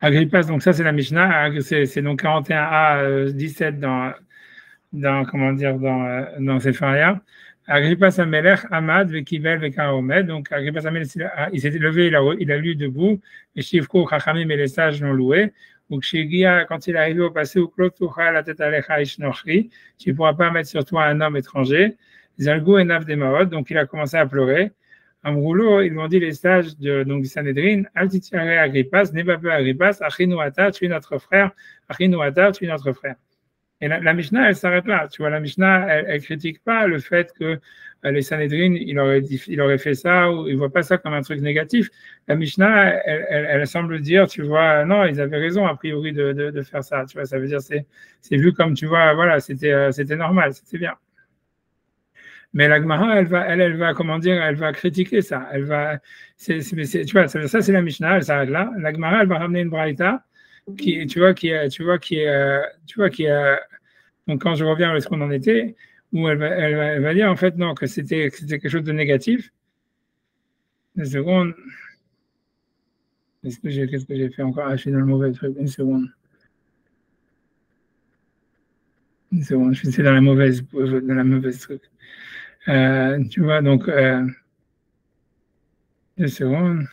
Agrippas, donc ça c'est la Mishnah, c'est donc 41a 17 comment dire dans Sepharia. Agrippas Amelech Amad Vekibel Vekaomed. Donc Agrippas Amelech il s'était levé, il a lu debout. Et Shivko Chachamim et les sages l'ont loué. Donc Shegia, quand il est arrivé au passé, où Klotucha la tête alecha ishnochri, tu ne pourras pas mettre sur toi un homme étranger. Zalgo et Nav Demaod, donc il a commencé à pleurer. Amroulo, ils m'ont dit les sages du Sanhedrin, Altitiare Agrippas, n'aie pas peur Agrippas, Achinu Ata, tu es notre frère, Achinu Ata, tu es notre frère. Et la Mishnah, elle s'arrête là. Tu vois, la Mishnah, elle critique pas le fait que les Sanhedrin, il aurait fait ça, ou il voit pas ça comme un truc négatif. La Mishnah, elle semble dire, tu vois, non, ils avaient raison a priori de faire ça. Tu vois, ça veut dire c'est vu comme, tu vois, voilà, c'était normal, c'était bien. Mais la Gemara, elle va, comment dire, elle va critiquer ça. Elle va, tu vois, ça c'est la Mishnah, elle s'arrête là. La Gemara, elle va ramener une braïta qui, donc quand je reviens à ce qu'on en était, où elle va dire en fait non, que c'était quelque chose de négatif. Une seconde. Qu'est-ce que j'ai fait encore? Ah, je suis dans le mauvais truc. Une seconde. Une seconde, je suis dans la mauvaise truc. Tu vois, donc, 2 secondes.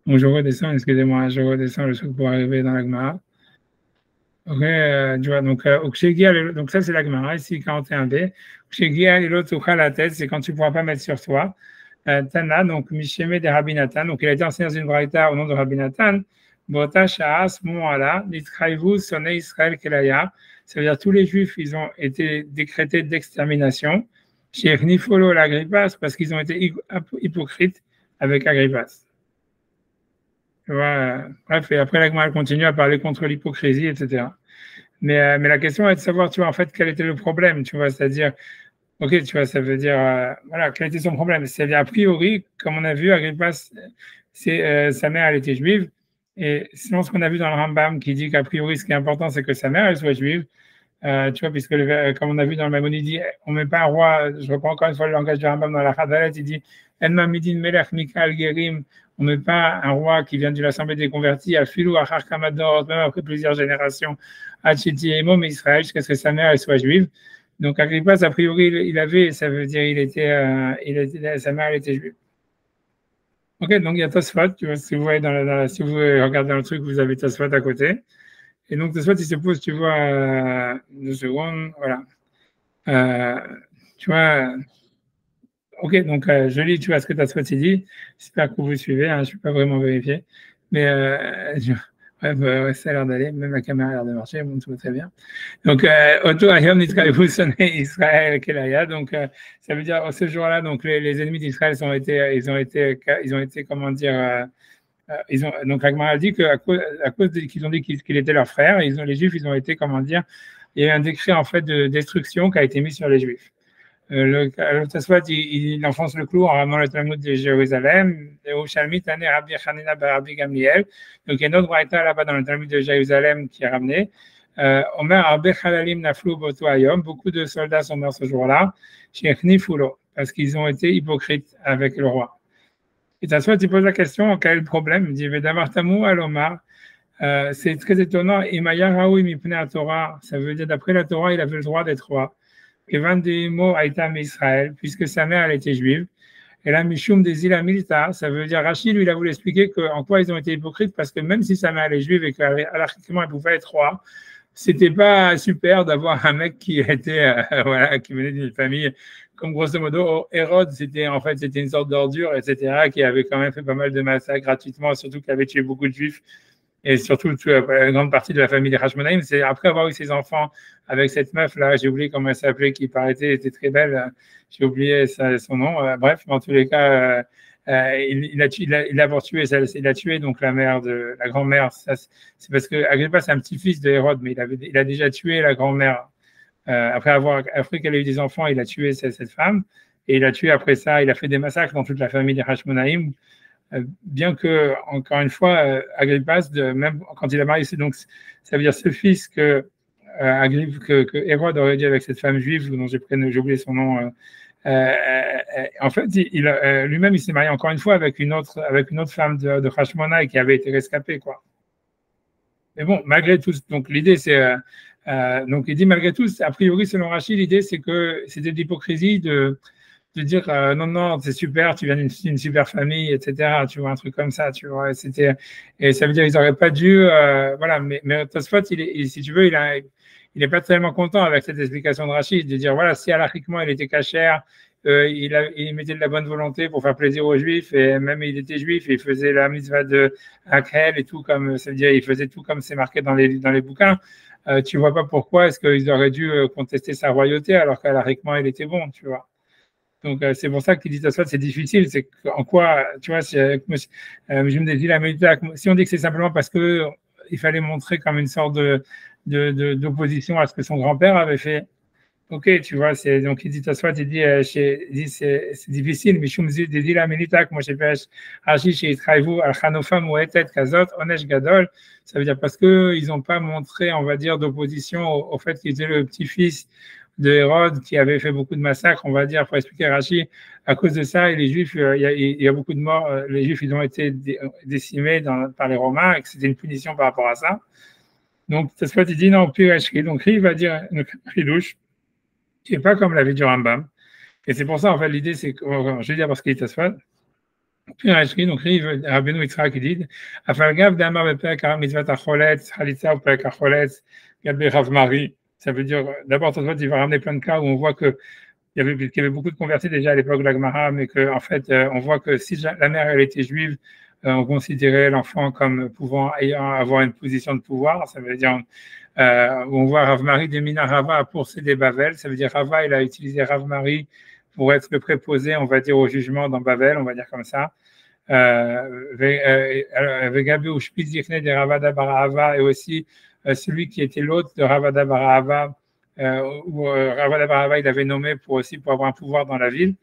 Donc, je redescends, excusez-moi, je redescends le truc pour arriver dans la Gemara. Ok, tu vois, donc, donc ça, c'est la Gemara, ici, 41b. La tête, c'est quand tu ne pourras pas mettre sur toi. Tana, donc, Misheme de Rabbi Nathan, donc il a été enseigné dans une braïta au nom de Rabbi Nathan. Bota Sha'as Mo'ala, Nitraivu Sonne Israël Kelaya. Ça veut dire tous les Juifs, ils ont été décrétés d'extermination. Chez Nifolo l'Agrippas, parce qu'ils ont été hypocrites avec Agrippas. Tu vois, bref, et après, la Gemara continue à parler contre l'hypocrisie, etc. Mais la question est de savoir, tu vois, en fait, quel était le problème, tu vois, c'est-à-dire, ok, tu vois, ça veut dire, voilà, quel était son problème? C'est-à-dire, a priori, comme on a vu, Agrippas, sa mère, elle était juive, et selon ce qu'on a vu dans le Rambam, qui dit qu'a priori, ce qui est important, c'est que sa mère, elle soit juive, tu vois, puisque comme on a vu dans le Maimonides, il dit, on ne met pas un roi, je reprends encore une fois le langage du Rambam dans la Chadalet, il dit, Enma midin melech mikal gerim, on ne met pas un roi qui vient de l'Assemblée des convertis, à filou, à Kamador, même après plusieurs générations, à Tchiti et Mom Israël, jusqu'à ce que sa mère elle soit juive. Donc Agrippas, a priori, il avait, ça veut dire, sa mère elle était juive. Ok, donc il y a Tosfot, tu vois, si vous voyez si vous regardez dans le truc, vous avez Tosfot à côté. Et donc Tosfot, il se pose, tu vois, 2 secondes, voilà. Tu vois. Ok, donc je lis, tu vois, ce que Tosfot dit. J'espère que vous suivez, hein, je ne suis pas vraiment vérifié. Mais ouais, ça a l'air d'aller, même la caméra a l'air de marcher, bon, tout va très bien. Donc, Oto Ayom Nitraïvu Sonne Israël Kelaya. Donc, ça veut dire, ce jour-là, donc les ennemis d'Israël ils ont été, comment dire, donc la Gemara dit qu'à cause qu'ils ont dit qu'il était leur frère, les Juifs, ils ont été, comment dire, il y a eu un décret en fait de destruction qui a été mis sur les Juifs. Le Tosfot, il enfonce le clou en ramenant le Talmud de Jérusalem. Donc, il y a une autre braïta là-bas dans le Talmud de Jérusalem qui est ramené. Omer Arbe Chalalim Naflu Boto Ayom. Beaucoup de soldats sont morts ce jour-là. Parce qu'ils ont été hypocrites avec le roi. Et Tosfot, il pose la question, quel est le problème? Il dit Vedamartamu Alomar. C'est très étonnant. Imaya Raoui Mipnei Torah. Ça veut dire d'après la Torah, il avait le droit d'être roi. Evan de Mo Aïtam Israël, puisque sa mère elle était juive. Et là, Mishum des Zila Milita, ça veut dire, Rachid, lui, il a voulu expliquer en quoi ils ont été hypocrites, parce que même si sa mère elle est juive et qu'alariquement elle pouvait être roi, c'était pas super d'avoir un mec qui était, voilà, qui venait d'une famille, comme grosso modo, Hérode, c'était une sorte d'ordure, etc., qui avait quand même fait pas mal de massacres gratuitement, surtout qui avait tué beaucoup de juifs. Et surtout, une grande partie de la famille des Hashmonaïm, c'est après avoir eu ses enfants avec cette meuf-là, j'ai oublié comment elle s'appelait, qui paraissait était très belle, j'ai oublié son nom. Bref, en tous les cas, il a tué donc la mère la grand-mère. C'est parce que Agrippa, c'est un petit-fils de Hérode, mais il a déjà tué la grand-mère. Après qu'elle ait eu des enfants, il a tué cette femme. Et il a tué après ça, il a fait des massacres dans toute la famille des Hashmonaïm. Bien que, encore une fois, Agrippas, même quand il a marié, donc ça veut dire ce fils que Hérode aurait dit avec cette femme juive, dont j'ai oublié son nom. En fait, lui-même, il s'est marié encore une fois avec une autre femme de Hashmona qui avait été rescapée, quoi. Mais bon, malgré tout, donc l'idée c'est, donc il dit malgré tout, a priori selon Rachid, l'idée c'est que c'était de l'hypocrisie de dire non, c'est super, tu viens d'une super famille, etc. Tu vois, un truc comme ça, tu vois. Et ça veut dire qu'ils n'auraient pas dû, voilà. Mais Tosfot, si tu veux, il n'est pas tellement content avec cette explication de Rachid, de dire voilà, si halachiquement il était cachère il mettait de la bonne volonté pour faire plaisir aux Juifs, et même il était juif, et il faisait la mitzvah de Hakhel et tout comme, ça veut dire, il faisait tout comme c'est marqué dans les bouquins. Tu vois pas pourquoi est-ce qu'ils auraient dû contester sa royauté alors qu'alariquement il était bon, tu vois. Donc c'est pour ça qu'il dit Tosfot, c'est difficile. C'est en quoi, tu vois, je me dis la médita, si on dit que c'est simplement parce que il fallait montrer comme une sorte d'opposition à ce que son grand-père avait fait. Ok, tu vois, donc il dit Tosfot, il dit c'est difficile, mais Shumzi dit la médita, moi j'ai fait Haji chez Itraïvou, al Khanofa Mouetet Kazot, Onesh Gadol. Ça veut dire parce que ils n'ont pas montré, on va dire, d'opposition au fait qu'il était le petit-fils de Hérode qui avait fait beaucoup de massacres, on va dire, pour expliquer Rachi, à cause de ça, et les Juifs, il y a beaucoup de morts, les Juifs, ils ont été décimés par les Romains, et que c'était une punition par rapport à ça. Donc, Tosfot, il dit non, puis Rachri. Donc, il va dire Ridouche, qui n'est pas comme la vie du Rambam. Et c'est pour ça, en fait, l'idée, c'est que, je vais dire parce qu'il est Tosfot, puis Rachri, donc, Rabbeinu Yitzhak, il dit, Afalgav d'Amar Bepek, Mitzvat Acholetz, Halitza ou Pek Acholetz, Gabé Rav Mari. Ça veut dire, d'abord, il va ramener plein de cas où on voit qu'il y avait beaucoup de convertis déjà à l'époque de la Gemara, mais qu'en fait, on voit que si la mère elle était juive, on considérait l'enfant comme pouvant avoir une position de pouvoir. Ça veut dire, on voit Rav Mari de Mina Rava pour céder Bavel. Ça veut dire Rava, il a utilisé Rav Mari pour être le préposé, on va dire, au jugement dans Bavel, on va dire comme ça. Vegabe ou Shpiz Yichne de Ravada Barahava et aussi celui qui était l'hôte de Ravada Barahava, où Ravada Barahava il avait nommé pour avoir un pouvoir dans la ville,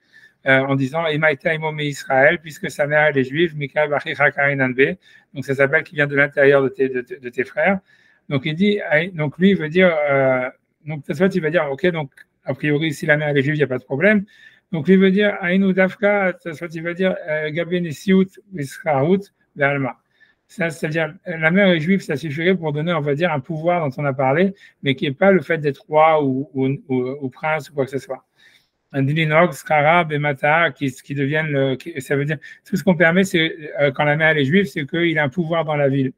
en disant Emaïta Imome Israël, puisque sa mère elle est juive, Mika Bachicha Karinanbe, donc ça s'appelle qui vient de l'intérieur de tes frères. Donc il dit, donc lui il veut dire, donc il va dire, ok, donc a priori si la mère elle est juive, il n'y a pas de problème. Donc lui veut dire Aïnou Dafka, il va dire Gaben Siut Israout Ve'alma. Ça, c'est-à-dire, la mère est juive, ça suffirait pour donner, on va dire, un pouvoir dont on a parlé, mais qui n'est pas le fait d'être roi ou prince ou quoi que ce soit. Un dilinog, skarab et mata, qui deviennent, ça veut dire, tout ce qu'on permet, c'est, quand la mère elle est juive, c'est qu'il a un pouvoir dans la ville.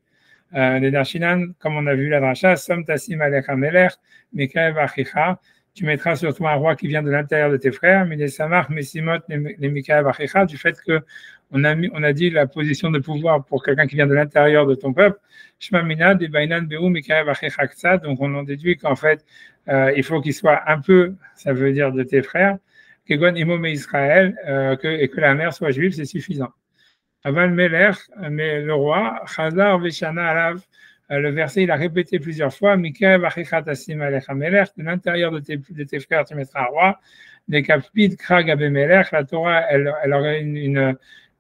Les Darshinan, comme on a vu la dracha, Som Tassim Alecha Melech, Mekaev Achicha, tu mettras sur toi un roi qui vient de l'intérieur de tes frères, mais les Samach, Messimot, les Mekaev Achicha, du fait que on a dit la position de pouvoir pour quelqu'un qui vient de l'intérieur de ton peuple. Donc on en déduit qu'en fait, il faut qu'il soit un peu, ça veut dire de tes frères, et que la mère soit juive, c'est suffisant. Aval Meler, mais le roi, Chazar Veshana Alav, le verset, il a répété plusieurs fois, de l'intérieur de tes frères, tu mettras un roi. Des Kapid, Krag Abemelech, la Torah, elle aurait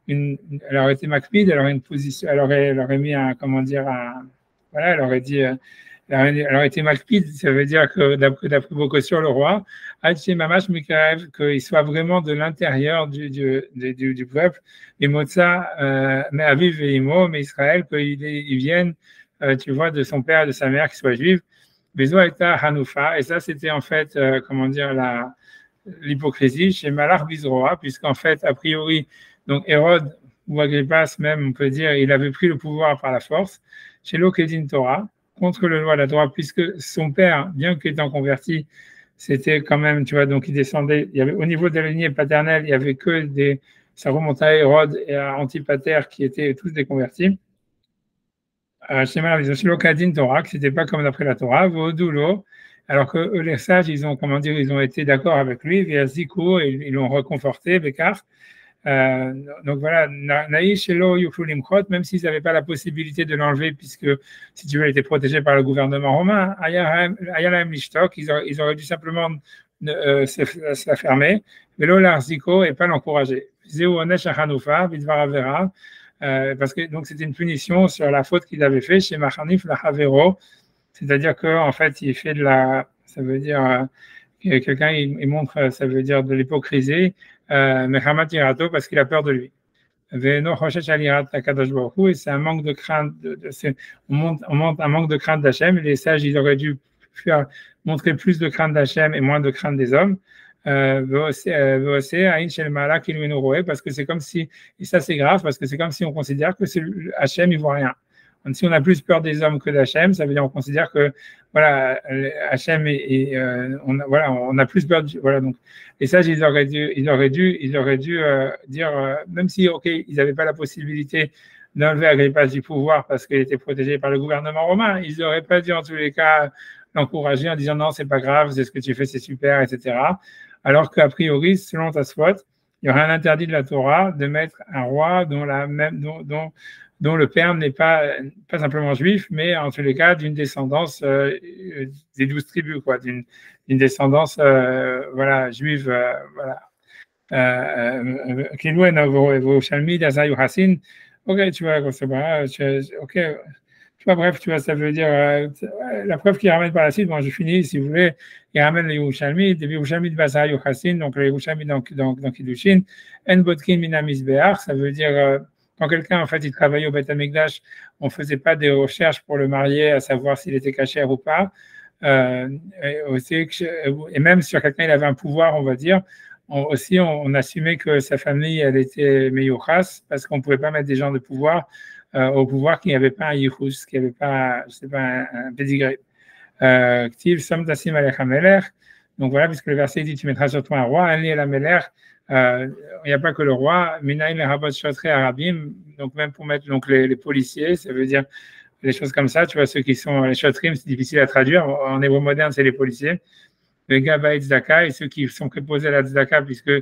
elle aurait été makpid, elle aurait une position, elle aurait mis un, comment dire, voilà, elle aurait dit, elle aurait été makpid, ça veut dire que d'après beaucoup sur le roi, Mamash Mikaev, qu'il soit vraiment de l'intérieur du peuple, et Motza, mais Aviv et Imo, mais Israël, qu'ils viennent, tu vois, de son père et de sa mère qui soient juifs. Bezo Eta Hanoufa, et ça c'était en fait, comment dire, l'hypocrisie chez Malach Bizroa, puisqu'en fait, a priori, donc Hérode, ou Agrippas même, on peut dire, il avait pris le pouvoir par la force, chez l'Okedin Torah, contre le loi de la Torah, puisque son père, bien qu'étant converti, c'était quand même, tu vois, donc il descendait, il y avait, au niveau de la lignée paternelle, il y avait que ça remontait à Hérode et à Antipater qui étaient tous des convertis. Chez l'Okedin Torah, que c'était pas comme d'après la Torah, Vodulo, alors que eux, les sages, ils ont, comment dire, ils ont été d'accord avec lui, via Zico, et ils l'ont reconforté, Bekar. Donc voilà, Naïch et Lo Yufulimchot, même s'ils n'avaient pas la possibilité de l'enlever, puisque si tu veux, il était protégé par le gouvernement romain, Ayalahem Lishtok, ils auraient dû simplement se la fermer, Velo Larziko et pas l'encourager. Zéou Onesh Achanoufa, Vidvar Avera, parce que donc c'était une punition sur la faute qu'il avait fait chez Machanif Lahavero, c'est-à-dire qu'en fait, il fait ça veut dire, quelqu'un, il montre, ça veut dire de l'hypocrisie, Mechamat Irato, parce qu'il a peur de lui. Veno Choshesh Alirat Akadosh Baruch Hu, et c'est un manque de crainte, on monte un manque de crainte d'Hachem, les sages, ils auraient dû montrer plus de crainte d'Hachem et moins de crainte des hommes. Parce que c'est comme si, et ça c'est grave, parce que c'est comme si on considère que Hachem, il voit rien. Si on a plus peur des hommes que d'Hachem, ça veut dire qu'on considère que voilà, Hachem on a plus peur. Voilà, donc les sages, ils auraient dû dire, même si ok, ils n'avaient pas la possibilité d'enlever Agrippa du pouvoir parce qu'il était protégé par le gouvernement romain, ils n'auraient pas dû en tous les cas l'encourager en disant non, c'est pas grave, c'est ce que tu fais, c'est super, etc. Alors qu'a priori, selon Tosfot, il y aurait un interdit de la Torah de mettre un roi dont le père n'est pas simplement juif, mais en tous les cas d'une descendance des 12 tribus, quoi, d'une descendance voilà, juive, voilà. Ok, tu vois, ok. Tu vois, bref, tu vois, ça veut dire la preuve qu'il ramène par la suite. Bon, je finis, si vous voulez. Il ramène les Yerushalmi, des Yerushalmi de Basar Yochassin, donc les Yerushalmi dans Kiddushin. En Botkin Minamis Be'ar, ça veut dire quand quelqu'un, en fait, il travaillait au Beth Amikdash, on ne faisait pas des recherches pour le marier, à savoir s'il était cachère ou pas. Et même sur quelqu'un, il avait un pouvoir, on va dire. On assumait que sa famille, elle était Meyouchas, parce qu'on ne pouvait pas mettre des gens de pouvoir au pouvoir qui n'avait pas un yichus, qui n'avait pas, je sais pas, un pedigree. Ktiv Som Tassim Alech HaMelech. Donc voilà, puisque le verset dit tu mettras sur toi un roi, Ani El HaMelech. Il n'y a pas que le roi. Minaïn le Rabot Shotrei Arabim. Donc même pour mettre donc les policiers, ça veut dire des choses comme ça. Tu vois, ceux qui sont les Shotrim, c'est difficile à traduire. En hébreu moderne, c'est les policiers. Les Gabaï Tzedaka et ceux qui sont préposés à la Tzedaka, puisque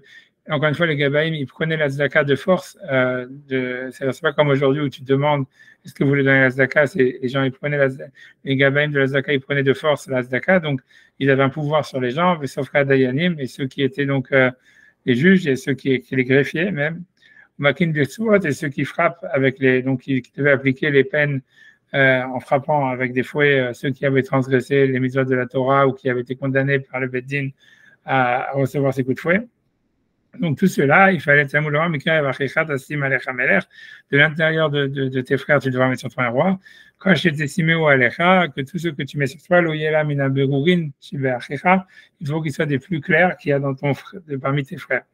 encore une fois, les Gabaïm, ils prenaient la Tzedaka de force. C'est pas comme aujourd'hui où tu te demandes est-ce que vous voulez donner la Tzedaka. Les gens, ils prenaient les Gabaïm de la Tzedaka, ils prenaient de force la Tzedaka. Donc, ils avaient un pouvoir sur les gens, sauf Dayanim, et ceux qui étaient donc les juges, et ceux qui les greffiers même. Makin Betsouot, et ceux qui frappent donc qui devaient appliquer les peines en frappant avec des fouets ceux qui avaient transgressé les mitzvot de la Torah ou qui avaient été condamnés par le Beddin à recevoir ces coups de fouet. Donc tout cela, il fallait de l'intérieur de tes frères, tu devras mettre sur toi un roi. Quand j'étais siméo alecha, que tous ceux que tu mets sur toi, il faut qu'ils soient des plus clairs qu'il y a parmi tes frères.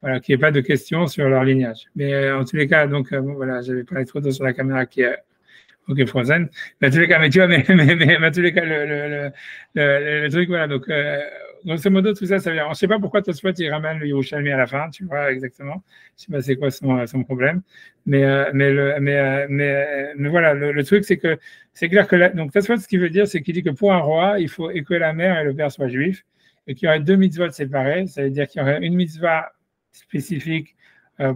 Voilà, qu'il n'y ait pas de questions sur leur lignage. Mais en tous les cas, donc voilà, j'avais parlé trop tôt sur la caméra qui est ok, Frozen. Mais en tous les cas, mais tu vois, mais en tous les cas, le truc, voilà. Donc, grosso modo, tout ça, ça veut dire, on ne sait pas pourquoi Tosfot, il ramène le Yerushalmi à la fin, tu vois, exactement. Je ne sais pas c'est quoi son problème. Mais voilà, le truc, c'est que, c'est clair que, donc, Tosfot, ce qu'il veut dire, c'est qu'il dit que pour un roi, il faut que la mère et le père soient juifs, et qu'il y aurait deux mitzvot séparés. Ça veut dire qu'il y aurait une mitzvah spécifique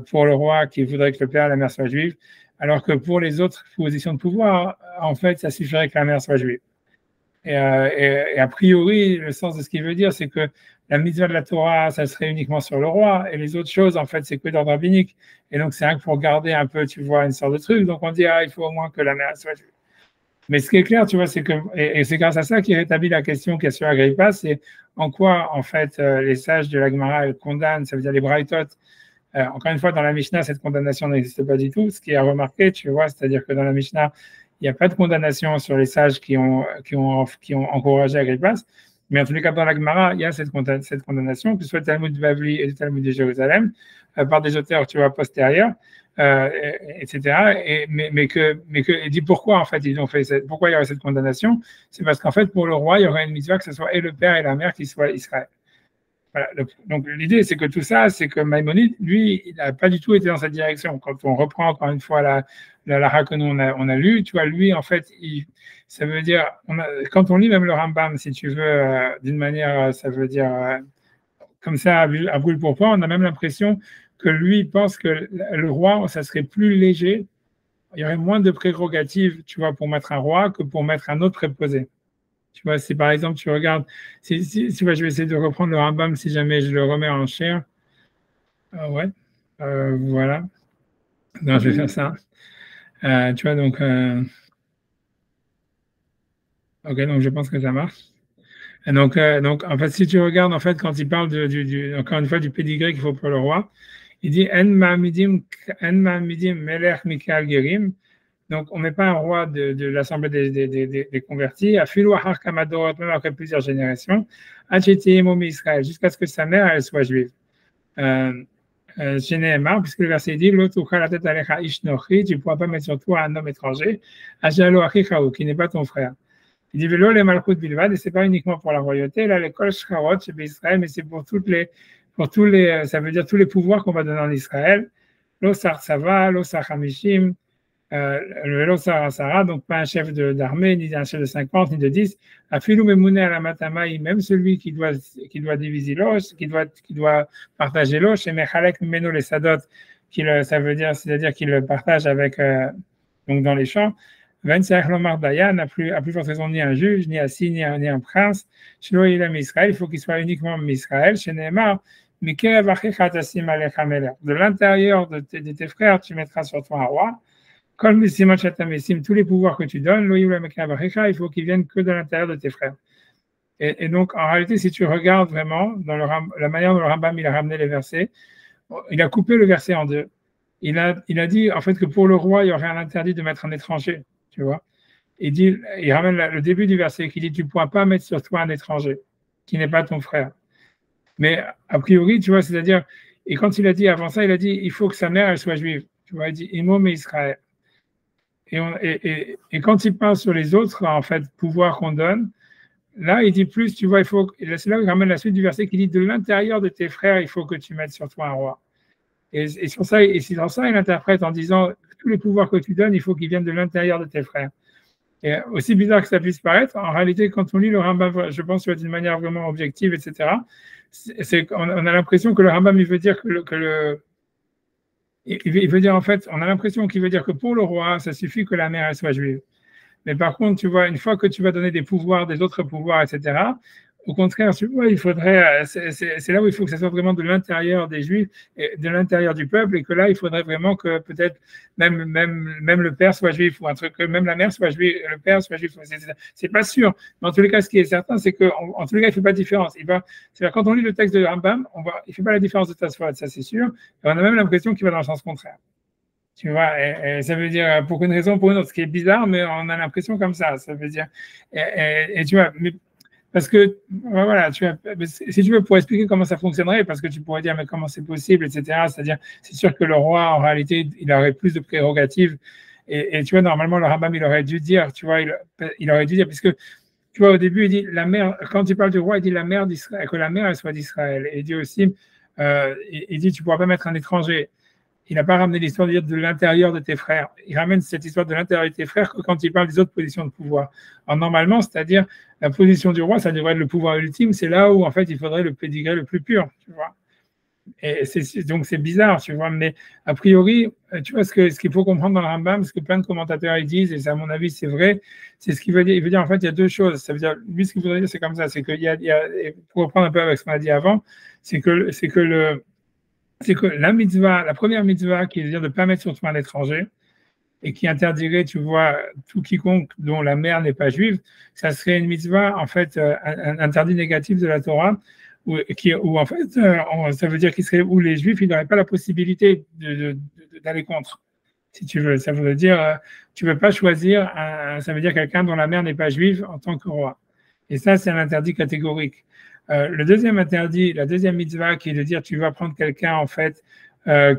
pour le roi qui voudrait que le père et la mère soient juifs, alors que pour les autres positions de pouvoir, en fait, ça suffirait que la mère soit juive. Et a priori, le sens de ce qu'il veut dire, c'est que la mitzvah de la Torah, ça serait uniquement sur le roi, et les autres choses, en fait, c'est que d'ordre rabbinique. Et donc, c'est rien que pour garder un peu, tu vois, une sorte de truc. Donc, on dit, il faut au moins que la mère soit juive. Mais ce qui est clair, tu vois, c'est que, et c'est grâce à ça qu'il rétablit la question qu'il y a sur Agrippa, c'est en quoi, en fait, les sages de la Gemara condamnent, ça veut dire les Braïtot. Encore une fois, dans la Mishnah, cette condamnation n'existe pas du tout. Ce qui est à remarquer, tu vois, c'est-à-dire que dans la Mishnah, il n'y a pas de condamnation sur les sages qui ont encouragé Agrippas. Mais en tous les cas, dans la Gemara, il y a cette condamnation, que ce soit le Talmud de Bavli et le Talmud de Jérusalem, par des auteurs, tu vois, postérieurs, etc. Et dit pourquoi, en fait, pourquoi il y aurait cette condamnation? C'est parce qu'en fait, pour le roi, il y aurait une mitzvah que ce soit et le père et la mère qui soient Israël. Voilà, donc l'idée, c'est que tout ça, c'est que Maïmonide, lui, il n'a pas du tout été dans cette direction. Quand on reprend encore une fois la lara que nous on a lu, tu vois, lui, en fait, ça veut dire, quand on lit même le Rambam, si tu veux, d'une manière, ça veut dire, comme ça, à brûle pour point, on a même l'impression que lui pense que le roi, ça serait plus léger, il y aurait moins de prérogatives, tu vois, pour mettre un roi que pour mettre un autre préposé. Tu vois, si par exemple tu regardes, je vais essayer de reprendre le Rambam si jamais je le remets en chair. Ouais, voilà. Non, je vais faire ça. Tu vois, donc, ok, donc je pense que ça marche. Et donc, en fait, si tu regardes, en fait, quand il parle encore une fois du pédigré qu'il faut pour le roi, il dit En ma'amidim melech mikal gerim. Donc, on ne met pas un roi de l'assemblée des convertis, à Philo Ahar Kamadorot, même après plusieurs générations, Israël, jusqu'à ce que sa mère, elle soit juive. chez Nehemar, puisque le verset dit, l'autre la tête alecha ish nochi, tu ne pourras pas mettre sur toi un homme étranger, ajalo achichaou, qui n'est pas ton frère. Il dit, velo le malchut bilvad, et c'est pas uniquement pour la royauté, là, l'école shkarot chez Israël, mais c'est pour tous les, ça veut dire tous les pouvoirs qu'on va donner en Israël. Lo sar sava, lo sar hamishim, le Sarah, donc pas un chef d'armée, ni un chef de 50, ni de 10, Afilou Memouné à la Matamaï, même celui qui doit diviser l'os, qui doit partager l'os, et Mechalek Meno les Sadot, ça veut dire, c'est-à-dire qu'il le partage avec, donc dans les champs, Venseach Lomar Dayan n'a plus forte raison ni un juge, ni assis, ni un prince, Shelo Ilam Israël, il faut qu'il soit uniquement Israël, chez Nehemar, de l'intérieur de tes frères, tu mettras sur toi un roi. Comme tous les pouvoirs que tu donnes, il faut qu'ils viennent que de l'intérieur de tes frères. Et donc, en réalité, si tu regardes vraiment dans la manière dont le Rambam il a ramené les versets, il a coupé le verset en deux. Il a dit en fait que pour le roi, il y aurait un interdit de mettre un étranger, tu vois. Il ramène le début du verset qui dit tu ne pourras pas mettre sur toi un étranger qui n'est pas ton frère. Mais a priori, tu vois, c'est-à-dire, et quand il a dit avant ça, il a dit il faut que sa mère elle soit juive. Tu vois, il dit Imo me Israël. Et quand il parle sur les autres, en fait, pouvoirs qu'on donne, là, il dit plus, tu vois, c'est là où il ramène la suite du verset qui dit de l'intérieur de tes frères, il faut que tu mettes sur toi un roi. Et sur ça, dans ça, il interprète en disant tous les pouvoirs que tu donnes, il faut qu'ils viennent de l'intérieur de tes frères. Et aussi bizarre que ça puisse paraître, en réalité, quand on lit le Rambam, je pense d'une manière vraiment objective, etc., on a l'impression que le Rambam, il veut dire il veut dire en fait, on a l'impression qu'il veut dire que pour le roi, ça suffit que la mère elle soit juive. Mais par contre, tu vois, une fois que tu vas donner des pouvoirs, des autres pouvoirs, etc., au contraire, tu vois, il faudrait, c'est là où il faut que ça soit vraiment de l'intérieur des Juifs, et de l'intérieur du peuple, et que là, il faudrait vraiment que peut-être même le père soit juif, ou un truc, même la mère soit juive, le père soit juif. C'est pas sûr. Mais en tous les cas, ce qui est certain, c'est qu'en tous les cas, il ne fait pas de différence. C'est-à-dire, quand on lit le texte de Rambam, il ne fait pas la différence de Tosfot, ça c'est sûr, et on a même l'impression qu'il va dans le sens contraire. Tu vois, et ça veut dire pour une raison ou pour une autre, ce qui est bizarre, mais on a l'impression comme ça. Ça veut dire, et tu vois, mais parce que, voilà, si tu veux, pour expliquer comment ça fonctionnerait, parce que tu pourrais dire, mais comment c'est possible, etc. C'est-à-dire, c'est sûr que le roi, en réalité, il aurait plus de prérogatives. Et tu vois, normalement, le Rambam, il aurait dû dire, tu vois, il aurait dû dire, puisque, tu vois, au début, il dit, la mère, quand il parle du roi, il dit la mère d'Israël, que la mère, elle soit d'Israël. Et il dit aussi, il dit, tu ne pourras pas mettre un étranger. Il n'a pas ramené l'histoire de l'intérieur de tes frères. Il ramène cette histoire de l'intérieur de tes frères que quand il parle des autres positions de pouvoir. Alors, normalement, c'est-à-dire la position du roi, ça devrait être le pouvoir ultime. C'est là où, en fait, il faudrait le pédigré le plus pur, tu vois. Et donc, c'est bizarre, tu vois. Mais a priori, tu vois, ce qu'il faut comprendre dans le Rambam, ce que plein de commentateurs ils disent, et ça, à mon avis, c'est vrai, c'est ce qu'il veut dire. Il veut dire, en fait, il y a deux choses. Ça veut dire, lui, ce qu'il voudrait dire, c'est comme ça. C'est qu'il y a, pour reprendre un peu avec ce qu'on a dit avant, c'est que la mitzvah, la première mitzvah qui veut dire de ne pas mettre sur toi un étranger et qui interdirait, tu vois, tout quiconque dont la mère n'est pas juive, ça serait une mitzvah, en fait, un interdit négatif de la Torah, où en fait, ça veut dire où les juifs, ils n'auraient pas la possibilité d'aller contre, si tu veux. Ça veut dire, tu ne peux pas choisir, ça veut dire quelqu'un dont la mère n'est pas juive en tant que roi. Et ça, c'est un interdit catégorique. Le deuxième interdit, la deuxième mitzvah, qui est de dire tu vas prendre quelqu'un en fait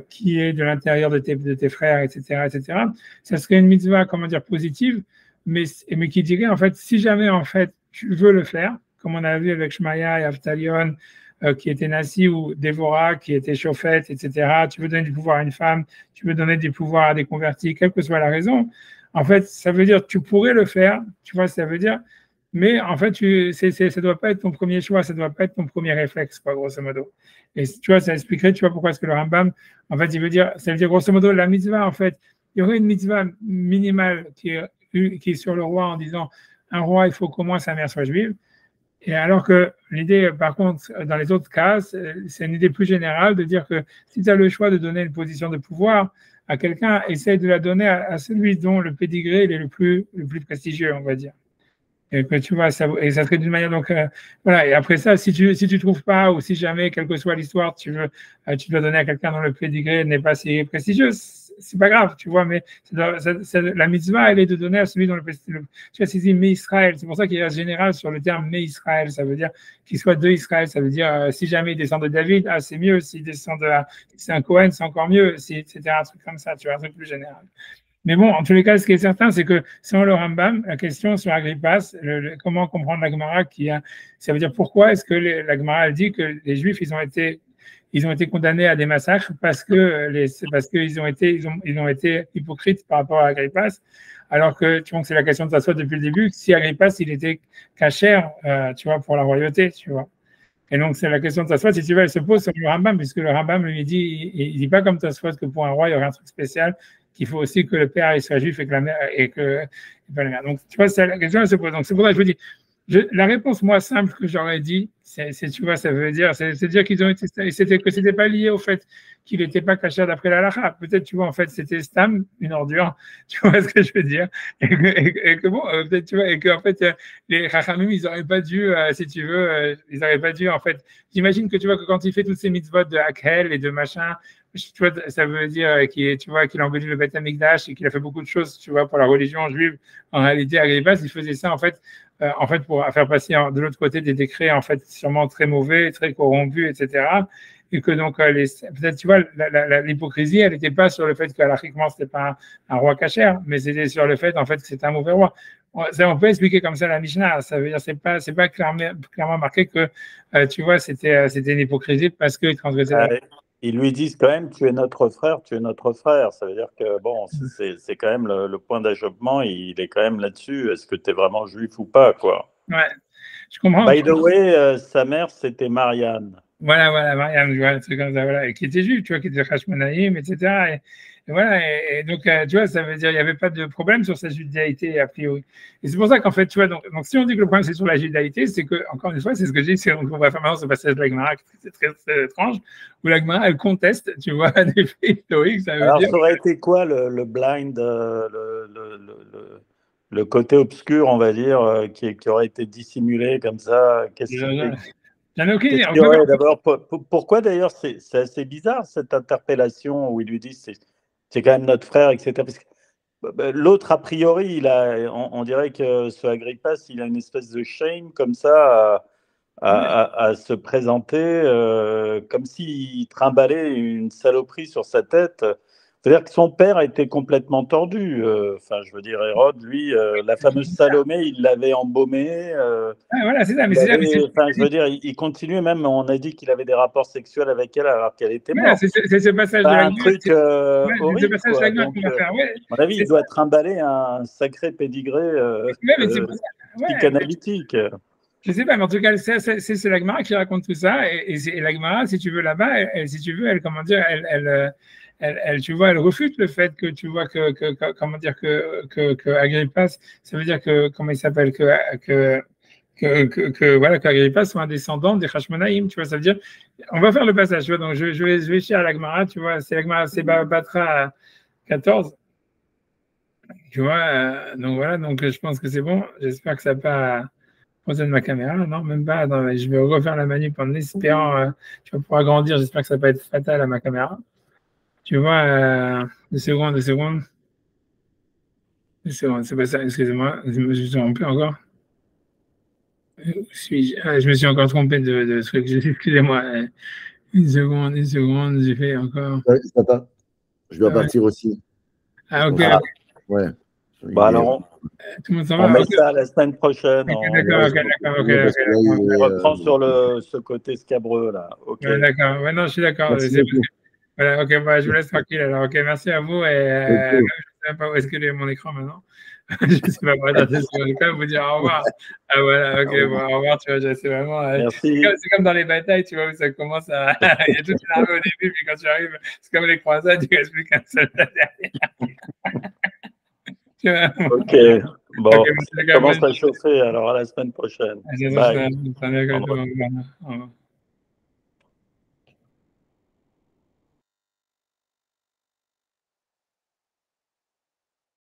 qui est de l'intérieur de tes frères, etc., etc. Ça serait une mitzvah, comment dire, positive, mais qui dirait en fait si jamais en fait tu veux le faire, comme on a vu avec Shmaya et Avtalion qui était Nassi ou Dévorah qui était chauffette, etc. Tu veux donner du pouvoir à une femme, tu veux donner du pouvoir à des convertis, quelle que soit la raison. En fait, ça veut dire tu pourrais le faire. Tu vois, ça veut dire. Mais en fait, ça ne doit pas être ton premier choix, ça ne doit pas être ton premier réflexe, quoi, grosso modo. Et tu vois, ça expliquerait, tu vois, pourquoi est-ce que le Rambam, en fait, ça veut dire, grosso modo, la mitzvah, en fait, il y aurait une mitzvah minimale qui est sur le roi en disant, un roi, il faut qu'au moins sa mère soit juive. Et alors que l'idée, par contre, dans les autres cas, c'est une idée plus générale de dire que si tu as le choix de donner une position de pouvoir à quelqu'un, essaye de la donner à celui dont le pédigré est le plus prestigieux, on va dire. Et que tu vois, ça serait d'une manière, donc voilà, et après ça, si tu trouves pas, ou si jamais, quelle que soit l'histoire, tu dois donner à quelqu'un dont le pédigré n'est pas si prestigieux, c'est pas grave, tu vois, mais la mitzvah, elle est de donner à celui dont tu vois, c'est dit mais Israël. C'est pour ça qu'il y a un général sur le terme mais Israël. Ça veut dire qu'il soit de Israël. Ça veut dire si jamais il descend de David, ah, c'est mieux. S'il descend c'est un Cohen, c'est encore mieux. Etc. Un truc comme ça, tu vois, un truc plus général. Mais bon, en tous les cas, ce qui est certain, c'est que selon le Rambam, la question sur Agrippas, comment comprendre la Gemara ça veut dire pourquoi est-ce que la Gemara dit que les Juifs, ils ont été condamnés à des massacres parce qu'ils ont été hypocrites par rapport à Agrippas, alors que tu vois que c'est la question de s'asseoir depuis le début, si Agrippas, il était cachère, tu vois, pour la royauté, tu vois. Et donc, c'est la question de Tosfot, si tu veux, elle se pose sur le Rambam, puisque le Rambam lui dit, il dit pas comme Tosfot que pour un roi, il y aurait un truc spécial, qu'il faut aussi que le père il soit juif et que la mère et que pas la mère. Donc, tu vois, la question elle se pose. Donc, c'est pour ça que je vous dis, la réponse moi simple que j'aurais dit, c'est tu vois, ça veut dire, c'est dire qu'ils ont été, c'était pas lié au fait qu'il n'était pas caché d'après la halakha. Peut-être, tu vois, en fait, c'était Stam, une ordure, tu vois ce que je veux dire, et que bon, peut-être, tu vois, et qu'en fait, les Chachamim, ils n'auraient pas dû, si tu veux, ils n'auraient pas dû, en fait, j'imagine que tu vois que quand il fait toutes ces mitzvot de Hakhel et de machin, tu vois, ça veut dire qu'il a embelli le Beth Amikdash et qu'il a fait beaucoup de choses, tu vois, pour la religion juive. En réalité, Agrippas, il faisait ça, en fait, pour faire passer de l'autre côté des décrets, en fait, sûrement très mauvais, très corrompus, etc. Et que donc, peut-être, tu vois, l'hypocrisie, elle n'était pas sur le fait qu'alachiquement, c'était pas un roi cachère, mais c'était sur le fait, en fait, que c'était un mauvais roi. On peut expliquer comme ça la Mishnah. Ça veut dire, c'est pas clairement marqué que, tu vois, c'était une hypocrisie parce qu'il transgressait la loi. Ils lui disent quand même, tu es notre frère, tu es notre frère. Ça veut dire que, bon, c'est quand même le point d'achoppement, il est quand même là-dessus. Est-ce que tu es vraiment juif ou pas, quoi? Ouais, je comprends. By the way, sa mère, c'était Marianne. Voilà, Mariam, tu vois, un truc comme ça, voilà, et qui était juif, tu vois, qui était Hashmonaïm, etc. Et voilà, et donc, tu vois, ça veut dire qu'il n'y avait pas de problème sur sa judaïté, a priori. Et c'est pour ça qu'en fait, tu vois, donc si on dit que le problème c'est sur la judaïté, c'est que, encore une fois, c'est ce que j'ai dit, on va faire maintenant ce passage de la Gemara, c'est très étrange, où la Gemara, elle conteste, tu vois, des faits historiques, ça veut Alors, dire. ça aurait été quoi le blind, le côté obscur, on va dire, qui aurait été dissimulé comme ça? J'en ai aucune idée. D'abord, pourquoi d'ailleurs c'est assez bizarre cette interpellation où ils lui disent c'est quand même notre frère, etc. Parce que l'autre, a priori, on dirait que ce Agrippas, il a une espèce de shame comme ça à se présenter comme s'il trimballait une saloperie sur sa tête. C'est-à-dire que son père était complètement tordu. Enfin, je veux dire, Hérode, lui, la fameuse Salomé, il l'avait embaumée. Voilà, c'est ça. Mais enfin, je veux dire, il continuait même. On a dit qu'il avait des rapports sexuels avec elle alors qu'elle était morte. C'est ce passage de la un truc horrible. C'est ce passage de la Donc, qu'on va faire. Ouais, à mon avis, il doit trimballer un sacré pédigré psychanalytique. Je sais pas, mais en tout cas, c'est la Gemara qui raconte tout ça. Et la Gemara, si tu veux, là-bas, si tu veux, comment dire, tu vois, elle refute le fait que tu vois comment dire, que Agrippas, ça veut dire que, comment il s'appelle, voilà, qu'Agrippas soit un descendant des Hashmonaïm, tu vois, ça veut dire, on va faire le passage, tu vois, donc je vais chercher à la Gemara, tu vois, c'est la Gemara, c'est Batra 14, tu vois, donc voilà, donc je pense que c'est bon, j'espère que ça n'a pas de ma caméra, non, même pas. Attends, je vais refaire la manip en espérant, tu vas pouvoir agrandir, j'espère que ça va pas être fatal à ma caméra. Tu vois, 2 secondes. C'est pas ça, excusez-moi, je me suis trompé encore. Je me suis encore trompé de truc, excusez-moi. Une seconde, j'ai fait encore. Ouais, je dois partir aussi. Ah, ok. Ouais. Bon, alors, tout le monde s'en on va. met ça la semaine prochaine. D'accord. On reprend sur ce côté scabreux, là. Okay. D'accord, ouais, non, je suis d'accord. Voilà, ok, bah, je vous laisse tranquille. Alors, ok, merci à vous. Et je ne sais même pas où est-ce que est mon écran maintenant. Je ne sais pas, je vais vous dire au revoir. Ah, voilà, ok, bon, au revoir, tu vois, c'est vraiment. C'est comme dans les batailles, tu vois, où ça commence à. Il y a toute une armée au début, puis quand tu arrives, c'est comme les croisades, il ne reste plus qu'un seul derrière. Ok, bon, ça commence à chauffer, alors à la semaine prochaine. Bye. Au revoir.